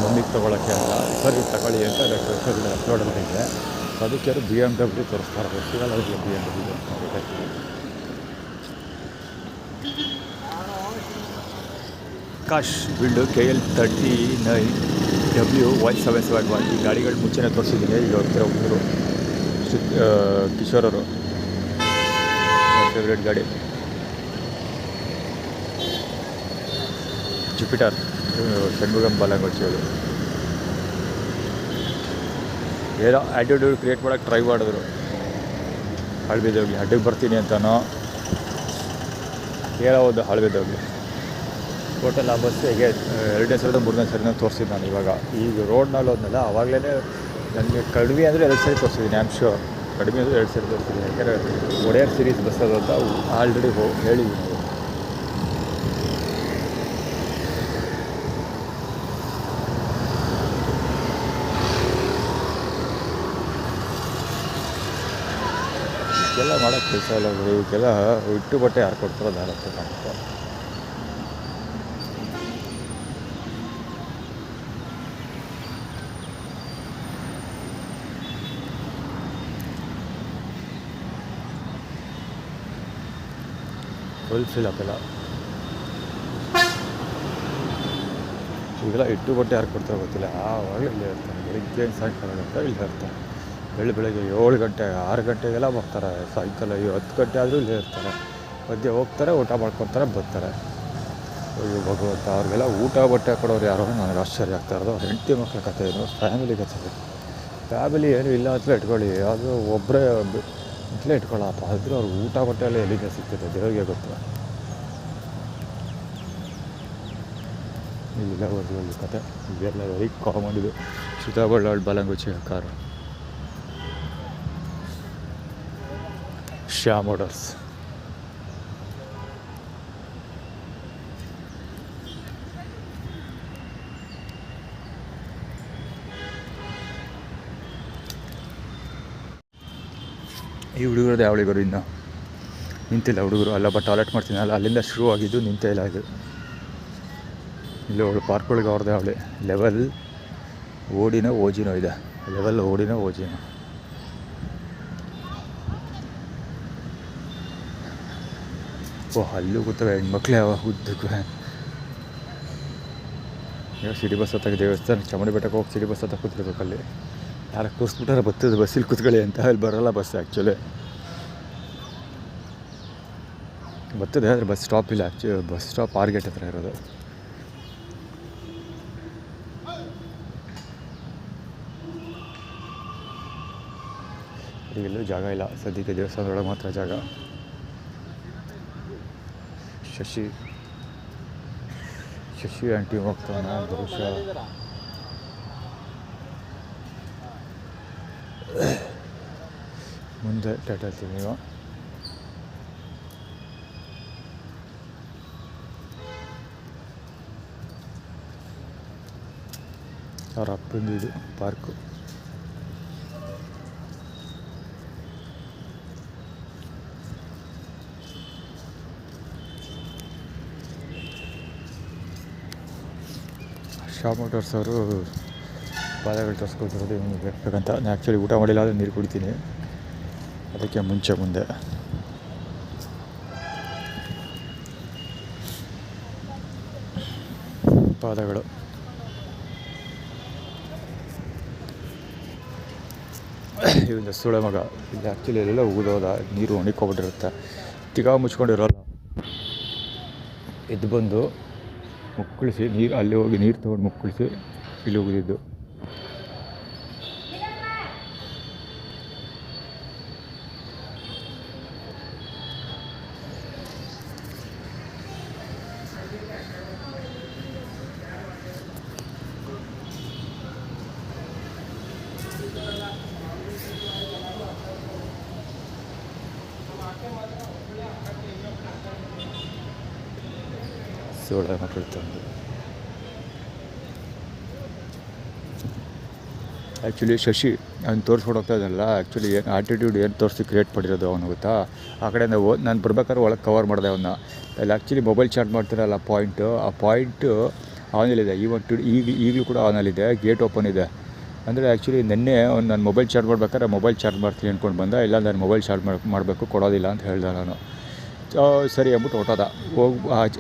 ಮಮ್ಮಿಗೆ ತೊಗೊಳಕ್ಕೆ ಅಂತ, ಸರ್ ಇದು ತಗೊಳ್ಳಿ ಅಂತ ರೋಡಲ್ಲಿ ಇದೆ. ಸೊ ಅದಕ್ಕೆ ಅವರು BMW ತೋರಿಸ್ತಾರೆ, ಸಿಗಲ್ಲ ಅದಕ್ಕೆ BMW ನೋಡಿದೆ. ಕಾಶ್ ಬಿಲ್ಡು KL 39W 1771. ಈ ಗಾಡಿಗಳು ಮುಂಚೆನೇ ತೋರಿಸಿದ್ದೀನಿ. ಈಗ ಹೋಗ್ತಿರೋ ಹುಡುಗರು ಕಿಶೋರ್ ಅವರು ಫೇವ್ರೇಟ್ ಗಾಡಿ ಜುಪಿಟರ್, ಷಣ್ಮುಗಂ ಬಾಲಂಗೋಚಿಯವರು. ಏನೋ ಆ್ಯಟಿಟ್ಯೂಡ್ ಕ್ರಿಯೇಟ್ ಮಾಡೋಕ್ಕೆ ಟ್ರೈ ಮಾಡಿದ್ರು, ಹಾಳ್ಬಿದ್ದೋಗ್ಲಿ, ಅಡ್ಡಿಗೆ ಬರ್ತೀನಿ ಅಂತನೋ ಏನೋ ಒಂದು ಹಾಳ್ಬಿದ್ದೋಗ್ಲಿ. ಟೋಟಲ್ ಆ ಬಸ್ ಹೇಗೆ 2ನೇ ಸರಿ 3ನೇ ಸರಿನೂ ತೋರಿಸಿದ್ದು ನಾನು. ಇವಾಗ ಈಗ ರೋಡ್ನಲ್ಲಿ ಹೋದ್ನಲ್ಲ, ಆವಾಗಲೇ ನನಗೆ ಕಡಿಮೆ ಅಂದರೆ 2 ಸರಿ ತೋರಿಸಿದ್ದೀನಿ. ಆ್ಯಮ್ ಶೋರ್ ಕಡಿಮೆ ಅಂದರೆ 2 ಸರಿ ತೋರಿಸಿದ್ದೀನಿ. ಯಾಕೆಂದರೆ ಒಡೆಯರ್ ಸೀರೀಸ್ ಬಸ್ ಅದು ಅಂತ ಆಲ್ರೆಡಿ ಹೇಳಿದ್ದೀನಿ. ಇದೆಲ್ಲ ಮಾಡೋಕ್ಕೆ ಕೆಲಸ ಇಲ್ಲ ಬಿಡಿ, ಇವಕ್ಕೆಲ್ಲ ಇಟ್ಟು ಬಟ್ಟೆ ಯಾರು ಕೊಡ್ತಾರೋ ದಾರಕ್ಕೆ ಕಾಣುತ್ತೆ. ಫುಲ್ ಫಿಲ್ ಹಾಕಲ್ಲ. ಈಗೆಲ್ಲ ಇಟ್ಟು ಬಟ್ಟೆ ಯಾರು ಕೊಡ್ತಾರೋ ಗೊತ್ತಿಲ್ಲ, ಆವಾಗಲೇ ಇಲ್ಲೇ ಇರ್ತಾನೆ. ಬೆಳಿಗ್ಗೆ ಸಾಯಂಕಾಲ ಗಂಟೆ ಇಲ್ಲೇ ಇರ್ತಾನೆ. ಬೆಳಗ್ಗೆ 7 ಗಂಟೆ 6 ಗಂಟೆಗೆಲ್ಲ ಬರ್ತಾರೆ. ಸಾಯಂಕಾಲ 10 ಗಂಟೆ ಆದರೂ ಇಲ್ಲೇ ಇರ್ತಾರೆ. ಮಧ್ಯೆ ಹೋಗ್ತಾರೆ, ಊಟ ಮಾಡ್ಕೊತಾರೆ, ಬರ್ತಾರೆ. ಅಯ್ಯೋ ಭಗವಂತ, ಅವ್ರಿಗೆಲ್ಲ ಊಟ ಬಟ್ಟೆ ಕೊಡೋರು ಯಾರೋ ನನಗೆ ಆಶ್ಚರ್ಯ ಆಗ್ತಾ ಇರೋದು. ಅವ್ರ ಹೆಂಡತಿ ಮಕ್ಕಳ ಕಥೆ ಏನು, ಫ್ಯಾಮಿಲಿ ಕಥೆ ಫ್ಯಾಮಿಲಿ ಏನೂ ಇಲ್ಲ ಅಂತಲೇ ಇಟ್ಕೊಳ್ಳಿ, ಅದು ಒಬ್ಬರೇ ಅಂತಲೇ ಇಟ್ಕೊಳ್ಳಪ್ಪ, ಆದರೂ ಅವ್ರಿಗೆ ಊಟ ಬಟ್ಟೆ ಎಲ್ಲ ಎಲ್ಲಿಂದ ಸಿಗ್ತದೆ ದೇವರಿಗೆ ಗೊತ್ತು. ಇಲ್ಲ ಒಂದು ಕತೆ ಇದೆಲ್ಲ ವೆರಿ ಕಾಮನ್. ಇದು ಶ್ರುತಬಳ್ಳಾಳ್ ಬಾಲಂಗುಚಿ ಕಾರು ಶ್ಯಾ ಮೋಟರ್ಸ್. ಈ ಹುಡುಗರದ್ದು ಯಾವ ಹುಡುಗರು ಇನ್ನು ನಿಂತಿಲ್ಲ ಹುಡುಗರು, ಅಲ್ಲೊಬ್ಬ ಟಾಯ್ಲೆಟ್ ಮಾಡ್ತೀನಿ ಅಲ್ಲ, ಅಲ್ಲಿಂದ ಶುರು ಆಗಿದ್ದು ನಿಂತೇ ಇಲ್ಲ ಇದು. ಇಲ್ಲಿ ಅವಳು ಪಾರ್ಕ್ಗಳಿಗೆ ಅವ್ರದ್ದೇ ಅವಳೆ ಲೆವೆಲ್ ಓಡಿನೋ ಓಜಿನೋ ಇದೆ, ಲೆವೆಲ್ ಓಡಿನೋ ಓಜಿನೋ. ಓಹ್ ಅಲ್ಲೂ ಕೂತವೆ ಹೆಣ್ಮಕ್ಳೇ ಅವ ಉದ್ದಕ್ಕೂ. ಈಗ ಸಿಟಿ ಬಸ್ ಹತ್ತಾಗ ದೇವಸ್ಥಾನ ಚಾಮುಂಡಿ ಬೆಟ್ಟಕ್ಕೆ ಹೋಗಿ ಸಿಟಿ ಬಸ್ ಹತ್ತ ಕೂತಿರ್ಬೇಕು. ಅಲ್ಲಿ ಯಾರು ತೋರಿಸ್ಬಿಟ್ಟಾರೆ ಬರ್ತದೆ ಬಸ್ಸಿಲ್ಲಿ ಕೂತ್ಕೊಳ್ಳಿ ಅಂತ, ಅಲ್ಲಿ ಬರೋಲ್ಲ ಬಸ್ ಆ್ಯಕ್ಚುಲಿ ಬರ್ತದೆ, ಆದರೆ ಬಸ್ ಸ್ಟಾಪ್ ಇಲ್ಲ. ಬಸ್ ಸ್ಟಾಪ್ ಆರ್ಗೇಟ್ ಹತ್ರ ಇರೋದು. ಈಗೆಲ್ಲೂ ಜಾಗ ಇಲ್ಲ ಸದ್ಯಕ್ಕೆ, ದೇವಸ್ಥಾನದೊಳಗೆ ಮಾತ್ರ ಜಾಗ. ಶಶಿ ಆಂಟಿ ಹೋಗ್ತಾನ ಬಹುಶಃ. ಮುಂದೆ ಟಾಟಾ ಹೇಳ್ತೀನಿ ನೀವು. ಅವ್ರ ಅಪ್ಪಂದು ಇದು ಪಾರ್ಕು. ಶ್ಯಾ ಮೋಟರ್ಸ್ ಅವರು ಪಾದಗಳು ತೋರಿಸ್ಕೊಳ್ತಿರೋದು ಇವನು ಬೇಕಂತ. ನಾನು ಆ್ಯಕ್ಚುಲಿ ಊಟ ಮಾಡಿಲ್ಲ ಆದರೆ ನೀರು ಕುಡಿತೀನಿ, ಅದಕ್ಕೆ ಮುಂದೆ ಪಾದಗಳು. ಇವೊಂದು ಸುಳೆ ಮಗ ಇಲ್ಲಿ ಆ್ಯಕ್ಚುಲಿ ಎಲ್ಲ ಉಗಿದೋದ, ನೀರು ಒಣಗಿಕೊಬಿಟ್ಟಿರುತ್ತೆ, ತಿಗಾ ಮುಚ್ಕೊಂಡಿರೋಲ್ಲ. ಎದ್ದು ಬಂದು ಮುಕ್ಕಳಿಸಿ ನೀರು ಅಲ್ಲಿ ಹೋಗಿ ನೀರು ತೊಗೊಂಡು ಮುಕ್ಕಳಿಸಿ ಇಲ್ಲಿ ಉಗಿದಿದ್ದು. ಸೋಳ ಮಕ್ಕಳು ತಂದು ಆ್ಯಕ್ಚುಲಿ ಶಶಿ ಅವ್ನು ತೋರಿಸ್ಕೊಂಡು ಹೋಗ್ತಾ ಇದ್ದಲ್ಲ, ಆ್ಯಕ್ಚುಲಿ ಏನು ಆ್ಯಟಿಟ್ಯೂಡ್ ಏನು ತೋರಿಸಿ ಕ್ರಿಯೇಟ್ ಮಾಡಿರೋದು ಅವನು ಗೊತ್ತಾ. ಆ ಕಡೆಯಿಂದ ನಾನು ಬರ್ಬೇಕಾದ್ರೆ ಒಳಗೆ ಕವರ್ ಮಾಡಿದೆ ಅವನ್ನ. ಅಲ್ಲಿ ಆ್ಯಕ್ಚುಲಿ ಮೊಬೈಲ್ ಚಾರ್ಜ್ ಮಾಡ್ತಿರಲ್ಲ ಆ ಪಾಯಿಂಟು ಆನಲ್ಲಿದೆ. ಈಗಲೂ ಕೂಡ ಆನಲ್ಲಿದೆ, ಗೇಟ್ ಓಪನ್ ಇದೆ. ಅಂದರೆ ಆ್ಯಕ್ಚುಲಿ ನಿನ್ನೆ ಅವ್ನು ನಾನು ಮೊಬೈಲ್ ಚಾರ್ಜ್ ಮಾಡ್ಬೇಕಾದ್ರೆ ಮೊಬೈಲ್ ಚಾರ್ಜ್ ಮಾಡ್ತೀನಿ ಅಂದ್ಕೊಂಡು ಬಂದ, ಇಲ್ಲ ನಾನು ಮೊಬೈಲ್ ಚಾರ್ಜ್ ಮಾಡಬೇಕು ಕೊಡೋದಿಲ್ಲ ಅಂತ ಹೇಳ್ದೆ ನಾನು. ಸರಿ ಅಂದ್ಬಿಟ್ಟು ಹೊಟ್ಟೋದ.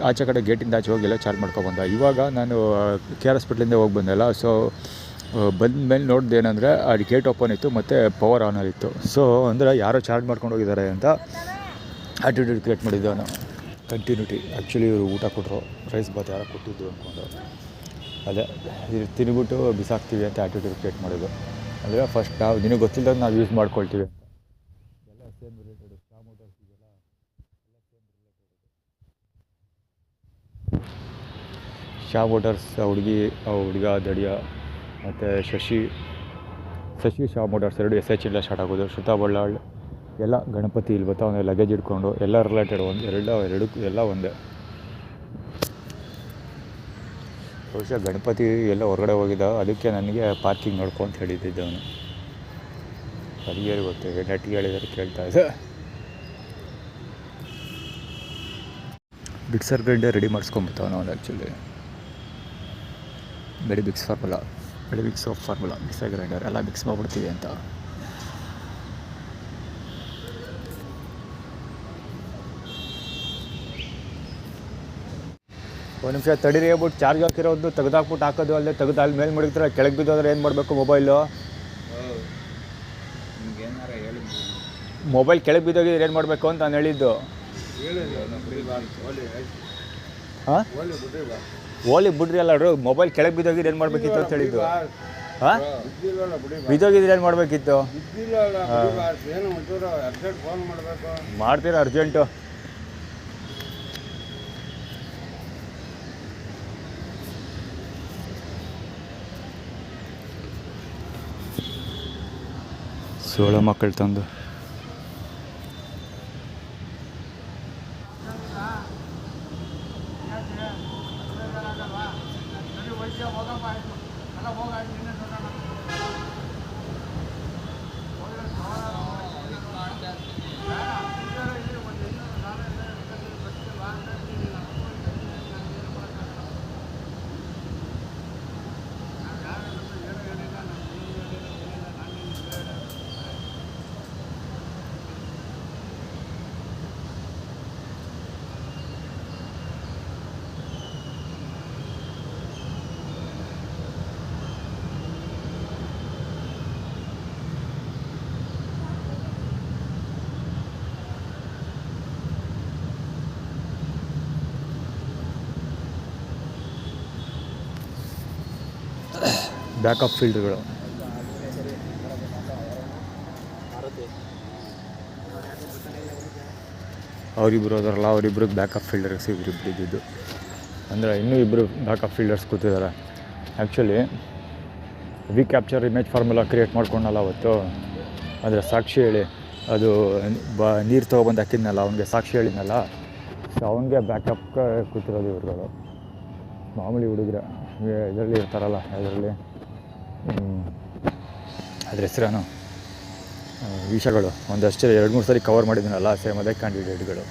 ಆಚೆ ಕಡೆ ಗೇಟಿಂದ ಆಚೆ ಹೋಗಿಲ್ಲ, ಚಾರ್ಜ್ ಮಾಡ್ಕೊಬಂದ. ಇವಾಗ ನಾನು KR ಹಾಸ್ಪಿಟ್ಲಿಂದ ಹೋಗಿ ಬಂದೆಲ್ಲ, ಸೊ ಬಂದ ಮೇಲೆ ನೋಡ್ದು ಏನಂದರೆ ಅದು ಗೇಟ್ ಓಪನ್ ಇತ್ತು ಮತ್ತು ಪವರ್ ಆನಲ್ಲಿತ್ತು. ಸೊ ಅಂದರೆ ಯಾರೋ ಚಾರ್ಜ್ ಮಾಡ್ಕೊಂಡು ಹೋಗಿದ್ದಾರೆ ಅಂತ ಆ್ಯಟಿಟ್ಯೂಡ್ ಕ್ರಿಯೇಟ್ ಮಾಡಿದ್ದೆ ಅವನು. ಕಂಟಿನ್ಯೂಟಿ ಆ್ಯಕ್ಚುಲಿ ಇವರು ಊಟ ಕೊಟ್ಟರು, ರೈಸ್ ಬಾತ್ ಯಾರೋ ಕೊಟ್ಟಿದ್ದು ಅಂದ್ಕೊಂಡು ಅದೇ ಇದು ತಿನ್ಬಿಟ್ಟು ಬಿಸಾಕ್ತೀವಿ ಅಂತ ಆ್ಯಟಿಟ್ಯೂಡ್ ಕ್ರಿಯೇಟ್ ಮಾಡೋದು. ಅಂದರೆ ಫಸ್ಟ್ ನಾವು ನಿನಗೆ ಗೊತ್ತಿಲ್ಲದಾಗ ನಾವು ಯೂಸ್ ಮಾಡ್ಕೊಳ್ತೀವಿ. ಎಲ್ಲ ಸೇಮ್ ರಿಲೇಟೆಡ್ ಶ್ಯಾ ಮೋಟರ್ಸ್ ಇದೆಲ್ಲ ಎಲ್ಲ ಸೇಮ್ ರಿಲೇಟೆಡ್. ಶ್ಯಾ ಮೋಟರ್ಸ್ ಹುಡುಗ ದಡಿಯ ಮತ್ತು ಶಶಿ ಶ್ಯಾ ಮೋಟರ್ಸ್ ಎರಡು SH ಇಲ್ಲ ಸ್ಟಾರ್ಟ್ ಆಗೋದು. ಶ್ರುತಬಳ್ಳಾಳ್ ಎಲ್ಲ ಗಣಪತಿ ಇಲ್ಲಿ ಬರ್ತಾ ಅವನ ಲಗೇಜ್ ಇಟ್ಕೊಂಡು ಎಲ್ಲ ರಿಲೇಟೆಡ್ ಎರಡು ಎಲ್ಲ ಒಂದೇ. ಬಹುಶಃ ಗಣಪತಿ ಎಲ್ಲ ಹೊರಗಡೆ ಹೋಗಿದ್ದ, ಅದಕ್ಕೆ ನನಗೆ ಪಾರ್ಕಿಂಗ್ ನೋಡ್ಕೊ ಅಂತ ಹೇಳಿದ್ದಿದ್ದೆ ಅವನು. ಸರಿಯಾಗಿ ಗೊತ್ತು, ನೆಟ್ಟಿಗೆ ಹೇಳಿದರೆ ಕೇಳ್ತಾ ಇದೆ. ಮಿಕ್ಸರ್ ಗ್ರೈಂಡರ್ ರೆಡಿ ಮಾಡಿಸ್ಕೊಂಬಿಡ್ತಾವನು ಅವನು ಆ್ಯಕ್ಚುಲಿ. ವೆರಿ ಬಿಕ್ಸ್ ಫಾರ್ಮುಲಾ ಮಿಕ್ಸರ್ ಗ್ರೈಂಡರ್ ಎಲ್ಲ ಮಿಕ್ಸ್ ಮಾಡಿಬಿಡ್ತೀವಿ ಅಂತ. ಒಂದು ನಿಮಿಷ ತಡೀರಿ ಹೇಳ್ಬಿಟ್ಟು ಚಾರ್ಜ್ ಹಾಕಿರೋದು ತೆಗೆದಾಕ್ಬಿಟ್ಟು ಹಾಕೋದು, ಅಲ್ಲದೆ ತೆಗೆದು ಅಲ್ಲಿ ಮೇಲೆ ಮಡಗ್ತಾರೆ, ಕೆಳಗೆ ಬಿದ್ದೋದ್ರೆ ಏನು ಮಾಡಬೇಕು? ಮೊಬೈಲ್ ಕೆಳಗೆ ಬಿದ್ದೋಗಿದ್ರೆ ಏನು ಮಾಡಬೇಕು ಅಂತ ನಾನು ಹೇಳಿದ್ದು. ಹಾಂ ಓಲಿ ಬಿಡ್ರಿ ಅಲ್ಲ, ಮೊಬೈಲ್ ಕೆಳಗೆ ಬಿದ್ದೋಗಿದ್ರೆ ಏನು ಮಾಡಬೇಕಿತ್ತು ಅಂತ ಹೇಳಿದ್ದು. ಹಾಂ ಬಿದ್ದೋಗಿದ್ರೆ ಏನು ಮಾಡಬೇಕಿತ್ತು? ಮಾಡ್ತೀರಾ ಅರ್ಜೆಂಟು? ಸೋಳ ಮಕ್ಕಳು ತಂದು ಬ್ಯಾಕಪ್ ಫೀಲ್ಡ್ಗಳು. ಅವರಿಬ್ಬರು ಅದರಲ್ಲ, ಅವರಿಬ್ರಿಗೆ ಬ್ಯಾಕಪ್ ಫೀಲ್ಡರ್ಸ್ ಇವರಿಬ್ರು ಇದ್ದಿದ್ದು. ಅಂದರೆ ಇನ್ನೂ ಇಬ್ಬರು ಬ್ಯಾಕಪ್ ಫೀಲ್ಡರ್ಸ್ ಕೂತಿದ್ದಾರೆ. Actually we capture image formula create ಮಾಡ್ಕೊಂಡಲ್ಲ ಅವತ್ತು, ಅಂದರೆ ಸಾಕ್ಷಿ ಹೇಳಿ ಅದು ನೀರು ತೊಗೊಬಂದು ಹಾಕಿದ್ನಲ್ಲ, ಅವನಿಗೆ ಸಾಕ್ಷಿ ಹೇಳಿದ್ನಲ್ಲ, ಸೊ ಅವನಿಗೆ ಬ್ಯಾಕಪ್ ಕೂತಿರೋದು ಇವ್ರುಗಳು. ಮಾಮೂಲಿ ಹುಡುಗರ ಇದರಲ್ಲಿ ಇರ್ತಾರಲ್ಲ, ಅದರಲ್ಲಿ ಅದ್ರ ಹೆಸರೇನು ವಿಷಯಗಳು ಒಂದಷ್ಟು 2-3 ಸರಿ ಕವರ್ ಮಾಡಿದ್ದೀನಲ್ಲ, ಸೇಮ್ ಅದೇ ಕ್ಯಾಂಡಿಡೇಟ್ಗಳು.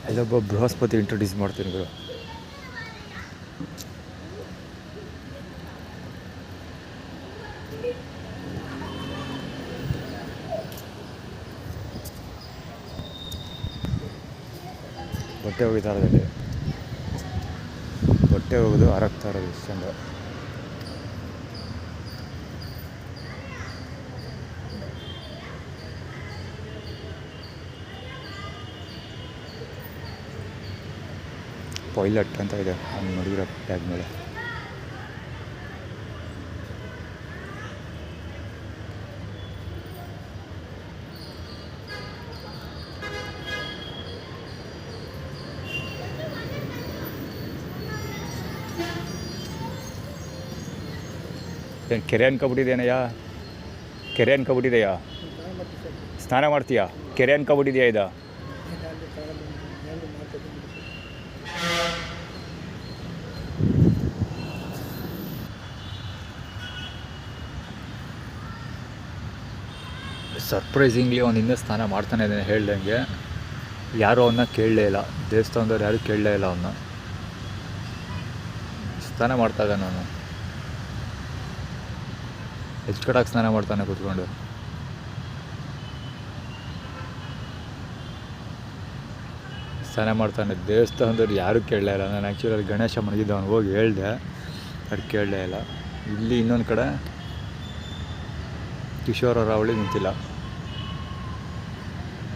ಇಲ್ಲೊಬ್ಬ ಬೃಹಸ್ಪತಿ ಇಂಟ್ರೊಡ್ಯೂಸ್ ಮಾಡ್ತೀನಿ ಗುರು. ಬಟ್ಟೆ ಒಗಿತಾ ಇರೋದಲ್ಲಿ ಬಟ್ಟೆ ಒಗೆದು ಹರಗ್ತಾ ಇರೋದು ಇಷ್ಟು ಚಂದ. ಪೈಲಟ್ ಅಂತ ಇದೆ ಅವ್ನು ನೋಡಿರೋ ಟ್ಯಾಗ್ ಮೇಲೆ. ಏನು ಕೆರೆ ಅನ್ಕೊಬಿಟ್ಟಿದೇನಯ್ಯ? ಕೆರೆ ಅನ್ಕೊಬಿಟ್ಟಿದೆಯಾ? ಸ್ನಾನ ಮಾಡ್ತೀಯಾ? ಕೆರೆ ಅನ್ಕೊಬಿಟ್ಟಿದೆಯಾ ಇದು? ಸರ್ಪ್ರೈಸಿಂಗ್ಲಿ ಅವ್ನು ಇನ್ನೂ ಸ್ನಾನ ಮಾಡ್ತಾನೆ ಇದ್ದಾನೆ ಹೇಳ್ದಂಗೆ. ಯಾರೂ ಅವನ್ನ ಕೇಳಲೇ ಇಲ್ಲ, ದೇವಸ್ಥಾನದವ್ರು ಯಾರೂ ಕೇಳಲೇ ಇಲ್ಲ ಅವನ್ನ. ಸ್ನಾನ ಮಾಡ್ತಾ ಇದ್ದಾನೆ ಅವನು, ಹೆಚ್ಚು ಕಡಾಗಿ ಸ್ನಾನ ಮಾಡ್ತಾನೆ ಕೂತ್ಕೊಂಡು. ಸ್ನಾನ ಮಾಡ್ತಾನೆ, ದೇವಸ್ಥಾನದವ್ರು ಯಾರೂ ಕೇಳಲೇ ಇಲ್ಲ. ನಾನು ಆ್ಯಕ್ಚುಲಿ ಗಣೇಶ ಮನಗಿದ್ದ ಅವ್ನು ಹೋಗಿ ಹೇಳಿದೆ, ಅದು ಕೇಳಲೇ ಇಲ್ಲ. ಇಲ್ಲಿ ಇನ್ನೊಂದು ಕಡೆ ಕಿಶೋರ ರಾವಳಿ ನಿಂತಿಲ್ಲ.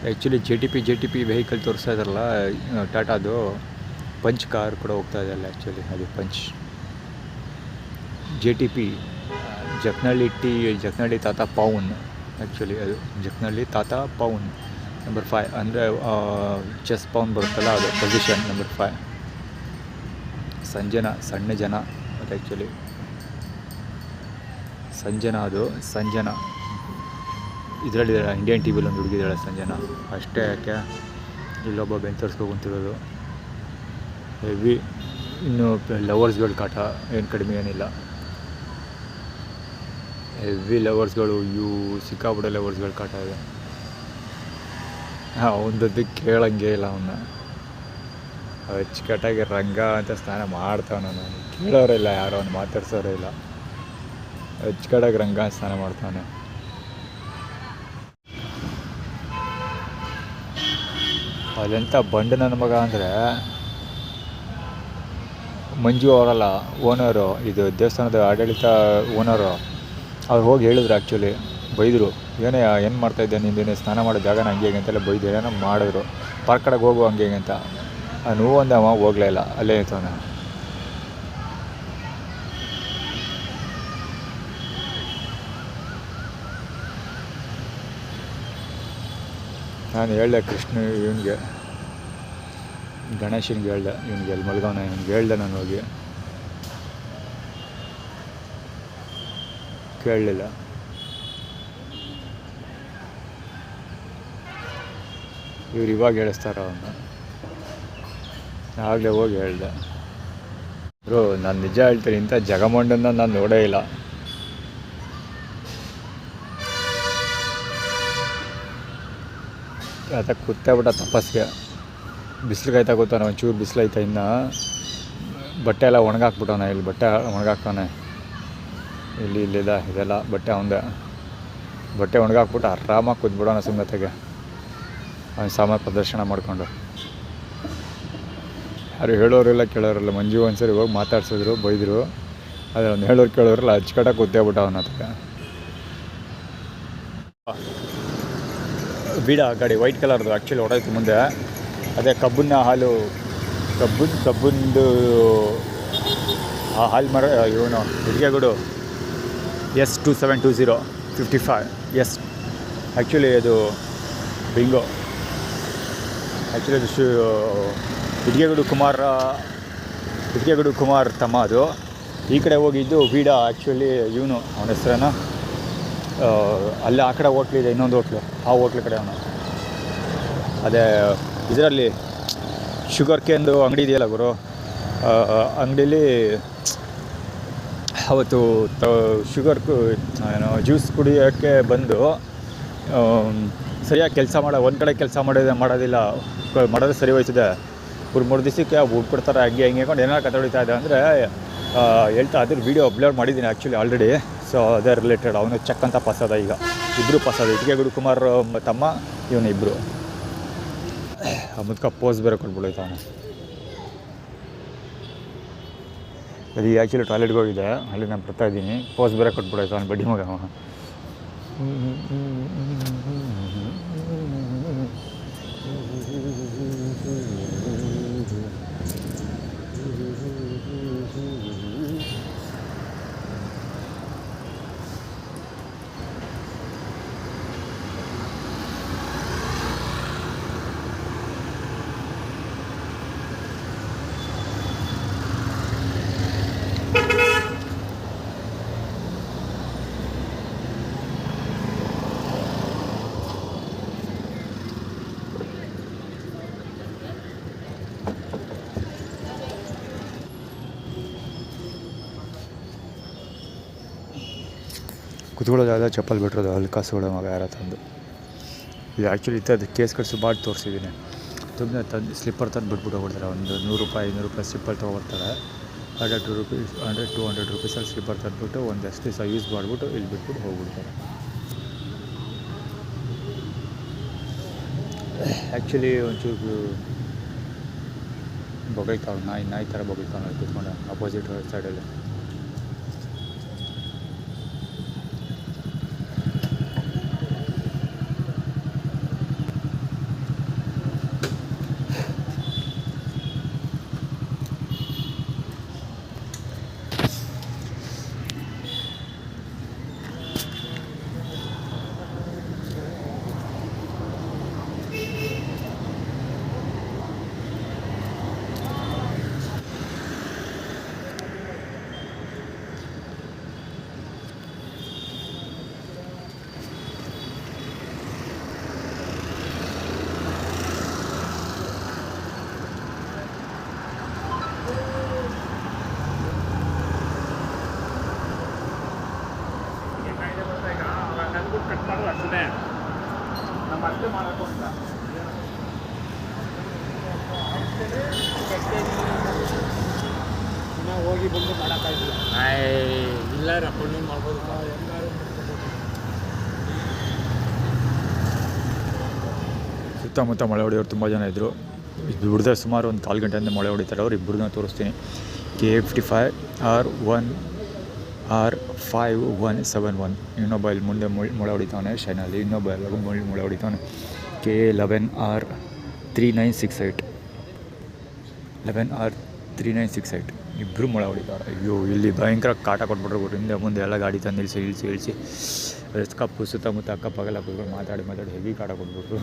Actually J T P vehicle ತೋರಿಸ್ತಾ ಇದ್ದಾರಲ್ಲ ಟಾಟಾದು, ಪಂಚ್ ಕಾರ್ ಕೂಡ ಹೋಗ್ತಾ ಇದೆ ಅಲ್ಲ. ಆ್ಯಕ್ಚುಲಿ ಅದು punch J T P Jaknalli ತಾತ ಪೌನ್. ಆ್ಯಕ್ಚುಲಿ ಅದು ಜಕ್ನಳ್ಳಿ ತಾತ ಪೌನ್ ನಂಬರ್ 5, ಅಂದರೆ ಚೆಸ್ ಪೌನ್ ಬರುತ್ತಲ್ಲ, ಅದು ಪೊಸಿಷನ್ ನಂಬರ್ 5. ಸಂಜನಾ ಸಣ್ಣ ಜನ ಅದು ಆ್ಯಕ್ಚುಲಿ ಸಂಜನಾ, ಅದು ಸಂಜನಾ ಇದರಲ್ಲಿದ್ದಾಳೆ. ಇಂಡಿಯನ್ ಟಿ ವಿಲಿ ಒಂದು ಹುಡುಗಿದ್ದಾಳೆ ಸಂಜನಾ, ಅಷ್ಟೇ. ಯಾಕೆ ಇಲ್ಲೊಬ್ಬ ಬೆಂಚ್ ತೋರಿಸ್ಕೊಂತಿರೋದು ಹೆವಿ. ಇನ್ನು ಲವರ್ಸ್ಗಳ ಕಾಟ ಏನು ಕಡಿಮೆ ಏನಿಲ್ಲ, ಹೆವಿ ಲವರ್ಸ್ಗಳು. ಇವು ಸಿಕ್ಕಾಪಟ್ಟೆ ಲವರ್ಸ್ಗಳ ಕಾಟ ಇದೆ. ಅವನದ್ದು ಕೇಳಂಗೆ ಇಲ್ಲ ಅವನ್ನ. ಅಚ್ಚುಕಟ್ಟಾಗಿ ರಂಗ ಅಂತ ಸ್ನಾನ ಮಾಡ್ತಾವನ. ನಾನು ಕೇಳೋರೇ ಇಲ್ಲ, ಯಾರೋ ಅವ್ನು ಮಾತಾಡ್ಸೋರೇ ಇಲ್ಲ. ಅಚ್ಚುಕಟ್ಟಾಗಿ ರಂಗ ಸ್ನಾನ ಮಾಡ್ತಾವನೆ. ಅದೆಂಥ ಬಂಡು ನನ್ನ ಮಗ ಅಂದರೆ, ಮಂಜು ಅವರಲ್ಲ ಓನರು, ಇದು ದೇವಸ್ಥಾನದ ಆಡಳಿತ ಓನರು, ಅವ್ರು ಹೋಗಿ ಹೇಳಿದ್ರು ಆ್ಯಕ್ಚುಲಿ ಬೈದರು. ಏನು ಮಾಡ್ತಾಯಿದ್ದೆ ನಿಂದೇನೆ ಸ್ನಾನ ಮಾಡೋ ಜಾಗನ ಹಂಗೆ ಹೇಗೆ ಅಂತೆಲ್ಲ ಬೈದು ಏನೋ ಮಾಡಿದ್ರು. ಪಾರ್ಕ್ ಕಡೆಗೆ ಹೋಗು ಹಂಗೆ ಹೇಗೆ ಅಂತ. ನೋವು ಅಂದವ ಹೋಗಲೇ ಇಲ್ಲ, ಅಲ್ಲೇ ಇರ್ತಾನೆ. ನಾನು ಹೇಳ್ದೆ ಕೃಷ್ಣ ಇವನಿಗೆ, ಗಣೇಶನಿಗೆ ಹೇಳ್ದೆ, ಇವನಿಗೆ ಎಲ್ಲಿ ಮಲ್ಗವನ ಇವನಿಗೆ ಹೇಳ್ದೆ ನಾನು ಹೋಗಿ, ಕೇಳಲಿಲ್ಲ. ಇವ್ರು ಇವಾಗ ಹೇಳಿಸ್ತಾರ ಅವನ್ನ. ಆಗಲೇ ಹೋಗಿ ಹೇಳ್ದೆ, ಬ್ರೋ ನಾನು ನಿಜ ಹೇಳ್ತೀನಿ, ಇಂಥ ಜಗಮಂಡನ್ನ ನಾನು ನೋಡೇ ಇಲ್ಲ. ಆತ ಕೂತೇ ಬಿಟ್ಟ ತಪಸ್ಗೆ. ಬಿಸಿಲು ಕಾಯ್ತಾ ಕೂತಾನೆ, ಒಂಚೂರು ಬಿಸಿಲೈತೆ. ಇನ್ನು ಬಟ್ಟೆ ಎಲ್ಲ ಒಣಗಾಕ್ಬಿಟ್ಟವನೆ, ಇಲ್ಲಿ ಬಟ್ಟೆ ಒಣಗಾಕ್ತಾನೆ, ಇಲ್ಲಿದೆ ಇದೆಲ್ಲ ಬಟ್ಟೆ ಅವಂದೆ. ಬಟ್ಟೆ ಒಣಗಾಕ್ಬಿಟ್ಟು ಆರಾಮಾಗಿ ಕೂತ್ಬಿಡೋಣ ಸುಮ್ಮನೆತೆಗೆ, ಅವನ ಸಾಮಾನು ಪ್ರದರ್ಶನ ಮಾಡಿಕೊಂಡು. ಯಾರು ಹೇಳೋರಿಲ್ಲ ಕೇಳೋರಿಲ್ಲ. ಮಂಜು ಒಂದ್ಸರಿ ಹೋಗಿ ಮಾತಾಡ್ಸಿದ್ರು, ಬೈದರು. ಆದರೆ ಅವ್ನು ಹೇಳೋರು ಕೇಳೋರಿಲ್ಲ, ಅಚ್ಚುಕಟ್ಟಾಗಿ ಕೂತೇ ಬಿಟ್ಟ ಅವನ ಹತ್ರ. ಬೀಡ ಗಾಡಿ ವೈಟ್ ಕಲರ್ದು ಆ್ಯಕ್ಚುಲಿ ಹೊಡೋಯ್ತು ಮುಂದೆ. ಅದೇ ಕಬ್ಬನ್ನ ಹಾಲು ಕಬ್ಬಂದು ಹಾಲು ಮರ ಇವನು ಹಿಡಿಗೆಗೂಡು S2720 55 ಎಸ್. ಆ್ಯಕ್ಚುಲಿ ಅದು ಬಿಂಗೋ. ಆ್ಯಕ್ಚುಲಿ ಅದು ಹಿಡಿಗೆಗೂಡು ಕುಮಾರ್ ತಮ್ಮ ಅದು. ಈ ಕಡೆ ಹೋಗಿದ್ದು ಬೀಡ. ಆ್ಯಕ್ಚುಲಿ ಇವನು ಅವನ ಹೆಸರೇನ ಅಲ್ಲೇ ಆ ಕಡೆ ಹೋಟ್ಲಿದೆ, ಇನ್ನೊಂದು ಹೋಟ್ಲು, ಆ ಹೋಟ್ಲು ಕಡೆ ಅವನು. ಅದೇ ಇದರಲ್ಲಿ ಶುಗರ್ ಕೇಂದು ಅಂಗಡಿ ಇದೆಯಲ್ಲ ಗುರು, ಅಂಗಡೀಲಿ ಅವತ್ತು ಶುಗರ್ ಏನೋ ಜ್ಯೂಸ್ ಕುಡಿಯೋಕ್ಕೆ ಬಂದು ಸರಿಯಾಗಿ ಕೆಲಸ ಒಂದು ಕಡೆ ಕೆಲಸ ಮಾಡೋದಿಲ್ಲ, ಮಾಡೋದು ಸರಿ ಹೋಯ್ತದೆ. 3 ದಿವಸಕ್ಕೆ ಬಿಟ್ಬಿಡ್ತಾರೆ. ಹಂಗೆ ಕೊಂಡು ಏನಾರು ಕತೆ ಹೊಡಿತಾ ಇದೆ ಅಂದರೆ ಹೇಳ್ತಾ ಅದ್ರ ವೀಡಿಯೋ ಅಪ್ಲೋಡ್ ಮಾಡಿದ್ದೀನಿ ಆ್ಯಕ್ಚುಲಿ ಆಲ್ರೆಡಿ. ಸೊ ಅದೇ ರಿಲೇಟೆಡ್. ಅವನು ಚೆಕ್ ಅಂತ ಪಾಸದ, ಈಗ ಇಬ್ಬರು ಪಾಸದ, ಹಿಡಿಗೆಗೂಡು ಕುಮಾರ್ ತಮ್ಮ ಇವನು ಇಬ್ಬರು. ಮುದ್ಕ ಪೋಸ್ ಬೇರೆ ಕೊಟ್ಬಿಡೋಯ್ತು ಅವನು. ಅದು ಆ್ಯಕ್ಚುಲಿ ಟಾಯ್ಲೆಟ್ಗೆ ಹೋಗಿದೆ, ಅಲ್ಲಿ ನಾನು ಬರ್ತಾಯಿದ್ದೀನಿ, ಪೋಸ್ ಬೇರೆ ಕೊಟ್ಬಿಡೋಯ್ತು ಅವನು ಬಡ್ಡಿ ಮಗ. ಕುತ್ಕೊಳ್ಳೋದಾದ ಚಪ್ಪಲ್ ಬಿಟ್ಟಿರೋದು ಅಲ್ಲಿ ಕಾಸುಗಳ ಮಗ ಯಾರ ತಂದು. ಇದು ಆ್ಯಕ್ಚುಲಿ ಇತ್ತು ಕೇಸ್ಗಳು ಸುಮಾರು ತೋರಿಸಿದ್ದೀನಿ. ತುಂಬ ತಂದು ಸ್ಲಿಪ್ಪರ್ ತಂದು ಬಿಟ್ಬಿಟ್ಟು ಹೋಗ್ಬಿಡ್ತಾರೆ. ಒಂದು 100 ರೂಪಾಯಿ 200 ರೂಪಾಯಿ ಸ್ಲಿಪ್ಪರ್ ತೊಗೊಬರ್ತಾರೆ. 100 ರೂಪೀಸ್ 100-200 ರೂಪೀಸಲ್ಲಿ ಸ್ಲಿಪ್ಪರ್ ತಂದುಬಿಟ್ಟು ಒಂದಷ್ಟು ದಿವಸ ಯೂಸ್ ಮಾಡಿಬಿಟ್ಟು ಇಲ್ಲಿ ಬಿಟ್ಬಿಟ್ಟು ಹೋಗ್ಬಿಡ್ತಾರೆ. ಆ್ಯಕ್ಚುಲಿ ಒಂಚೂರು ಬೊಗಳ್ತಾವೆ, ನಾಯಿ ಥರ ಬೊಗಳ್ತಾವೆ ಕೂತ್ಕೊಂಡು ಅಪೋಸಿಟ್ ಸೈಡಲ್ಲಿ. ಹೋಗಿ ಬಂದು ಮಾಡೋಕ್ಕಾಗಿಲ್ಲ. ಇಲ್ಲ ರಪ್ಪಣ್ಣು ಮಾಡ್ಬೋದು. ಸುತ್ತಮುತ್ತ ಮಳೆ ಹೊಡೆಯೋರು ತುಂಬ ಜನ ಇದ್ದರು. ಬಿಡ್ದೆ ಸುಮಾರು ಒಂದು 1/4 ಗಂಟೆಯಿಂದ ಮಳೆ ಹೊಡಿತಾರೆ. ಅವ್ರು ಇಬ್ಬರನ್ನ ತೋರಿಸ್ತೀನಿ. K55 R1 R5171. ಇನ್ನೊಬ್ಬ ಇಲ್ಲಿ ಮುಂದೆ ಮೊಳೆ ಹೊಡಿತಾವನೆ ಶೈನಲ್ಲಿ, ಇನ್ನೊಬ್ಬ ಎಲ್ಲಗೂ ಮೊಳೆ ಹೊಡಿತಾವನೆ. KA11R3968. 11R3968 ಇಬ್ಬರು ಮೊಳೆ ಹೊಡಿತಾರೆ. ಅಯ್ಯೋ ಇಲ್ಲಿ ಭಯಂಕರ ಕಾಟ ಕೊಟ್ಬಿಟ್ರು. ಹಿಂದೆ ಮುಂದೆ ಎಲ್ಲ ಗಾಡಿ ತಂದು ಇಳಿಸಿ ಕಪ್ಪು ಸುತ್ತಮುತ್ತ ಅಕ್ಕಪಕ್ಕಲ್ಲ ಕೂತ್ಕೊಂಡು ಮಾತಾಡಿ ಹೆವಿ ಕಾಟ ಕೊಟ್ಬಿಟ್ರು.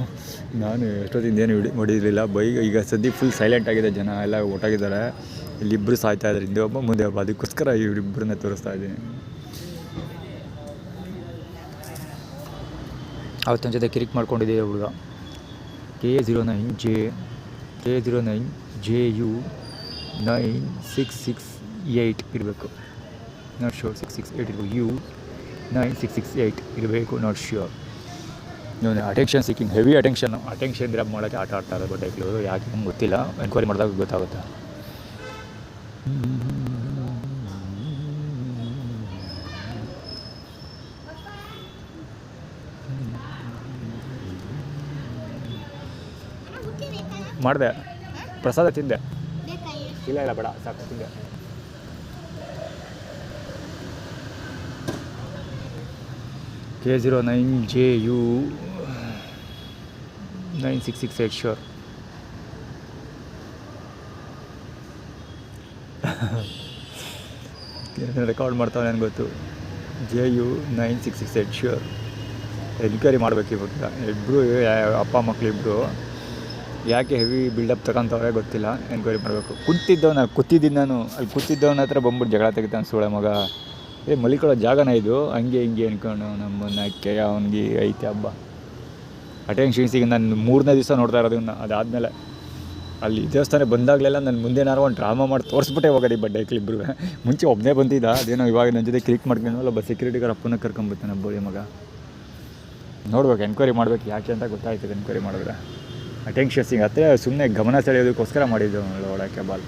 ನಾನು ಎಷ್ಟೊತ್ತಿಂದ ಏನು ಹೊಡಿಲಿಲ್ಲ. ಈಗ ಸದ್ಯಕ್ಕೆ ಫುಲ್ ಸೈಲೆಂಟ್ ಆಗಿದೆ, ಜನ ಎಲ್ಲ ಒಟ್ಟಾಗಿದ್ದಾರೆ. ಇಲ್ಲಿಬ್ಬರು ಸಾಯ್ತಾ ಇದ್ದಾರೆ, ಹಿಂದೆ ಒಬ್ಬ ಮುಂದೆ ಒಬ್ಬ. ಅದಕ್ಕೋಸ್ಕರ ಇವರಿಬ್ಬರನ್ನ ತೋರಿಸ್ತಾ ಇದ್ದೀನಿ. ಅವತ್ತೊಂದು ಜೊತೆ ಕಿರಿಕ್ ಮಾಡ್ಕೊಂಡಿದ್ದೀವಿ ಹುಡುಗ. KA09JU 9668 ಇರಬೇಕು. Not sure. 668 ಇರಬೇಕು. U9668 ಇರಬೇಕು. Not sure. ಇವನು attention seeking, heavy attention grab ಮಾಡೋಕ್ಕೆ ಆಟ ಆಡ್ತಾ ಇರೋದು ಬಟ್ಟೆಗಳು. ಯಾಕೆ ನಮ್ಗೆ ಗೊತ್ತಿಲ್ಲ, ಎನ್ಕ್ವೈರಿ ಮಾಡಿದಾಗ ಗೊತ್ತಾಗುತ್ತೆ. ಮಾಡಿದೆ, ಪ್ರಸಾದ ತಿಂದೆ. ಇಲ್ಲ ಬೇಡ, ಸಾಕು ತಿಂದೆ. K09JU 9668 sure. ರೆಕಾರ್ಡ್ ಮಾಡ್ತಾವೆ ನನಗೆ ಗೊತ್ತು. JU 9668 sure. ಎನ್ಕ್ವೈರಿ ಮಾಡಬೇಕು ಇವಾಗ. ಇಬ್ಬರು ಅಪ್ಪ ಮಕ್ಕಳು ಇಬ್ಬರು ಯಾಕೆ ಹೆವಿ ಬಿಲ್ಡಪ್ ತಗೊತವ್ರೆ ಗೊತ್ತಿಲ್ಲ. ಎನ್ಕ್ವೈರಿ ಮಾಡಬೇಕು. ಕೂತಿದ್ದೀನಿ ನಾನು ಅಲ್ಲಿ ಕೂತಿದ್ದವನ ಹತ್ರ ಬಂದ್ಬಿಟ್ಟು ಜಗಳ ತೆಗಿತಾನೆ ಸೋಳೆ ಮಗ. ಮಲಿಕೊಳ್ಳೋ ಜಾಗನ ಇದು, ಹಂಗೆ ಹಿಂಗೆ ಅನ್ಕೊಂಡು ನಮ್ಮನ್ನು ಅವ್ನಿಗೆ ಐತೆ ಹಬ್ಬ. ಅಟೆನ್ಷನ್ಸಿಗೆ ನಾನು 3ನೇ ದಿವಸ ನೋಡ್ತಾ ಇರೋದು ಇವನ್ನ. ಅದಾದಮೇಲೆ ಅಲ್ಲಿ ದೇವಸ್ಥಾನ ಬಂದಾಗಲೆಲ್ಲ ನನ್ನ ಮುಂದೇನಾರು ಒಂದು ಡ್ರಾಮಾ ಮಾಡಿ ತೋರಿಸ್ಬಿಟ್ಟೆ ಹೋಗೋದು ಈ ಬಡ್ಡೆಕ್ಲಿಬ್ರು. ಮುಂಚೆ ಒಬ್ಬನೇ ಬಂದಿದ್ದ, ಅದೇನೋ ಇವಾಗ ನನ್ನ ಜೊತೆ ಕ್ಲಿಕ್ ಮಾಡ್ಕೊಂಡು ಒಬ್ಬ ಸೆಕ್ಯೂರಿಟಿಗಾರ ಅಪ್ಪನ ಕರ್ಕೊಂಡ್ಬಿಡ್ತಾನೆ ಬೋಳಿ ಮಗ. ನೋಡ್ಬೇಕು, ಎನ್ಕ್ವೈರಿ ಮಾಡ್ಬೇಕು ಯಾಕೆ ಅಂತ ಗೊತ್ತಾಯ್ತದೆ. ಎನ್ಕ್ವೈರಿ ಮಾಡಿದ್ರೆ ಅಟೆನ್ಷನ್ಸಿಗೆ ಹತ್ತಿರ ಸುಮ್ಮನೆ ಗಮನ ಸೆಳೆಯೋದಕ್ಕೋಸ್ಕರ ಮಾಡಿದ್ದು ಒಳಕ್ಕೆ ಬಾಲ್.